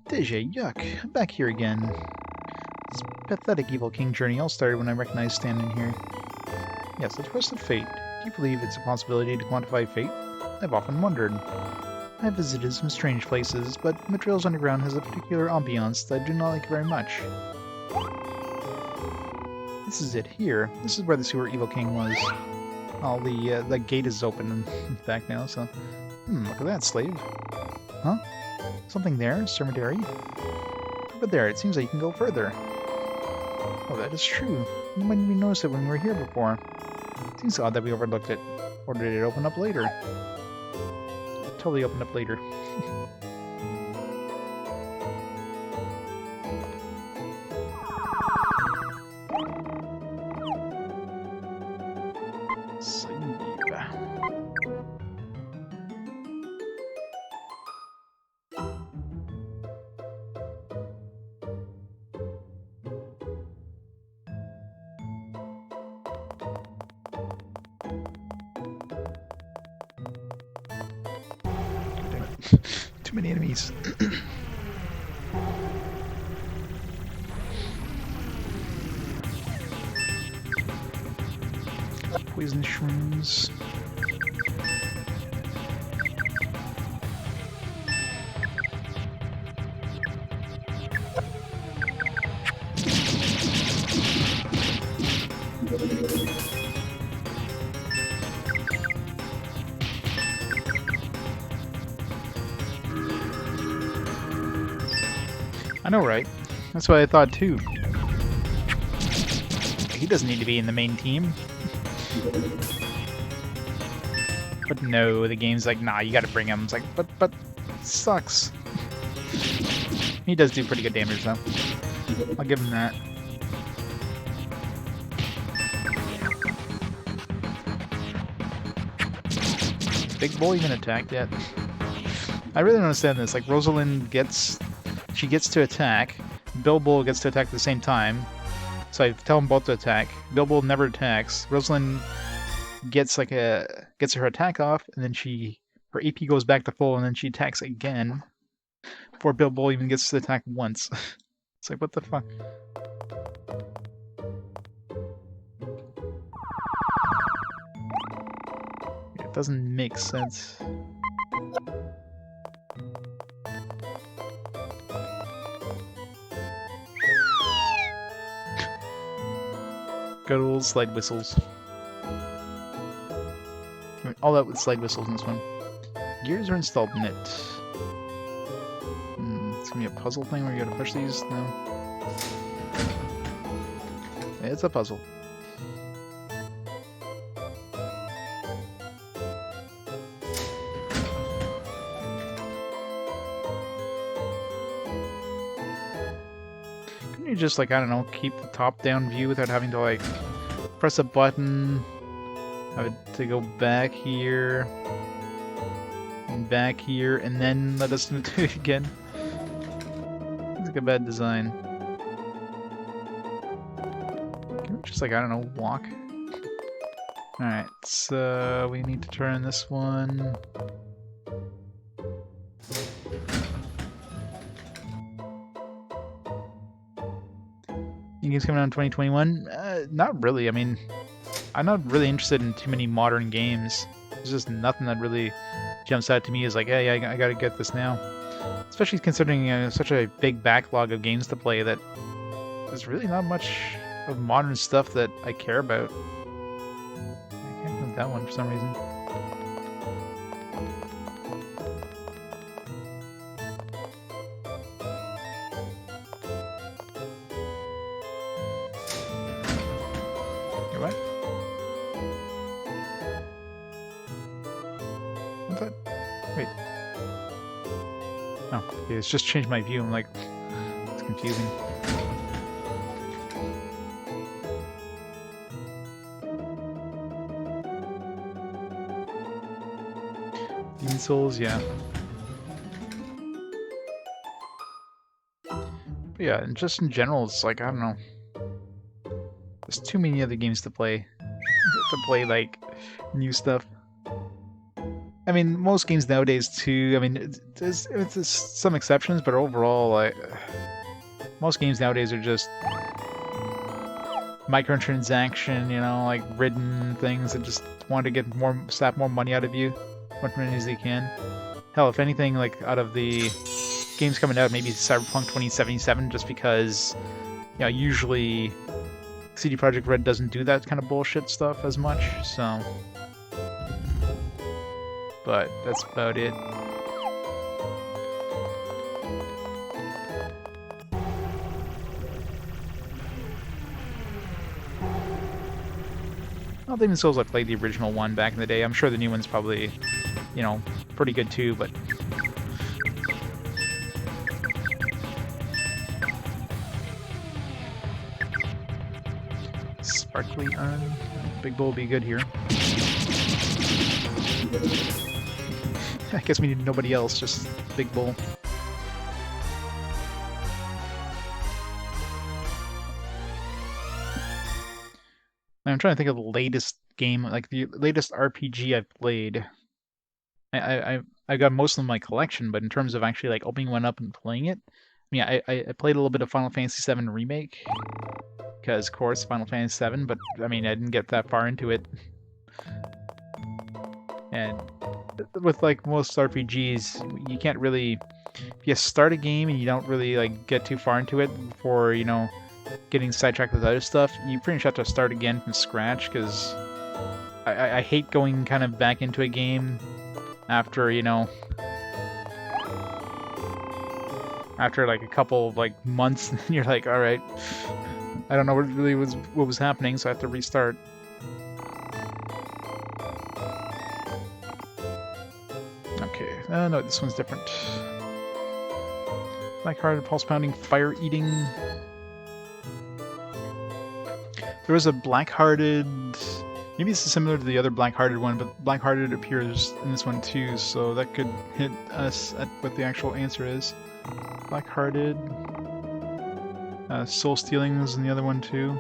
S1: Deja, yuck. I'm back here again. This pathetic Evil King journey all started when I recognized standing here. Yes, the twist of fate. Do you believe it's a possibility to quantify fate? I've often wondered. I have visited some strange places, but Materials Underground has a particular ambiance that I do not like very much. This is it here. This is where the sewer Evil King was. Oh, the gate is open in fact now, so... look at that, slave. Huh? Something there? Cemetery? But there, it seems like you can go further. Oh, that is true. You might even notice it when we were here before. It seems odd that we overlooked it. Or did it open up later? It totally opened up later. Save. Too many enemies. Poison shrooms. I know, right? That's what I thought too. He doesn't need to be in the main team. But no, the game's like, nah, you gotta bring him. It's like, but it sucks. He does do pretty good damage though. I'll give him that. Big boy even attacked yet? I really don't understand this. Like, Rosalind gets to attack. Bilbo gets to attack at the same time. So I tell them both to attack. Bilbo never attacks. Rosalind gets her attack off, and then her AP goes back to full, and then she attacks again before Bilbo even gets to attack once. It's like, what the fuck? It doesn't make sense. Good old slide whistles. I mean, all out with slide whistles in this one. Gears are installed in it. It's gonna be a puzzle thing where you gotta push these? No. It's a puzzle. Couldn't you just, like, I don't know, keep the top-down view without having to, like, press a button? I would to go back here, and back here, and then let us do it again. It's like a bad design. Can we just, like, I don't know, walk? Alright, so we need to turn this one. Games coming out in 2021? Not really. I mean, I'm not really interested in too many modern games. There's just nothing that really jumps out to me as like, hey, I gotta get this now. Especially considering such a big backlog of games to play that there's really not much of modern stuff that I care about. I can't think that one for some reason. What? What's that? Wait. Oh, okay, it's just changed my view. I'm like, it's confusing. Demon Souls, yeah. But yeah, and just in general, it's like, I don't know. There's too many other games to play. Like, new stuff. I mean, most games nowadays, too, I mean, there's some exceptions, but overall, like, most games nowadays are just microtransaction, you know, like ridden things that just want to get more, slap more money out of you, much money as they can. Hell, if anything, like out of the games coming out, maybe Cyberpunk 2077, just because, you know, usually CD Projekt Red doesn't do that kind of bullshit stuff as much, so. But that's about it. Well, Demon's Souls, I played the original one back in the day. I'm sure the new one's probably, you know, pretty good too, but... Sparkly Urn. Big Bull will be good here. I guess we need nobody else, just Big Bull. I'm trying to think of the latest game, like the latest RPG I've played. I got most of them in my collection, but in terms of actually like opening one up and playing it, I mean, I played a little bit of Final Fantasy VII Remake, because of course Final Fantasy VII, but I mean I didn't get that far into it. And with like most RPGs, you can't really, if you start a game and you don't really like get too far into it before, you know, getting sidetracked with other stuff, you pretty much have to start again from scratch, because I hate going kind of back into a game after, you know, after like a couple of like months, and you're like, all right, I don't know what was happening, so I have to restart. Okay, no, this one's different. Black-hearted, pulse-pounding, fire-eating. There was a Black-hearted... Maybe this is similar to the other Black-hearted one, but Black-hearted appears in this one too, so that could hit us at what the actual answer is. Black-hearted... Soul-stealing is in the other one too.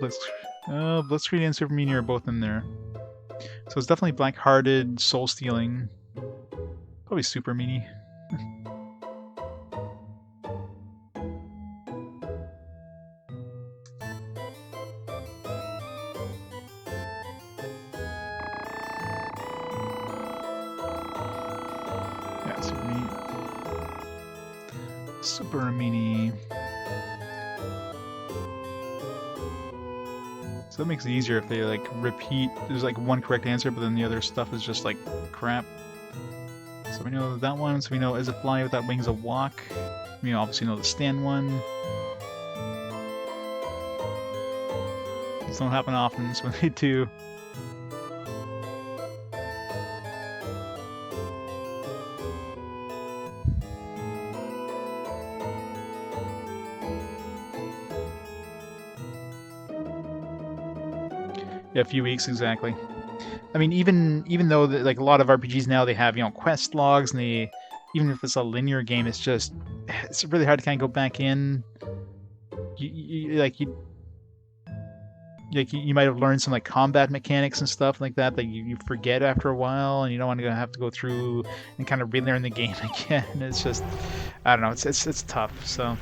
S1: Blitzkrieg and Super Meanie are both in there. So it's definitely Black-hearted, Soul-stealing. Probably Super Meanie. Yeah, Super Meanie. Super Meanie. So that makes it easier if they like repeat. There's like one correct answer, but then the other stuff is just like crap. So we know that one. So we know is a fly without wings a walk. We obviously know the stand one. These don't happen often, so when they do. Yeah, a few weeks exactly. I mean, even though like a lot of RPGs now they have, you know, quest logs, and they, even if it's a linear game, it's really hard to kind of go back in. You might have learned some like combat mechanics and stuff like that you forget after a while, and you don't want to have to go through and kind of relearn the game again. It's just, I don't know, it's tough. So,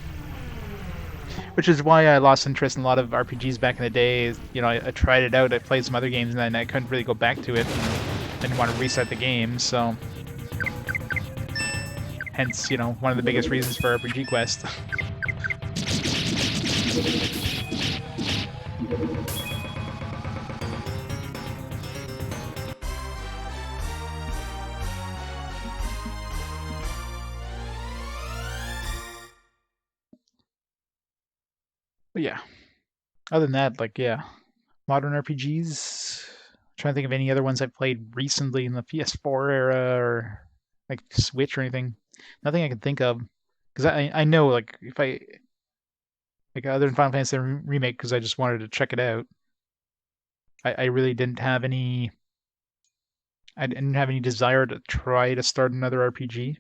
S1: which is why I lost interest in a lot of RPGs back in the day. You know, I tried it out, I played some other games, and then I couldn't really go back to it. And didn't want to reset the game, so hence, you know, one of the biggest reasons for RPG Quest. But yeah, other than that, like, yeah, modern RPGs. Trying to think of any other ones I've played recently in the PS4 era or like Switch or anything. Nothing I can think of, because I know, like, if I like, other than Final Fantasy Remake, because I just wanted to check it out, I really didn't have any. I didn't have any desire to try to start another RPG,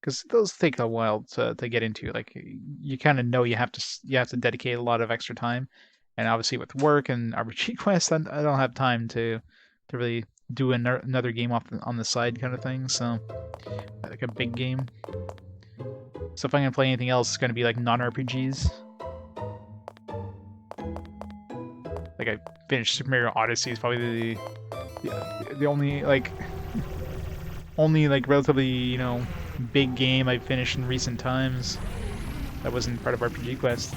S1: because those take a while to get into. Like, you kind of know you have to dedicate a lot of extra time, and obviously with work and RPG Quest, I don't have time to really do another game on the side kind of thing. So, like a big game. So if I'm gonna play anything else, it's gonna be like non-RPGs. Like I finished Super Mario Odyssey is probably the only like relatively, you know, big game I've finished in recent times that wasn't part of RPG Quest.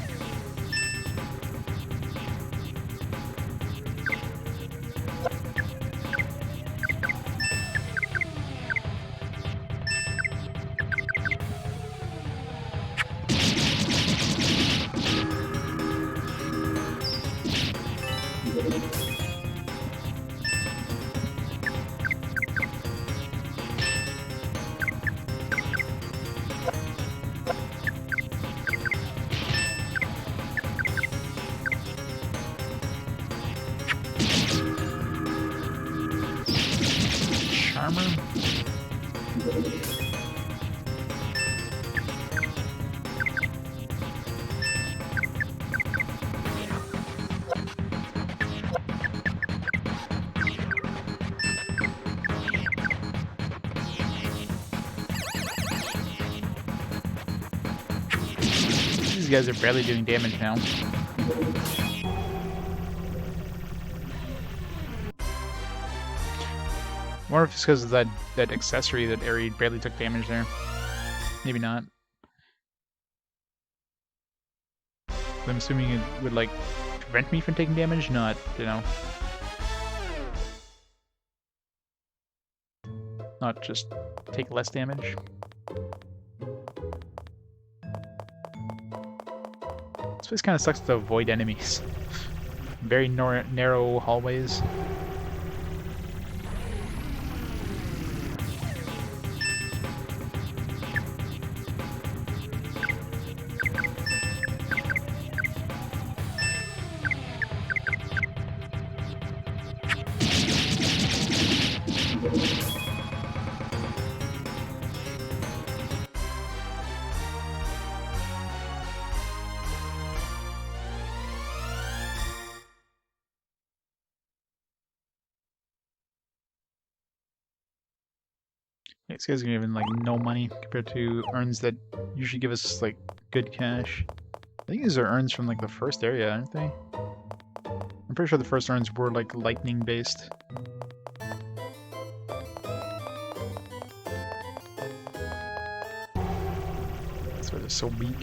S1: Charmer? These guys are barely doing damage now. I wonder if it's because of that accessory that Aerie barely took damage there. Maybe not. I'm assuming it would, like, prevent me from taking damage, not, you know... not just take less damage. This place kind of sucks to avoid enemies. Very narrow hallways. These guys are giving like no money compared to urns that usually give us like good cash. I think these are urns from like the first area, aren't they? I'm pretty sure the first urns were like lightning based. That's why they're so weak.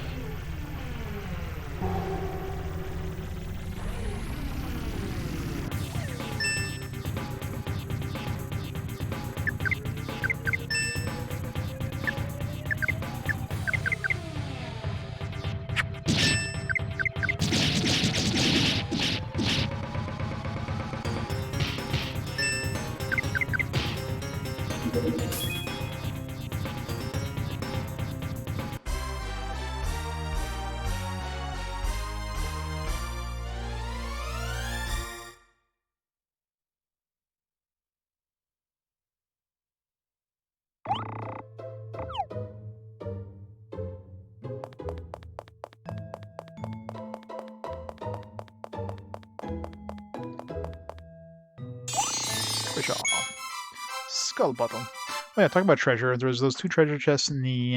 S1: Fish off. Skull bottle. Oh yeah, talk about treasure. There was those 2 treasure chests in the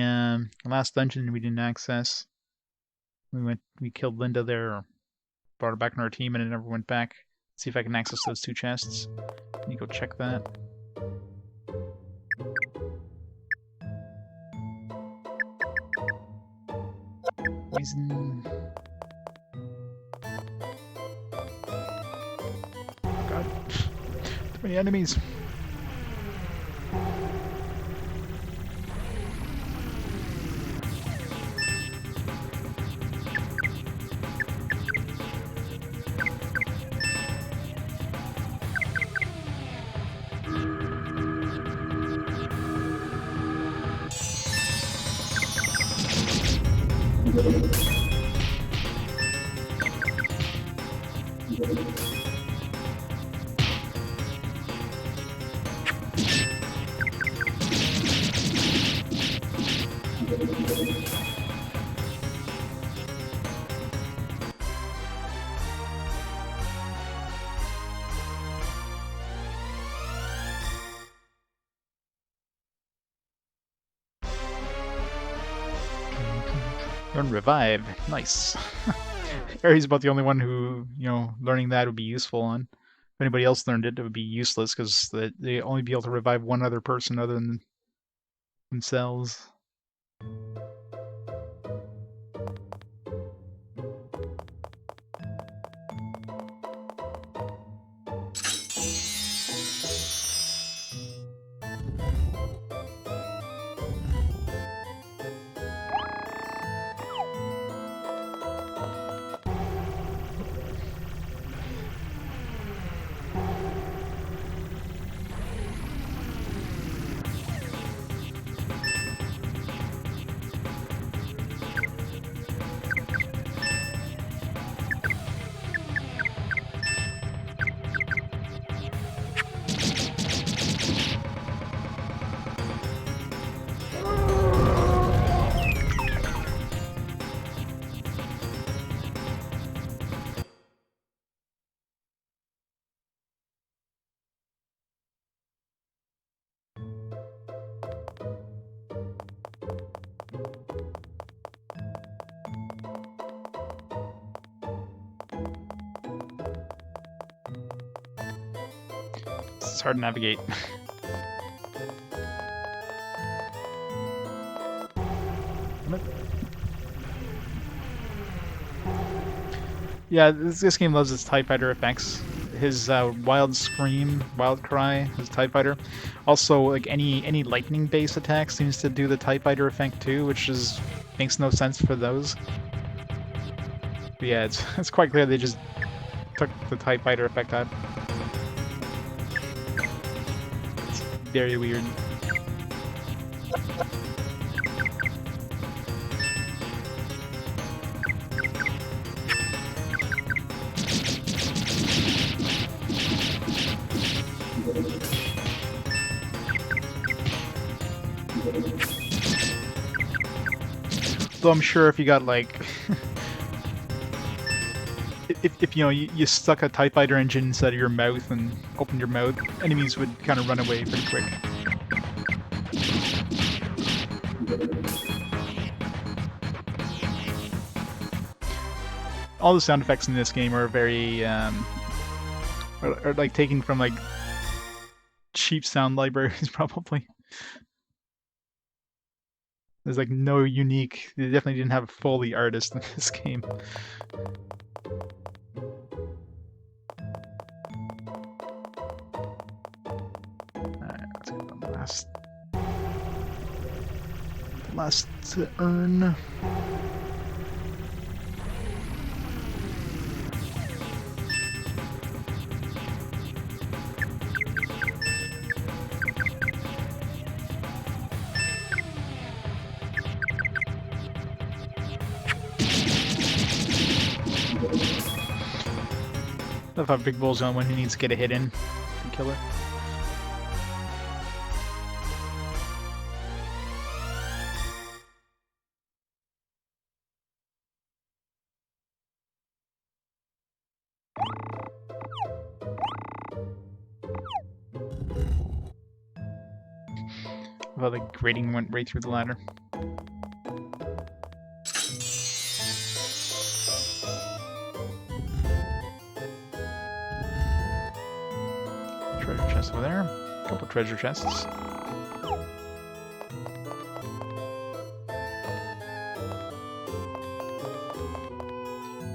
S1: last dungeon we didn't access. We killed Linda there, or brought her back in our team, and it never went back. Let's see if I can access those 2 chests. Let me go check that. Poison. Oh god. Too many enemies. Learn Revive. Nice. Aries about the only one who, learning that would be useful on. If anybody else learned it, it would be useless because they only be able to revive one other person other than themselves. It's hard to navigate. Yeah, this game loves its TIE Fighter effects. His Wild Scream, Wild Cry, his TIE Fighter. Also, like any lightning-based attack seems to do the TIE Fighter effect too, which makes no sense for those. But yeah, it's quite clear they just took the TIE Fighter effect out. It's very weird. Though I'm sure if you got like if you stuck a TIE Fighter engine inside of your mouth and opened your mouth, enemies would kind of run away pretty quick. All the sound effects in this game are very are like taken from like cheap sound libraries probably. There's like no unique. They definitely didn't have a Foley artist in this game. Alright, let's get the last urn. Love how Big Bull's on when he needs to get a hit in and kill it. Love how the grating went right through the ladder. Treasure chest over there. A couple treasure chests.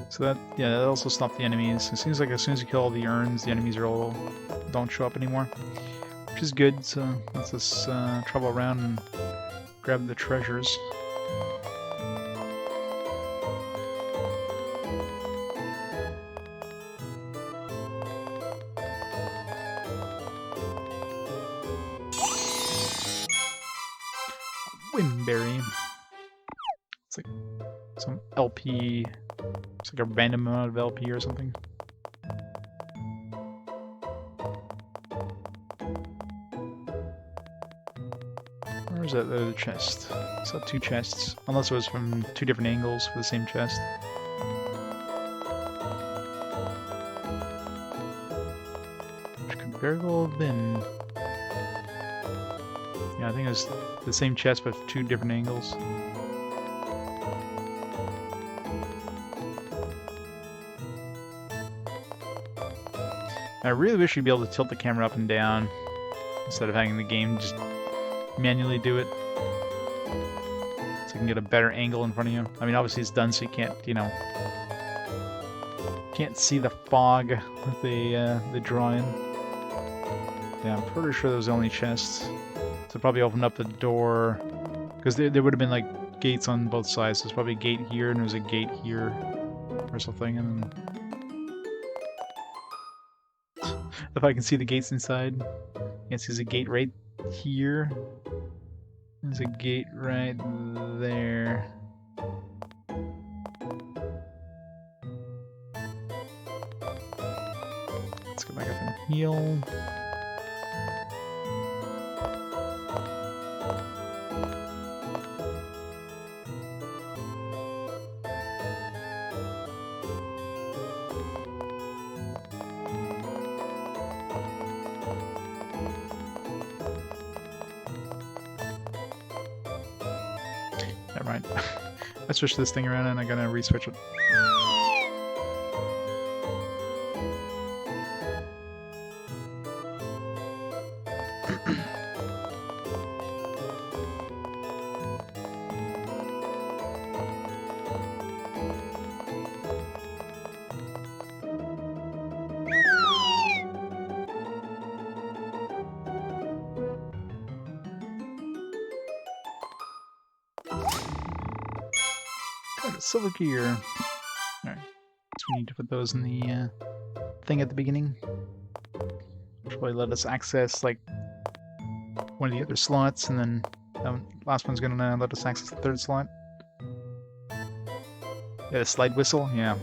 S1: So that also stopped the enemies. It seems like as soon as you kill all the urns, the enemies don't show up anymore, which is good. So lets us travel around and grab the treasures. Wimberry. It's like some LP. It's like a random amount of LP or something. Where's that other chest? It's got two chests. Unless it was from two different angles for the same chest. Which could very well have been. Yeah, I think it was the same chest but two different angles. I really wish you'd be able to tilt the camera up and down instead of having the game just manually do it. So you can get a better angle in front of you. I mean, obviously it's done so you can't, you know, can't see the fog that they draw in. Yeah, I'm pretty sure those are the only chests. So probably opened up the door, because there would have been like gates on both sides. There's probably a gate here and there's a gate here or something. And then if I can see the gates inside, yes, there's a gate right here. There's a gate right there. Let's go back up and heal. Never mind. I switched this thing around and I gotta re-switch it. Got a silver gear. Alright. So we need to put those in the thing at the beginning. Which will let us access like one of the other slots, and then that last one's gonna let us access the third slot. Yeah, the slide whistle, yeah.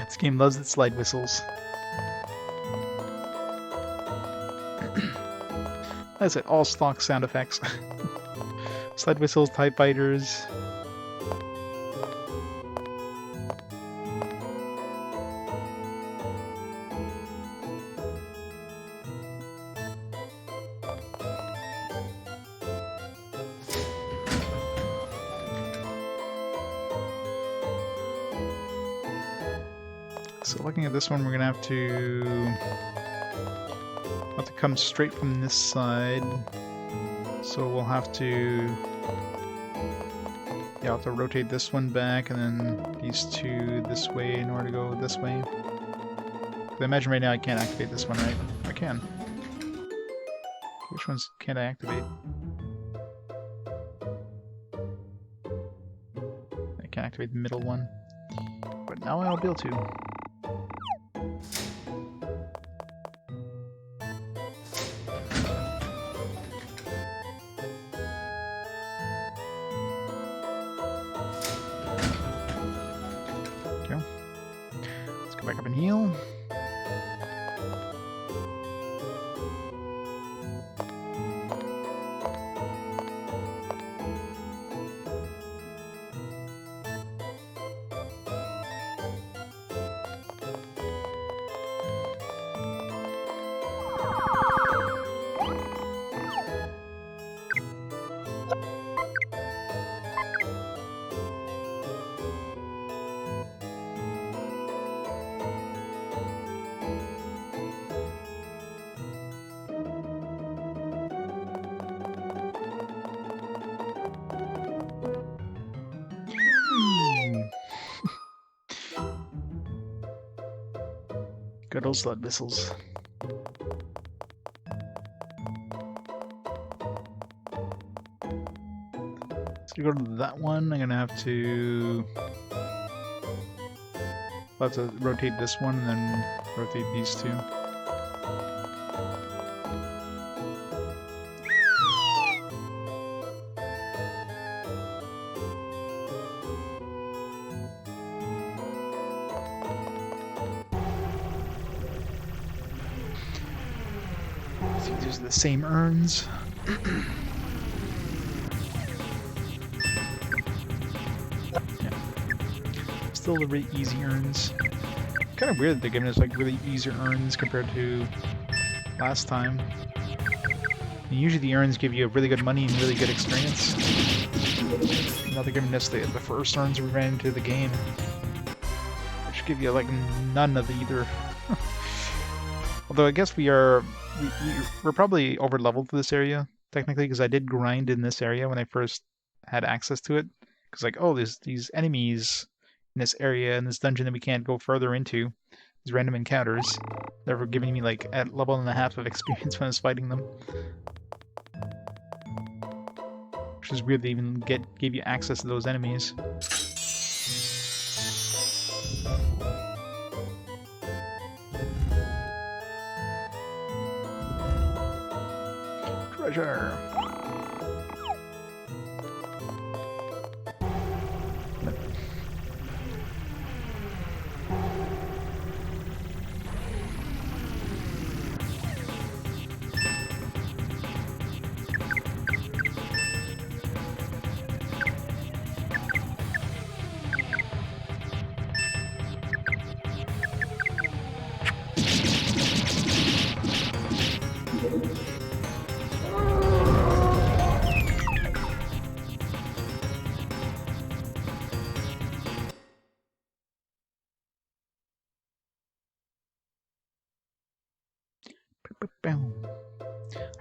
S1: This game loves its slide whistles. That's it, all stock sound effects. Slide whistles, typewriters. So looking at this one, we're gonna have to come straight from this side. So we'll have to, yeah, I'll have to rotate this one back, and then these two this way in order to go this way. I imagine right now I can't activate this one, right? I can. Which ones can't I activate? I can't activate the middle one, but now I'll be able to. Back up and heal. Good old sled whistles. So to go to that one, I'm gonna have to rotate this one and then rotate these two. So these are the same urns. Yeah. Still the really easy urns. Kind of weird that they're giving us like really easy urns compared to last time. And usually the urns give you really good money and really good experience. Now they're giving us the first urns we ran into the game, which give you like none of either. Although I guess we're probably over leveled for this area technically, because I did grind in this area when I first had access to it. Because like, oh, there's these enemies in this area in this dungeon that we can't go further into. These random encounters that were giving me like a level and a half of experience when I was fighting them. Which is weird they even gave you access to those enemies. Treasure!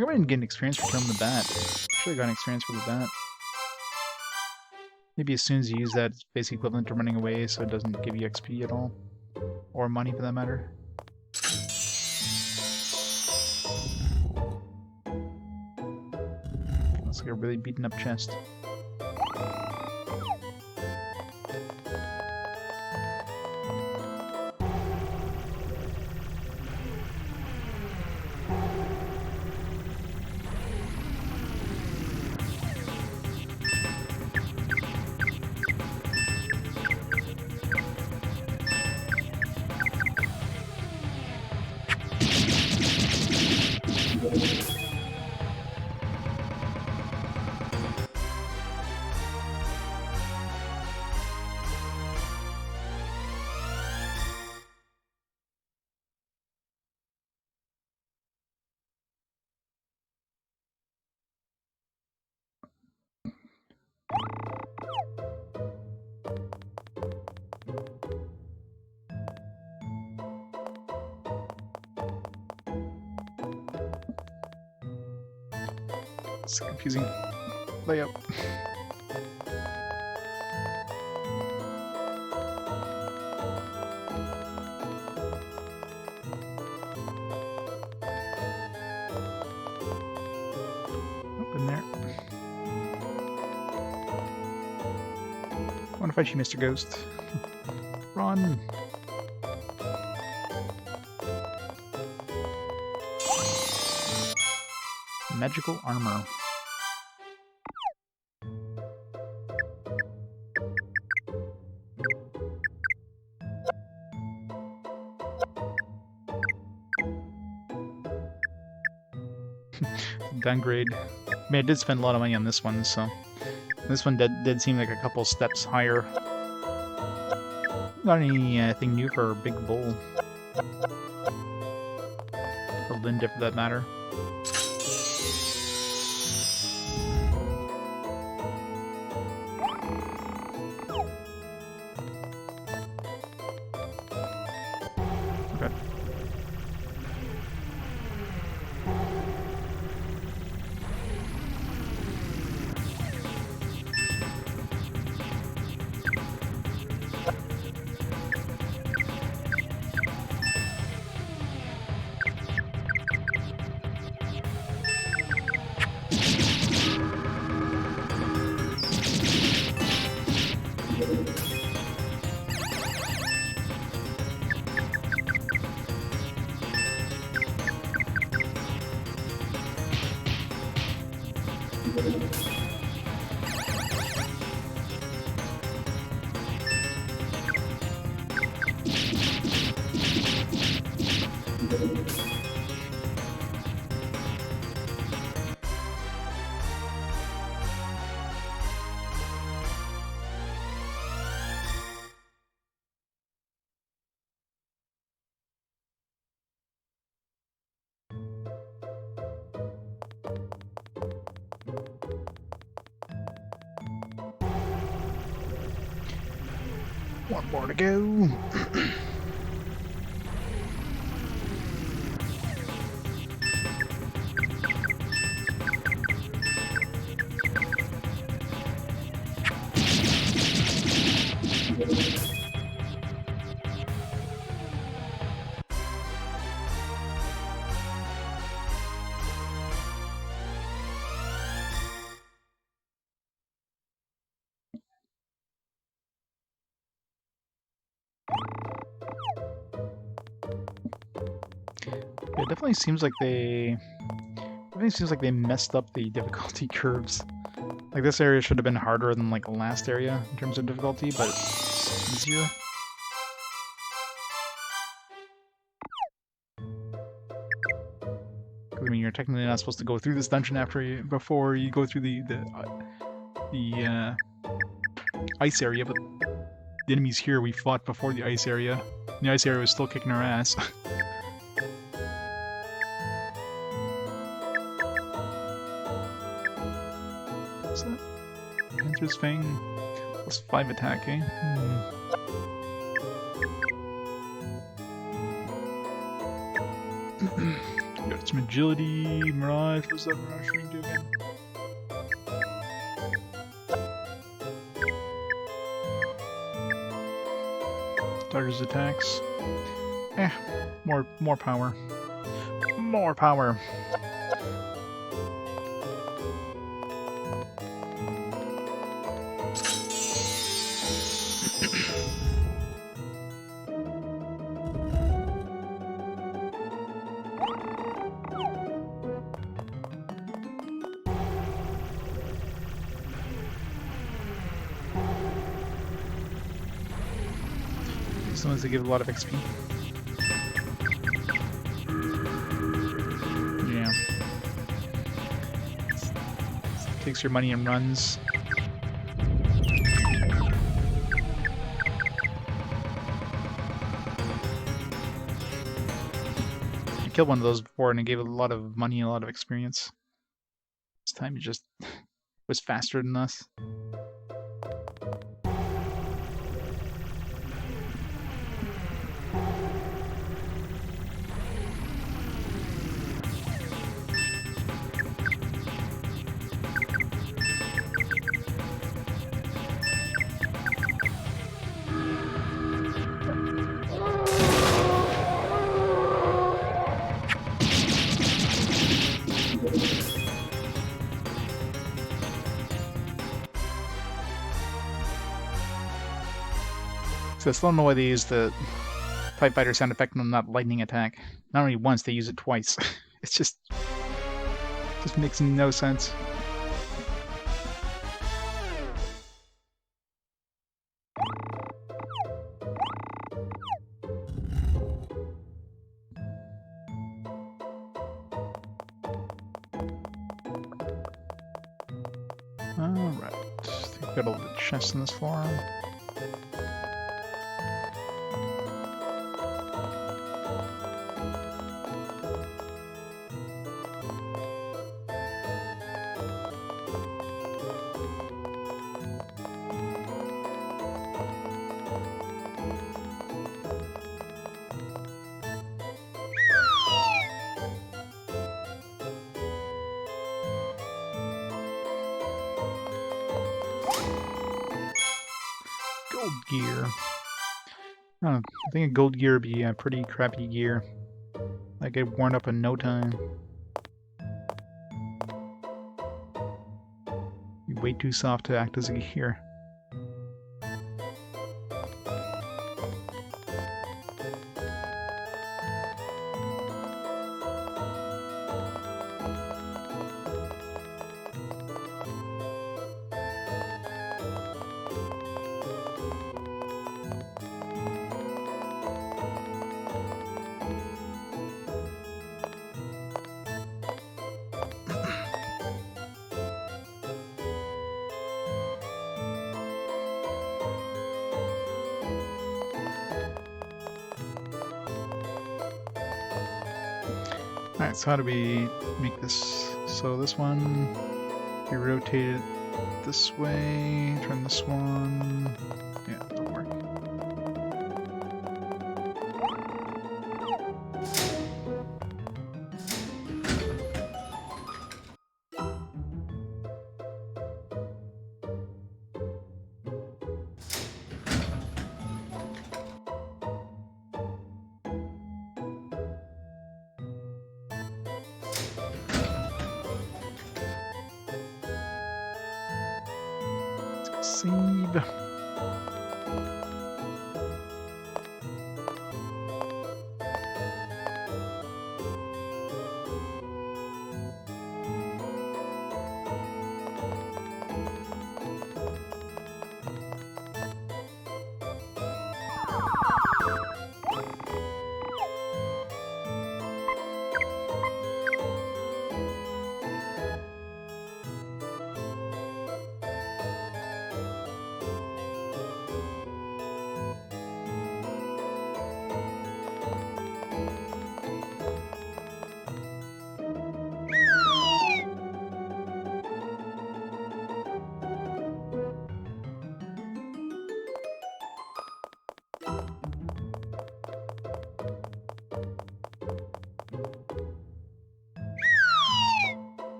S1: I didn't get an experience for killing the bat. Should have got an experience for the bat. Maybe as soon as you use that, it's basically equivalent to running away, so it doesn't give you XP at all. Or money, for that matter. Looks like a really beaten up chest. It's a confusing layout. Open there. I want to fight you, Mr. Ghost. Run! Magical armor. Downgrade. I mean, I did spend a lot of money on this one, so this one did seem like a couple steps higher. Got anything new for Big Bull? Or Linda, for that matter. Okay. One more to go. it definitely seems like they messed up the difficulty curves. Like this area should have been harder than like the last area in terms of difficulty, but it's easier. I mean, you're technically not supposed to go through this dungeon before you go through the ice area, but the enemies here we fought before the ice area. The ice area was still kicking our ass. What's that? Panther's Fang. Plus 5 attack, eh? Got some agility, Mirage. What's that Mirage ring do again? Target's attacks. More power. More power. These ones that give a lot of XP. Yeah. Takes your money and runs. I killed one of those before and it gave a lot of money and a lot of experience. This time it just was faster than us. So I still don't know why they use the TIE Fighter sound effect on that lightning attack. Not only once, they use it twice. It's just makes no sense. Alright, I think we've got all the chests in this floor. Gold gear. I think a gold gear would be a pretty crappy gear. I get worn up in no time. You're way too soft to act as a gear. Alright, so how do we make this? So this one, you rotate it this way, turn this one. Yeah, that'll work. Save.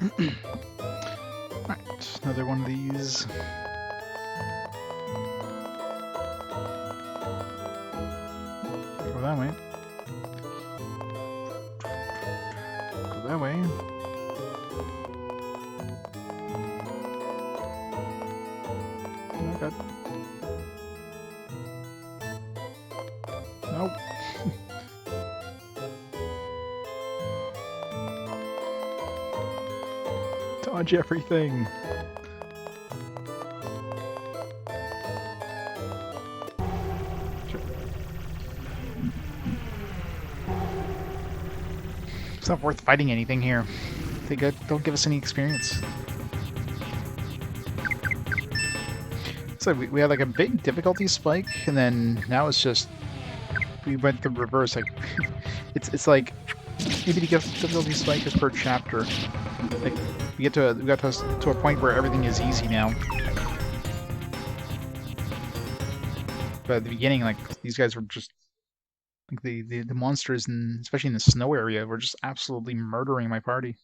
S1: Alright, another one of these. Go that way. Go that way. Oh god. Nope. Dodge everything. Sure. It's not worth fighting anything here. They don't give us any experience. So we had like a big difficulty spike, and then now it's just we went the reverse. Like it's like maybe the difficulty spike is per chapter. Like we got to a point where everything is easy now. But at the beginning, like these guys were just like the monsters, and especially in the snow area, were just absolutely murdering my party.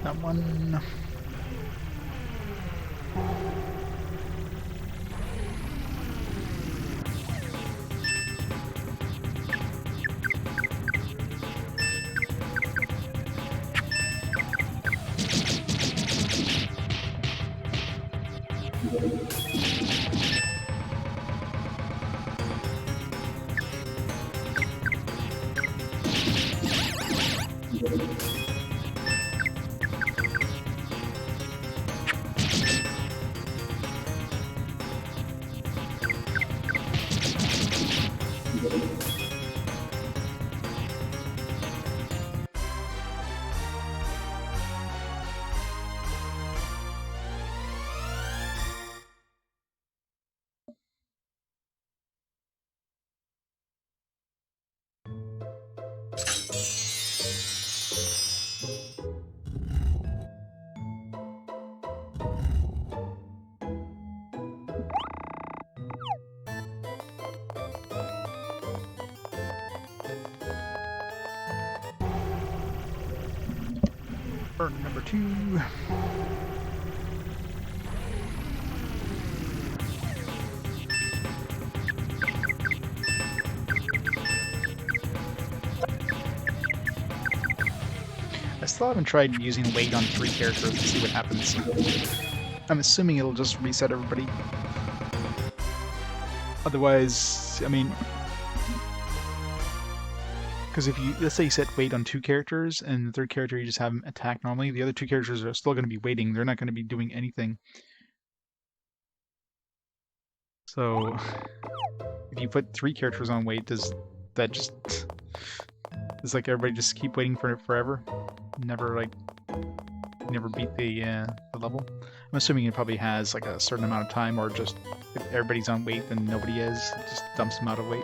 S1: That one. Burn number 2. still haven't tried using weight on 3 characters to see what happens. I'm assuming it'll just reset everybody. Otherwise, I mean... Because if you, let's say you set weight on 2 characters, and the 3rd character you just have them attack normally, the other 2 characters are still going to be waiting. They're not going to be doing anything. So, if you put 3 characters on weight, does that just... Does like everybody just keep waiting for it forever? Never beat the level? I'm assuming it probably has like a certain amount of time, or just if everybody's on weight then nobody is. It just dumps them out of weight.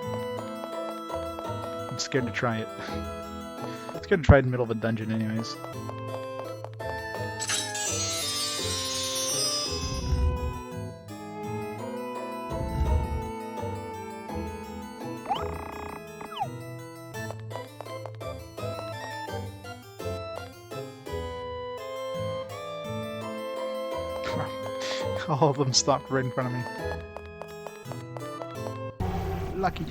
S1: I'm scared to try it. I'm scared to try it in the middle of a dungeon anyways. All of them stopped right in front of me. Lucky.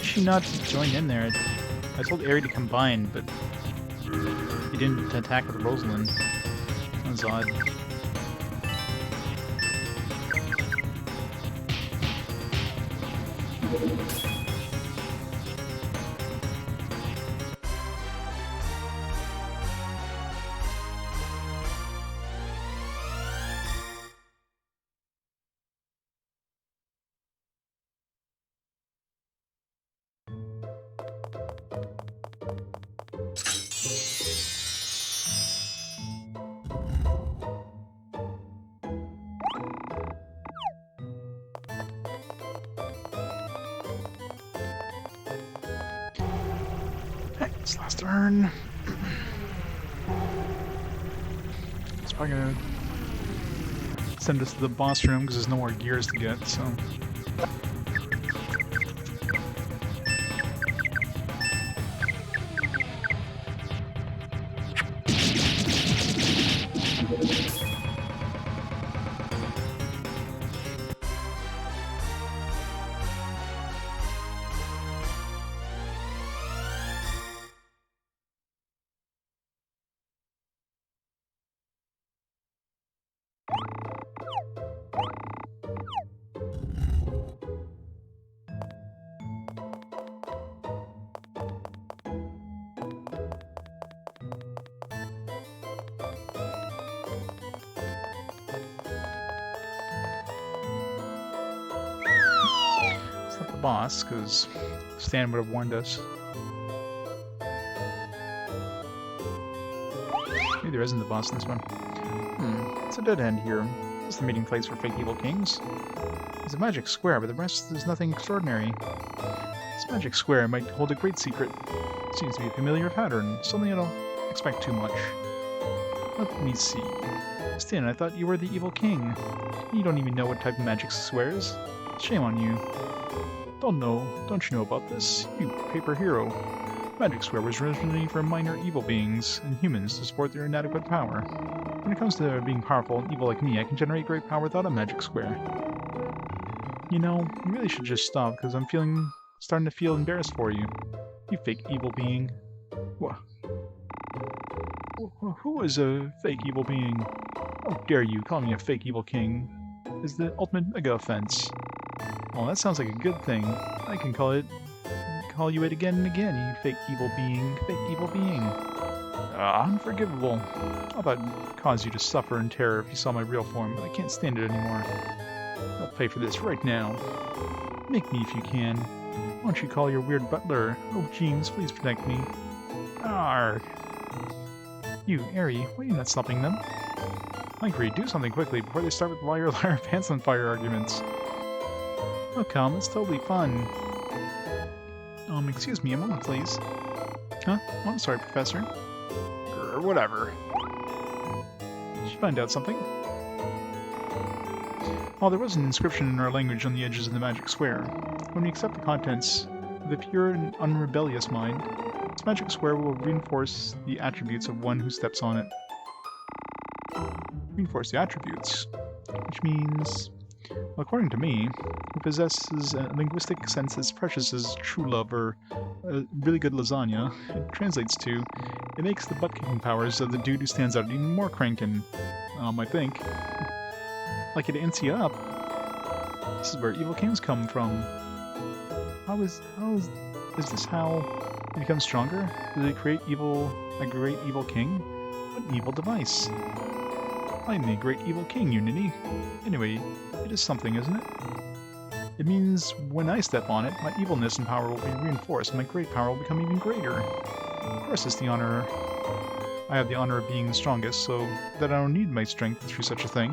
S1: She not joined in there. I told Aerie to combine, but he didn't attack with Rosalind. That was odd. It's last turn. It's probably gonna send us to the boss room because there's no more gears to get, so. Boss, because Stan would have warned us. Maybe there isn't the boss in this one. It's a dead end here. This is the meeting place for fake evil kings. It's a magic square, but the rest is nothing extraordinary. This magic square might hold a great secret. It seems to be a familiar pattern, something I don't expect too much. Let me see. Stan, I thought you were the evil king. You don't even know what type of magic square is. Shame on you. Don't you know about this? You paper hero. Magic Square was originally for minor evil beings and humans to support their inadequate power. When it comes to being powerful and evil like me, I can generate great power without a Magic Square. You know, you really should just stop, because I'm feeling Starting to feel embarrassed for you. You fake evil being. What? Who is a fake evil being? How dare you call me a fake evil king? Is the ultimate mega offense. Well, that sounds like a good thing. I can call you it again and again, you fake evil being. Fake evil being. Unforgivable. How about cause you to suffer in terror if you saw my real form, but I can't stand it anymore. I'll pay for this right now. Make me if you can. Why don't you call your weird butler? Oh, Jeeves, please protect me. Arrgh. You, Airy, why are you not stopping them? Angry, do something quickly before they start with liar, liar, pants on fire arguments. Oh, come, it's totally fun. Excuse me a moment, please. Huh? Oh, I'm sorry, Professor. Or whatever. Did you find out something? Well, there was an inscription in our language on the edges of the magic square. When we accept the contents with a pure and unrebellious mind, this magic square will reinforce the attributes of one who steps on it. Reinforce the attributes, which means, well, according to me, who possesses a linguistic sense as precious as true love or a really good lasagna, it translates to, it makes the butt-kicking powers of the dude who stands out even more crankin', I think. Like it ants you up. This is where evil kings come from. Is this how it becomes stronger? Does it create a great evil king? An evil device. I'm the great evil king, you ninny. Anyway, it is something, isn't it? It means when I step on it, my evilness and power will be reinforced, and my great power will become even greater. Of course it's the honor. I have the honor of being the strongest, so that I don't need my strength through such a thing.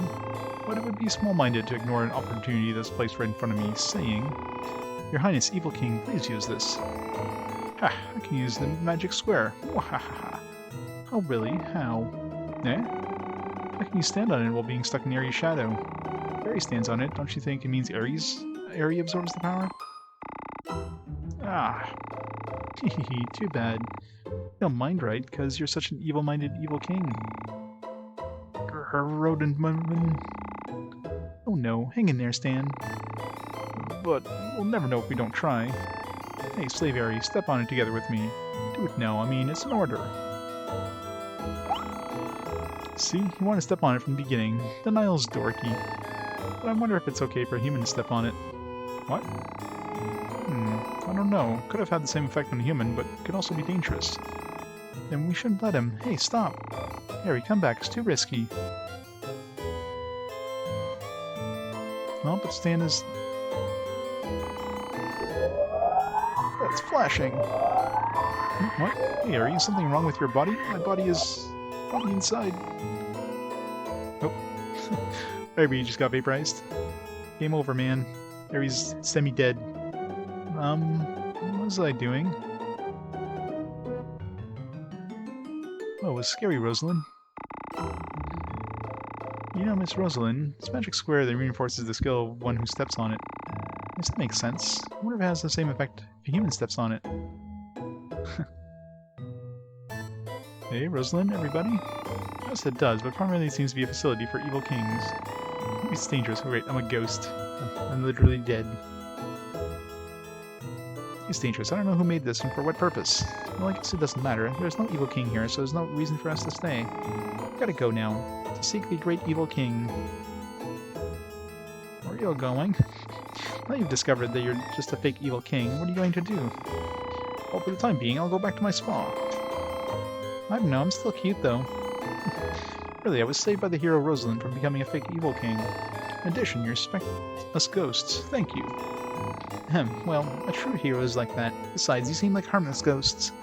S1: But it would be small-minded to ignore an opportunity that's placed right in front of me, saying, Your Highness, Evil King, please use this. Ha! I can use the magic square. Wahahaha. Oh, really? How? Eh? How can you stand on it while being stuck in Aries' shadow? If Aries stands on it, don't you think it means Aries absorbs the power? Ah. Hehehe, too bad. You don't mind, right? Because you're such an evil-minded evil king. Rodent woman. Oh no, hang in there, Stan. But we'll never know if we don't try. Hey, Slave Aries, step on it together with me. Do it now, I mean, it's an order. See, you want to step on it from the beginning. Denial's dorky. But I wonder if it's okay for a human to step on it. What? I don't know. Could have had the same effect on a human, but could also be dangerous. Then we shouldn't let him. Hey, stop! Harry, come back. It's too risky. Well, but Stan is... That's flashing! What? Hey, Harry, is something wrong with your body? My body is... on the inside. Oh. Maybe you just got vaporized. Game over, man. Harry's semi-dead. What was I doing? Oh, it was scary, Rosalind. You know, Miss Rosalind, this magic square that reinforces the skill of one who steps on it. Yes, that makes sense. I wonder if it has the same effect if a human steps on it. Hey, Rosalind, everybody? Yes, it does, but primarily it seems to be a facility for evil kings. Maybe it's dangerous. Oh, wait, I'm a ghost. I'm literally dead. It's dangerous. I don't know who made this and for what purpose. Well, I guess it doesn't matter. There's no evil king here, so there's no reason for us to stay. We gotta go now. To seek the great evil king. Where are you going? Now you've discovered that you're just a fake evil king, what are you going to do? Well, for the time being, I'll go back to my spa. I don't know, I'm still cute, though. Really, I was saved by the hero Rosalind from becoming a fake evil king. In addition, you respect us ghosts. Thank you. Well, a true hero is like that. Besides, you seem like harmless ghosts.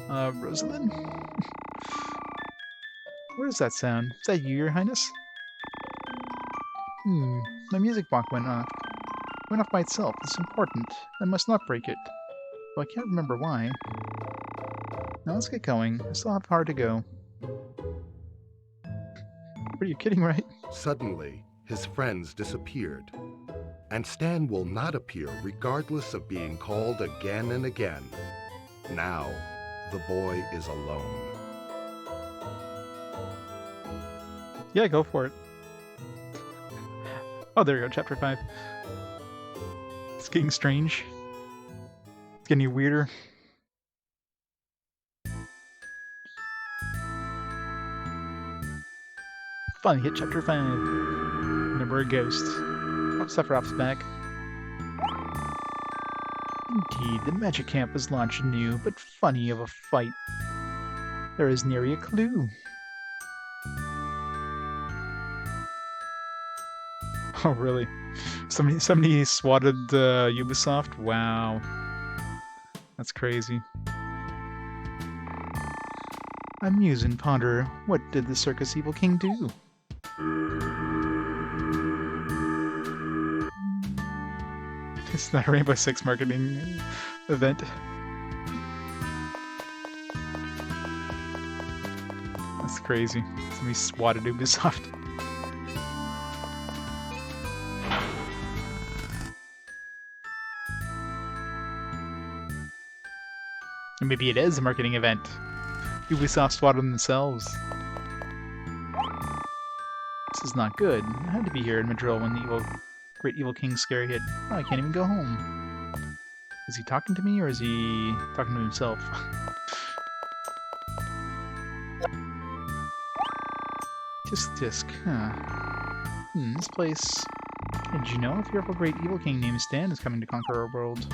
S1: Rosalind? What is that sound? Is that you, Your Highness? My music box went off. It went off by itself. It's important. I must not break it. Though I can't remember why. Now let's get going. I still have far to go. Are you kidding, right?
S2: Suddenly, his friends disappeared. And Stan will not appear regardless of being called again and again. Now, the boy is alone.
S1: Yeah, go for it. Oh, there you go, chapter 5. getting strange. It's getting weirder. Finally hit chapter 5. Remember a ghost. Oh, Sephiroth's back. Indeed, the magic camp was launched anew, but funny of a fight. There is nary a clue. Oh, really? Somebody swatted Ubisoft? Wow. That's crazy. I muse and ponder, what did the Circus Evil King do? It's not a Rainbow Six marketing event. That's crazy. Somebody swatted Ubisoft. And maybe it is a marketing event. Ubisoft swatted themselves. This is not good. I had to be here in Madrill when the Great Evil King's scary hit. Oh, I can't even go home. Is he talking to me or is he talking to himself? Disc. Huh. This place... Did you know a fearful Great Evil King named Stan is coming to conquer our world?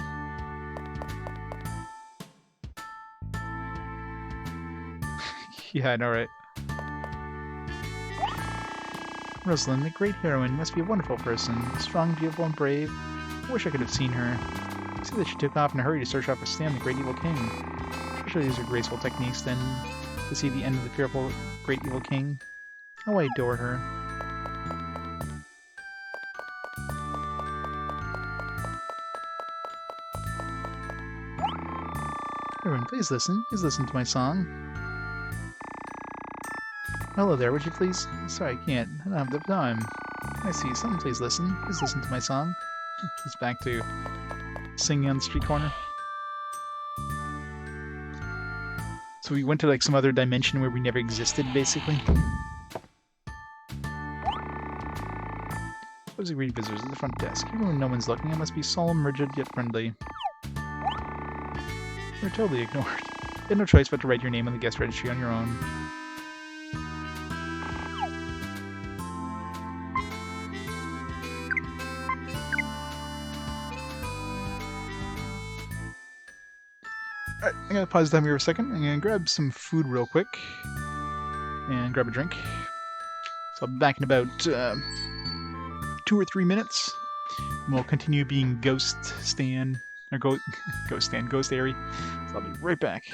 S1: Yeah, I know, right? Rosalind, the great heroine, must be a wonderful person. Strong, beautiful, and brave. I wish I could have seen her. I see that she took off in a hurry to search out for Stan, the Great Evil King. Especially these are graceful techniques, then, to see the end of the fearful Great Evil King. Oh, I adore her. Everyone, please listen. Please listen to my song. Hello there, would you please? Sorry, I can't. I don't have the time. I see. Someone please listen. Please listen to my song. He's back to singing on the street corner. So we went to like some other dimension where we never existed, basically. Cozy greedy visitors at the front desk. Even when no one's looking, I must be solemn, rigid, yet friendly. You're totally ignored. You had no choice but to write your name on the guest registry on your own. Alright, I'm gonna pause the time here for a second. I'm gonna grab some food real quick. And grab a drink. So I'll be back in about 2 or 3 minutes. And we'll continue being Ghost Stan. Or Ghost Stan, Ghost Airy. So I'll be right back.